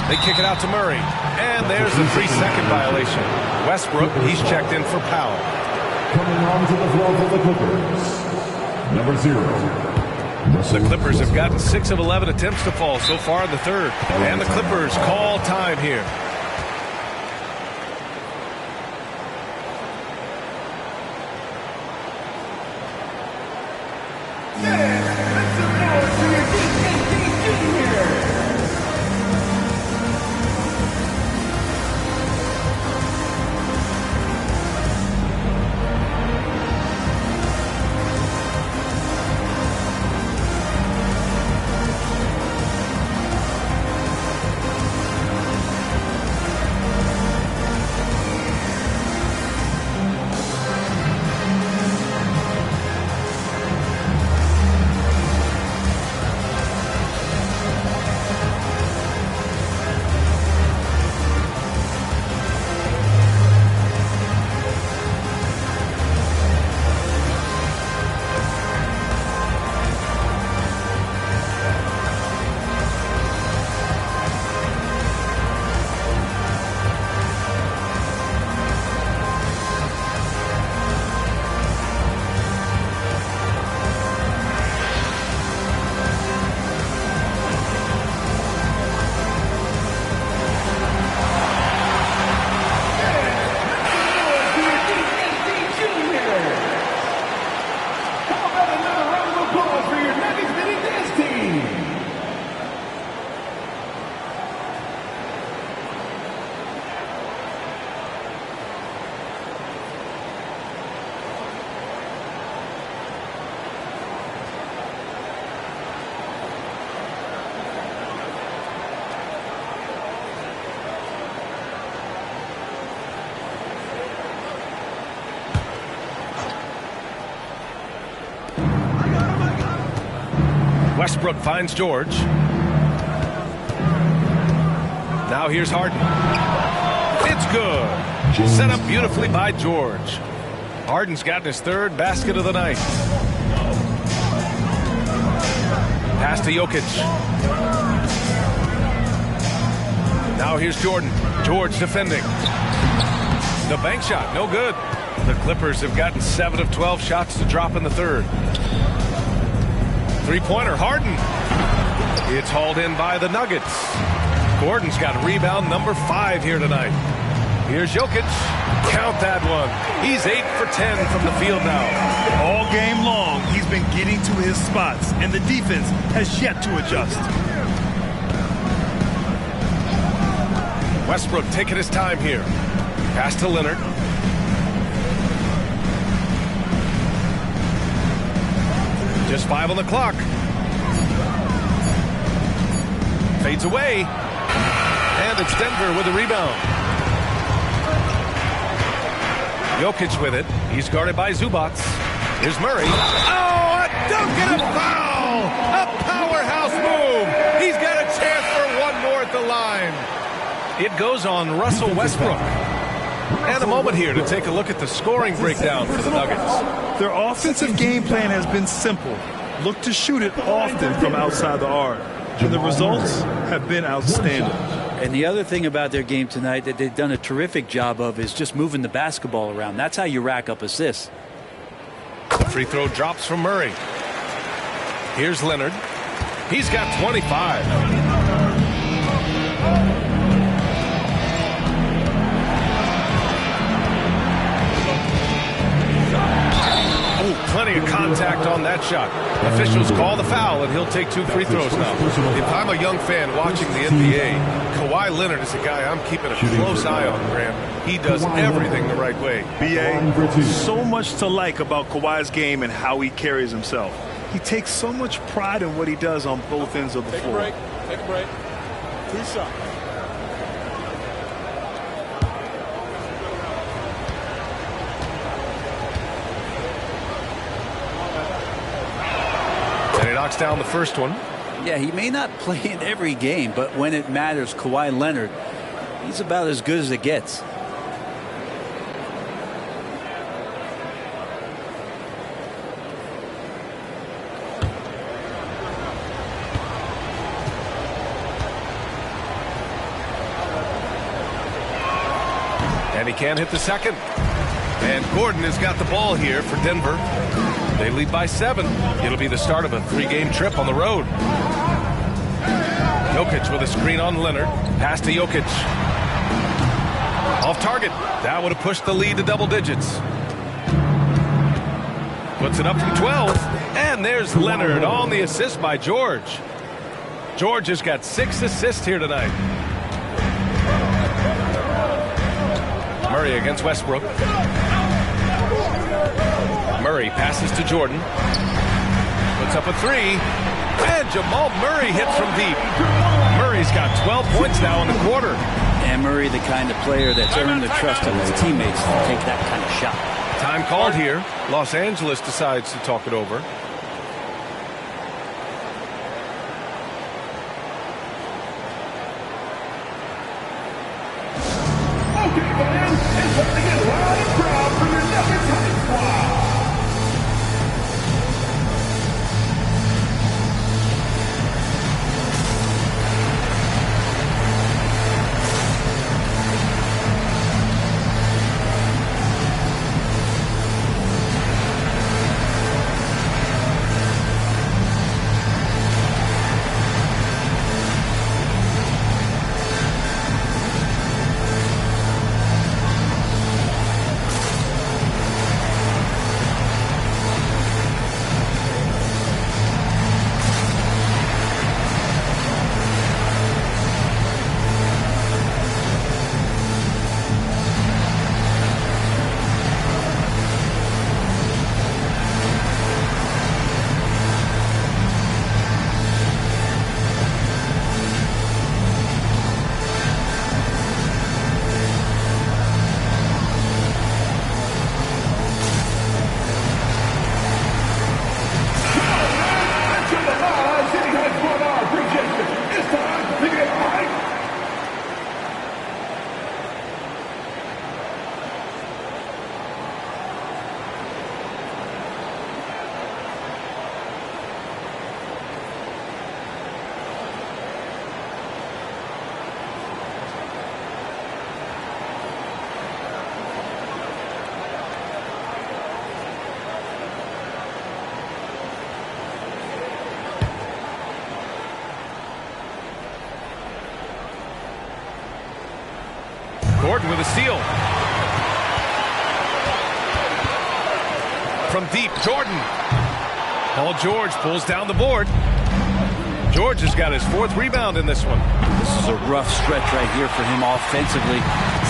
They kick it out to Murray. And there's the 3-second violation. Westbrook, he's checked in for foul. Coming onto the floor for the Clippers, number 0. The Clippers have gotten 6 of 11 attempts to fall so far in the 3rd. And the Clippers call time here. Westbrook finds George. Now here's Harden. It's good. Set up beautifully by George. Harden's gotten his third basket of the night. Pass to Jokic. Now here's Jordan. George defending. The bank shot, no good. The Clippers have gotten 7 of 12 shots to drop in the third. Three-pointer, Harden. It's hauled in by the Nuggets. Gordon's got rebound number 5 here tonight. Here's Jokic. Count that one. He's 8 for 10 from the field now. All game long, he's been getting to his spots, and the defense has yet to adjust. Westbrook taking his time here. Pass to Leonard. Just 5 on the clock. Fades away. And it's Denver with the rebound. Jokic with it. He's guarded by Zubats. Here's Murray. Oh, a dunk and a foul! A powerhouse move. He's got a chance for one more at the line. It goes on Russell Westbrook. And a moment here to take a look at the scoring breakdown for the Nuggets. Their offensive game plan has been simple. Look to shoot it often from outside the arc. And the results have been outstanding. And the other thing about their game tonight that they've done a terrific job of is just moving the basketball around. That's how you rack up assists. The free throw drops from Murray. Here's Leonard. He's got 25. Plenty of contact on that shot. Officials call the foul, and he'll take 2 free throws now. If I'm a young fan watching the NBA, Kawhi Leonard is a guy I'm keeping a close eye on, Graham. He does everything the right way. B.A., so much to like about Kawhi's game and how he carries himself. He takes so much pride in what he does on both ends of the floor. Take a break. 2 shots. And he knocks down the first one. Yeah, he may not play in every game, but when it matters, Kawhi Leonard, he's about as good as it gets. And he can't hit the second. And Gordon has got the ball here for Denver. They lead by 7. It'll be the start of a 3-game trip on the road. Jokic with a screen on Leonard. Pass to Jokic. Off target. That would have pushed the lead to double digits. Puts it up from 12. And there's Leonard on the assist by George. George has got 6 assists here tonight. Murray against Westbrook. Murray passes to Jordan. Puts up a 3. And Jamal Murray hits from deep. Murray's got 12 points now in the quarter. And Murray, the kind of player that's earned the trust of his teammates to take that kind of shot. Time called here. Los Angeles decides to talk it over. Gordon with a steal. From deep, Jordan. Paul George pulls down the board. George has got his 4th rebound in this one. This is a rough stretch right here for him offensively.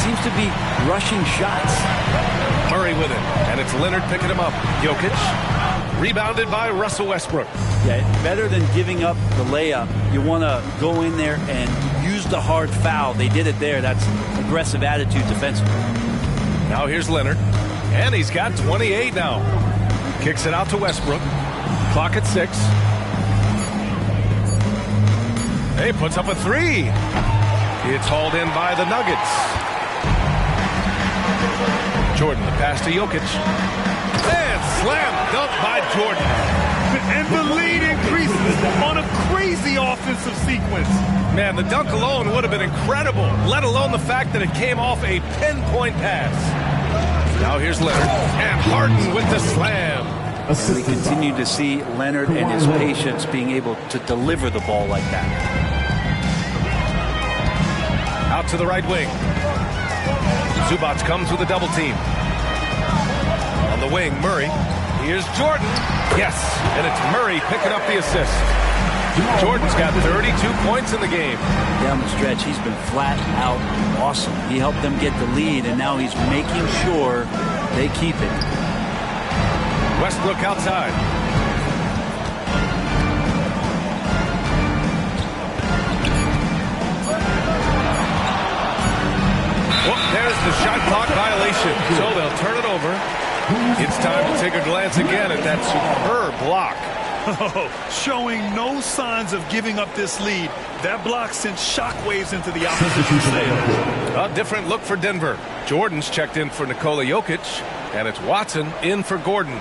Seems to be rushing shots. Murray with it, and it's Leonard picking him up. Jokic, rebounded by Russell Westbrook. Yeah, better than giving up the layup, you want to go in there and use the hard foul. They did it there. That's aggressive attitude defensively. Now here's Leonard, and he's got 28 now. Kicks it out to Westbrook. Clock at 6. He puts up a 3. It's hauled in by the Nuggets. Jordan, the pass to Jokic. And slam dunk by Jordan. And the lead increases on a crazy offensive sequence. Man, the dunk alone would have been incredible, let alone the fact that it came off a pinpoint pass. Now here's Leonard, and Harden with the slam. And we continue to see Leonard and his patience being able to deliver the ball like that. Out to the right wing. Zubac comes with a double team. On the wing, Murray. Here's Jordan. Yes, and it's Murray picking up the assist. Jordan's got 32 points in the game. Down the stretch, he's been flat out awesome. He helped them get the lead, and now he's making sure they keep it. Westbrook outside. Well, there's the shot clock violation, so they'll turn it over. It's time to take a glance again at that superb block. Oh, showing no signs of giving up this lead. That block sent shockwaves into the opposition sails. A different look for Denver. Jordan's checked in for Nikola Jokic, and it's Watson in for Gordon.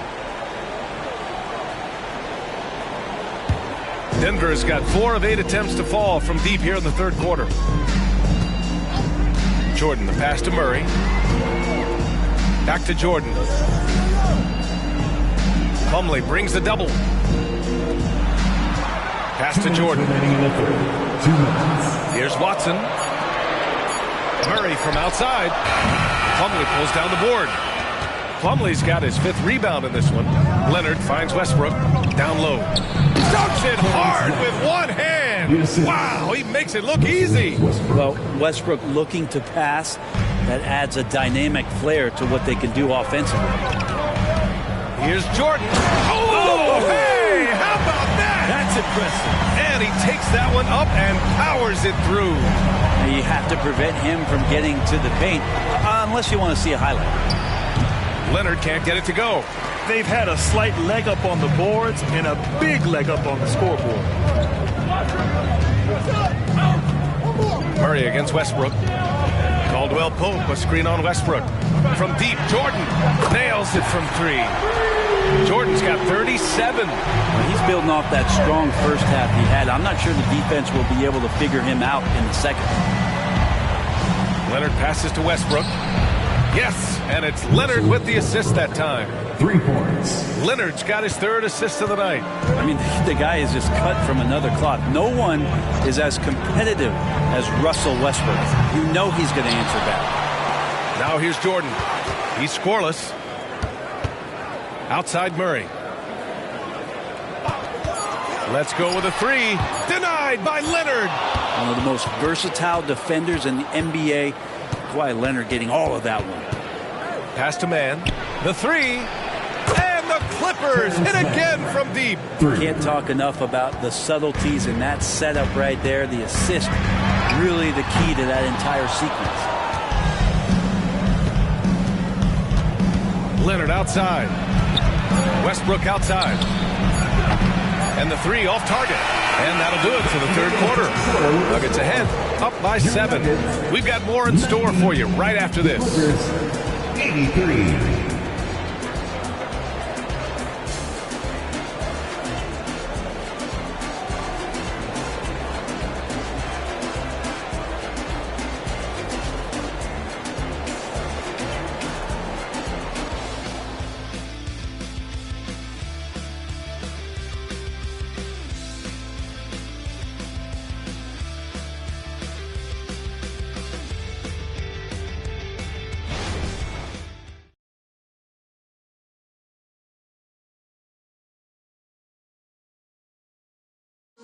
Denver has got 4 of 8 attempts to fall from deep here in the third quarter. Jordan, the pass to Murray. Back to Jordan. Plumlee brings the double. Pass to Jordan. Here's Watson. Murray from outside. Plumlee pulls down the board. Plumlee's got his 5th rebound in this one. Leonard finds Westbrook down low. Dunks it hard with one hand. Wow, he makes it look easy. Well, Westbrook looking to pass. That adds a dynamic flair to what they can do offensively. Here's Jordan. Oh, hey, how about that? That's impressive. And he takes that one up and powers it through. Now you have to prevent him from getting to the paint, unless you want to see a highlight. Leonard can't get it to go. They've had a slight leg up on the boards and a big leg up on the scoreboard. Murray against Westbrook. Caldwell Pope, a screen on Westbrook. From deep, Jordan nails it from 3. Jordan's got 37. He's building off that strong first half he had. I'm not sure the defense will be able to figure him out in the second. Leonard passes to Westbrook. Yes, and it's Leonard with the assist that time. 3 points. Leonard's got his 3rd assist of the night. I mean, the guy is just cut from another cloth. No one is as competitive as Russell Westbrook. You know he's going to answer back. Now here's Jordan. He's scoreless. Outside Murray. Let's go with a 3. Denied by Leonard. One of the most versatile defenders in the NBA. Kawhi Leonard getting all of that one. Pass to man. The 3. And the Clippers hit again from deep. Can't talk enough about the subtleties in that setup right there. The assist, really the key to that entire sequence. Leonard outside. Westbrook outside. And the 3 off target. And that'll do it for the 3rd quarter. Nuggets ahead, up by 7. We've got more in store for you right after this. 83.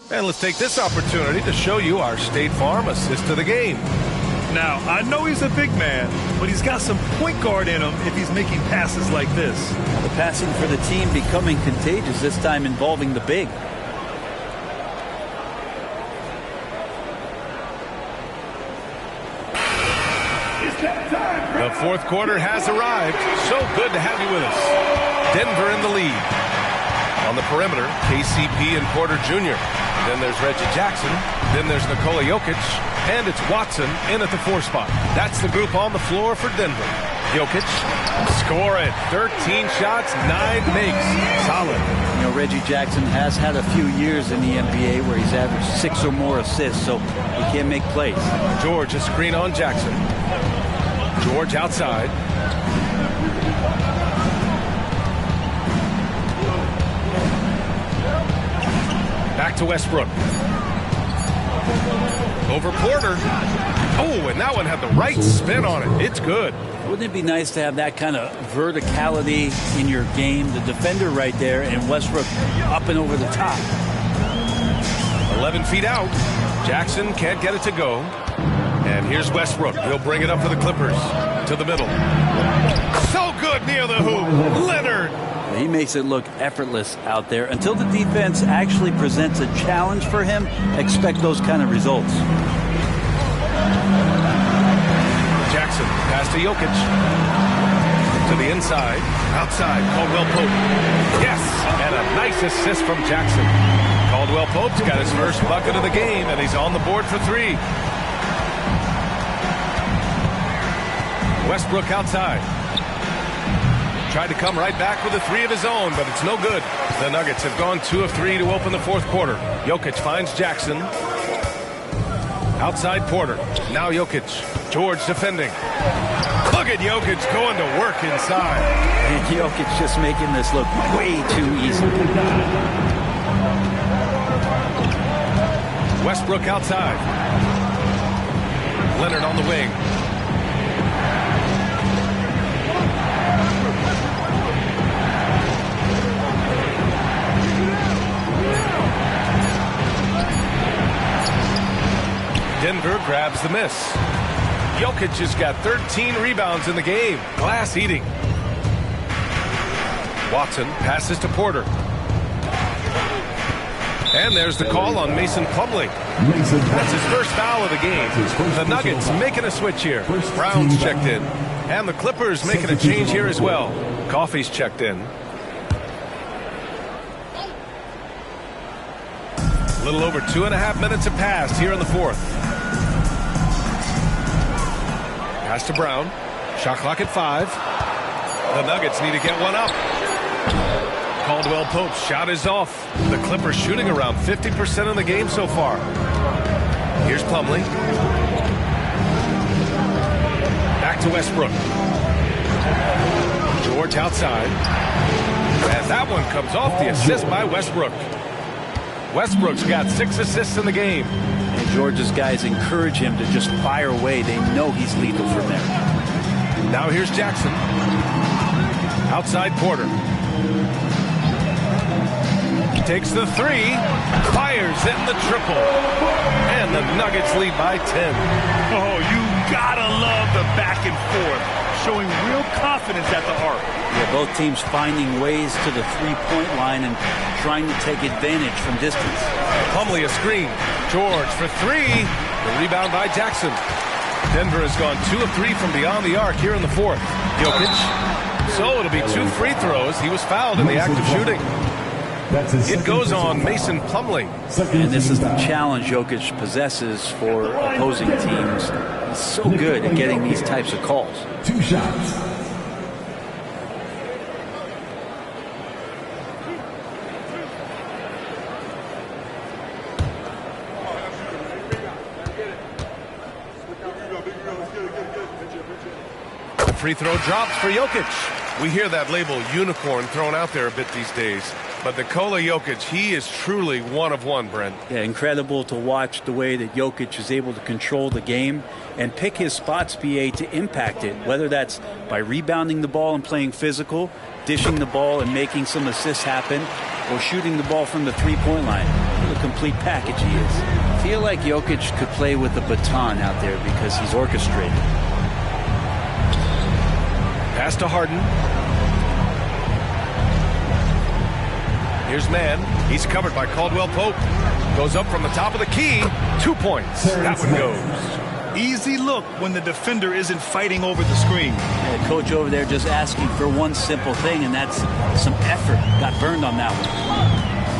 And let's take this opportunity to show you our State Farm assist to the game. Now, I know he's a big man, but he's got some point guard in him if he's making passes like this. The passing for the team becoming contagious, this time involving the big. The 4th quarter has arrived. So good to have you with us. Denver in the lead. On the perimeter, KCP and Porter Jr. Then there's Reggie Jackson. Then there's Nikola Jokic. And it's Watson in at the 4 spot. That's the group on the floor for Denver. Jokic, score it. 13 shots, 9 makes. Solid. You know, Reggie Jackson has had a few years in the NBA where he's averaged 6 or more assists, so he can't make plays. George, a screen on Jackson. George outside. Back to Westbrook. Over Porter. Oh, and that one had the right spin on it. It's good. Wouldn't it be nice to have that kind of verticality in your game? The defender right there and Westbrook up and over the top. 11 feet out. Jackson can't get it to go. And here's Westbrook. He'll bring it up for the Clippers. To the middle. So good near the hoop. Leonard. He makes it look effortless out there. Until the defense actually presents a challenge for him, expect those kind of results. Jackson, pass to Jokic. To the inside. Outside, Caldwell Pope. Yes, and a nice assist from Jackson. Caldwell Pope's got his first bucket of the game, and he's on the board for 3. Westbrook outside. Tried to come right back with a 3 of his own, but it's no good. The Nuggets have gone 2 of 3 to open the 4th quarter. Jokic finds Jackson. Outside Porter. Now Jokic. George defending. Look at Jokic going to work inside. And Jokic just making this look way too easy. Westbrook outside. Leonard on the wing. absorbs the miss. Jokic has got 13 rebounds in the game. Glass eating. Watson passes to Porter. And there's the call on Mason Plumlee. That's his first foul of the game. The Nuggets making a switch here. Brown's checked in. And the Clippers making a change here as well. Coffey's checked in. A little over 2.5 minutes have passed here in the fourth. Pass to Brown. Shot clock at 5. The Nuggets need to get one up. Caldwell Pope's shot is off. The Clippers shooting around 50% of the game so far. Here's Plumlee. Back to Westbrook. George outside. As that one comes off, the assist by Westbrook. Westbrook's got 6 assists in the game. And George's guys encourage him to just fire away. They know he's lethal from there. Now here's Jackson. Outside Porter. Takes the 3. Fires in the triple. And the Nuggets lead by 10. Oh, you gotta love the back and forth. Showing real confidence at the arc. Yeah, both teams finding ways to the three-point line and trying to take advantage from distance. Plumlee a screen. George for 3. The rebound by Jackson. Denver has gone 2 of 3 from beyond the arc here in the fourth. Jokic. So it'll be 2 free throws. He was fouled in the act of shooting. It goes on Mason Plumlee. And this is the challenge Jokic possesses for opposing teams. He's so good at getting these types of calls. 2 shots. The free throw drops for Jokic. We hear that label unicorn thrown out there a bit these days. But Nikola Jokic, he is truly one of one, Brent. Yeah, incredible to watch the way that Jokic is able to control the game and pick his spots, BA, to impact it, whether that's by rebounding the ball and playing physical, dishing the ball and making some assists happen, or shooting the ball from the three-point line. What a complete package he is. I feel like Jokic could play with the baton out there because he's orchestrated. Pass to Harden. Here's Mann. He's covered by Caldwell Pope. Goes up from the top of the key. 2 points. That one goes. Easy look when the defender isn't fighting over the screen. Yeah, coach over there just asking for one simple thing, and that's some effort. Got burned on that one.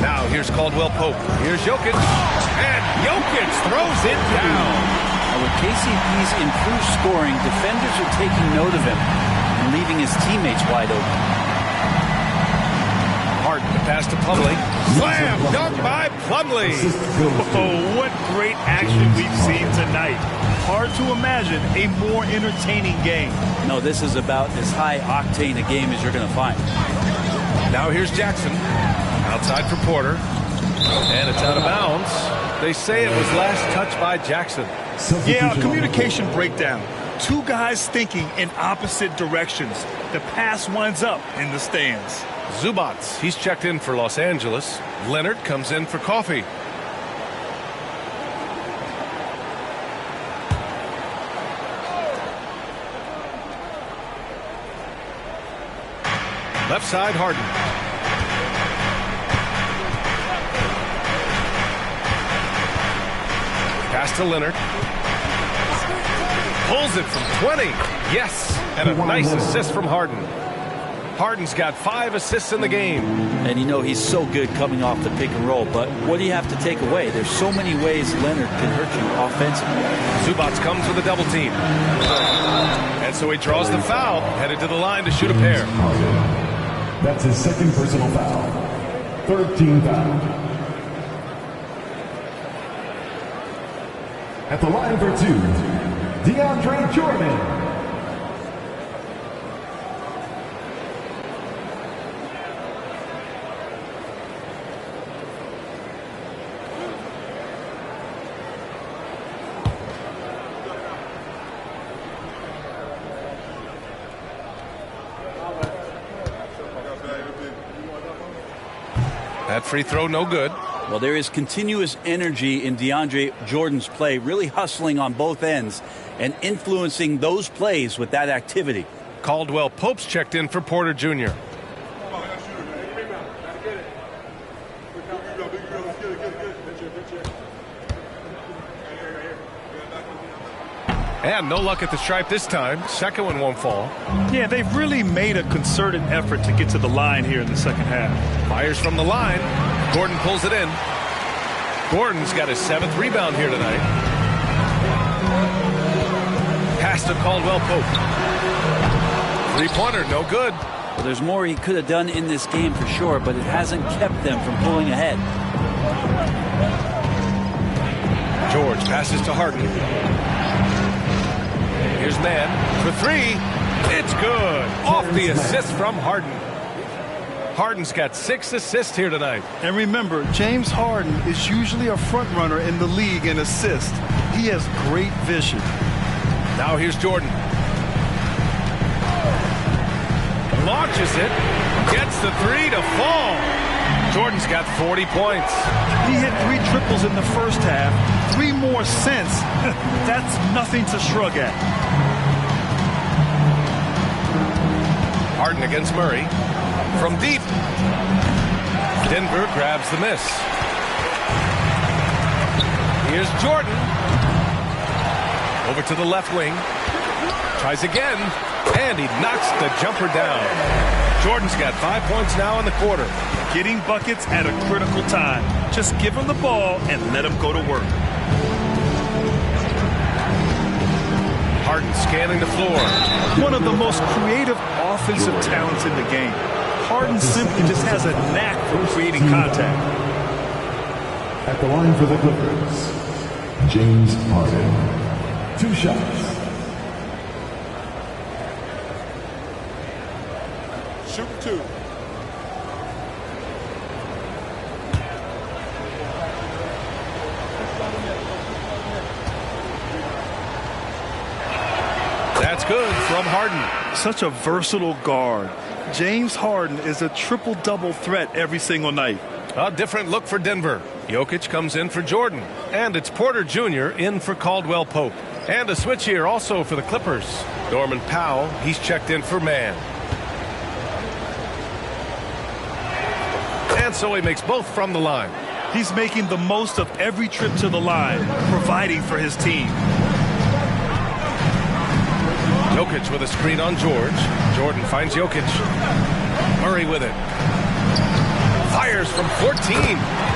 Now here's Caldwell Pope. Here's Jokic. And Jokic throws it down. Now, with KCP's improved scoring, defenders are taking note of him and leaving his teammates wide open. Harden to pass to Plumlee. Slam dunk by Plumlee. Oh, what great action we've seen tonight. Hard to imagine a more entertaining game. No, this is about as high octane a game as you're going to find. Now here's Jackson. Outside for Porter. And it's out of bounds. They say it was last touched by Jackson. Yeah, a communication breakdown. 2 guys thinking in opposite directions. The pass winds up in the stands. Zubac, he's checked in for Los Angeles. Leonard comes in for Coffey. Left side, Harden. Pass to Leonard. Pulls it from 20. Yes, and a nice assist from Harden. Harden's got 5 assists in the game. And you know he's so good coming off the pick and roll, but what do you have to take away? There's so many ways Leonard can hurt you offensively. Zubac comes with a double team. And so he draws the foul, headed to the line to shoot a pair. That's his second personal foul. 3rd team foul. At the line for 2, DeAndre Jordan. That free throw no good. Well, there is continuous energy in DeAndre Jordan's play, really hustling on both ends and influencing those plays with that activity. Caldwell Pope's checked in for Porter Jr. And no luck at the stripe this time. Second one won't fall. Yeah, they've really made a concerted effort to get to the line here in the second half. Fires from the line. Gordon pulls it in. Gordon's got his 7th rebound here tonight. Pass to Caldwell Pope. Three-pointer, no good. Well, there's more he could have done in this game for sure, but it hasn't kept them from pulling ahead. George passes to Harden. Here's Mann for 3. It's good. Off the assist from Harden. Harden's got 6 assists here tonight. And remember, James Harden is usually a front runner in the league in assists. He has great vision. Now here's Jordan. Launches it. Gets the 3 to fall. Jordan's got 40 points. He hit 3 triples in the first half. 3 more since. That's nothing to shrug at. Harden against Murray. From deep. Denver grabs the miss. Here's Jordan. Over to the left wing. Tries again. And he knocks the jumper down. Jordan's got 5 points now in the quarter. Getting buckets at a critical time. Just give him the ball and let him go to work. Harden scanning the floor. One of the most creative offensive talents in the game. Harden simply just has a knack for creating contact. At the line for the Clippers, James Harden. 2 shots. Shoot 2. That's good from Harden. Such a versatile guard. James Harden is a triple-double threat every single night. A different look for Denver. Jokic comes in for Jordan. And it's Porter Jr. in for Caldwell Pope. And a switch here also for the Clippers. Norman Powell, he's checked in for Mann. And so he makes both from the line. He's making the most of every trip to the line, providing for his team. Jokic with a screen on George. Jordan finds Jokic. Murray with it. Fires from 14.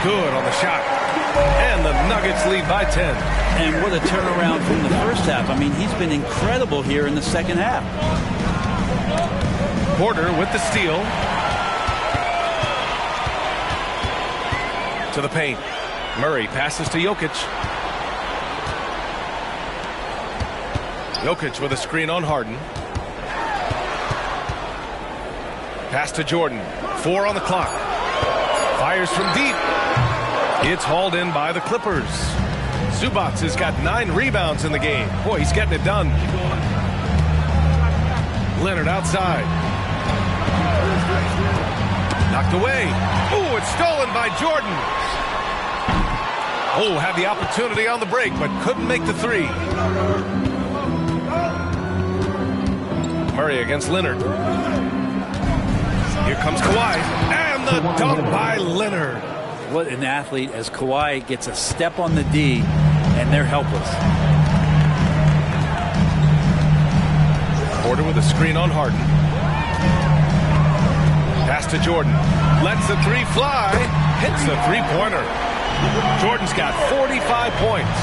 Good on the shot. And the Nuggets lead by 10. And what a turnaround from the first half. I mean, he's been incredible here in the second half. Porter with the steal. To the paint. Murray passes to Jokic. Jokic with a screen on Harden. Pass to Jordan. 4 on the clock. Fires from deep. It's hauled in by the Clippers. Zubac has got 9 rebounds in the game. Boy, he's getting it done. Leonard outside. Knocked away. Oh, it's stolen by Jordan. Oh, had the opportunity on the break, but couldn't make the 3. Murray against Leonard. Here comes Kawhi. And the dunk by Leonard. What an athlete as Kawhi gets a step on the D, and they're helpless. Porter with a screen on Harden. Pass to Jordan. Lets the 3 fly. Hits the 3-pointer. Jordan's got 45 points.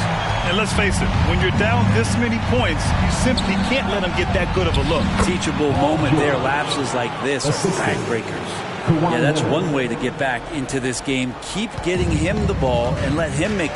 And let's face it, when you're down this many points, you simply can't let them get that good of a look. Teachable moment there. Lapses like this are backbreakers. Yeah, that's one way to get back into this game. Keep getting him the ball and let him make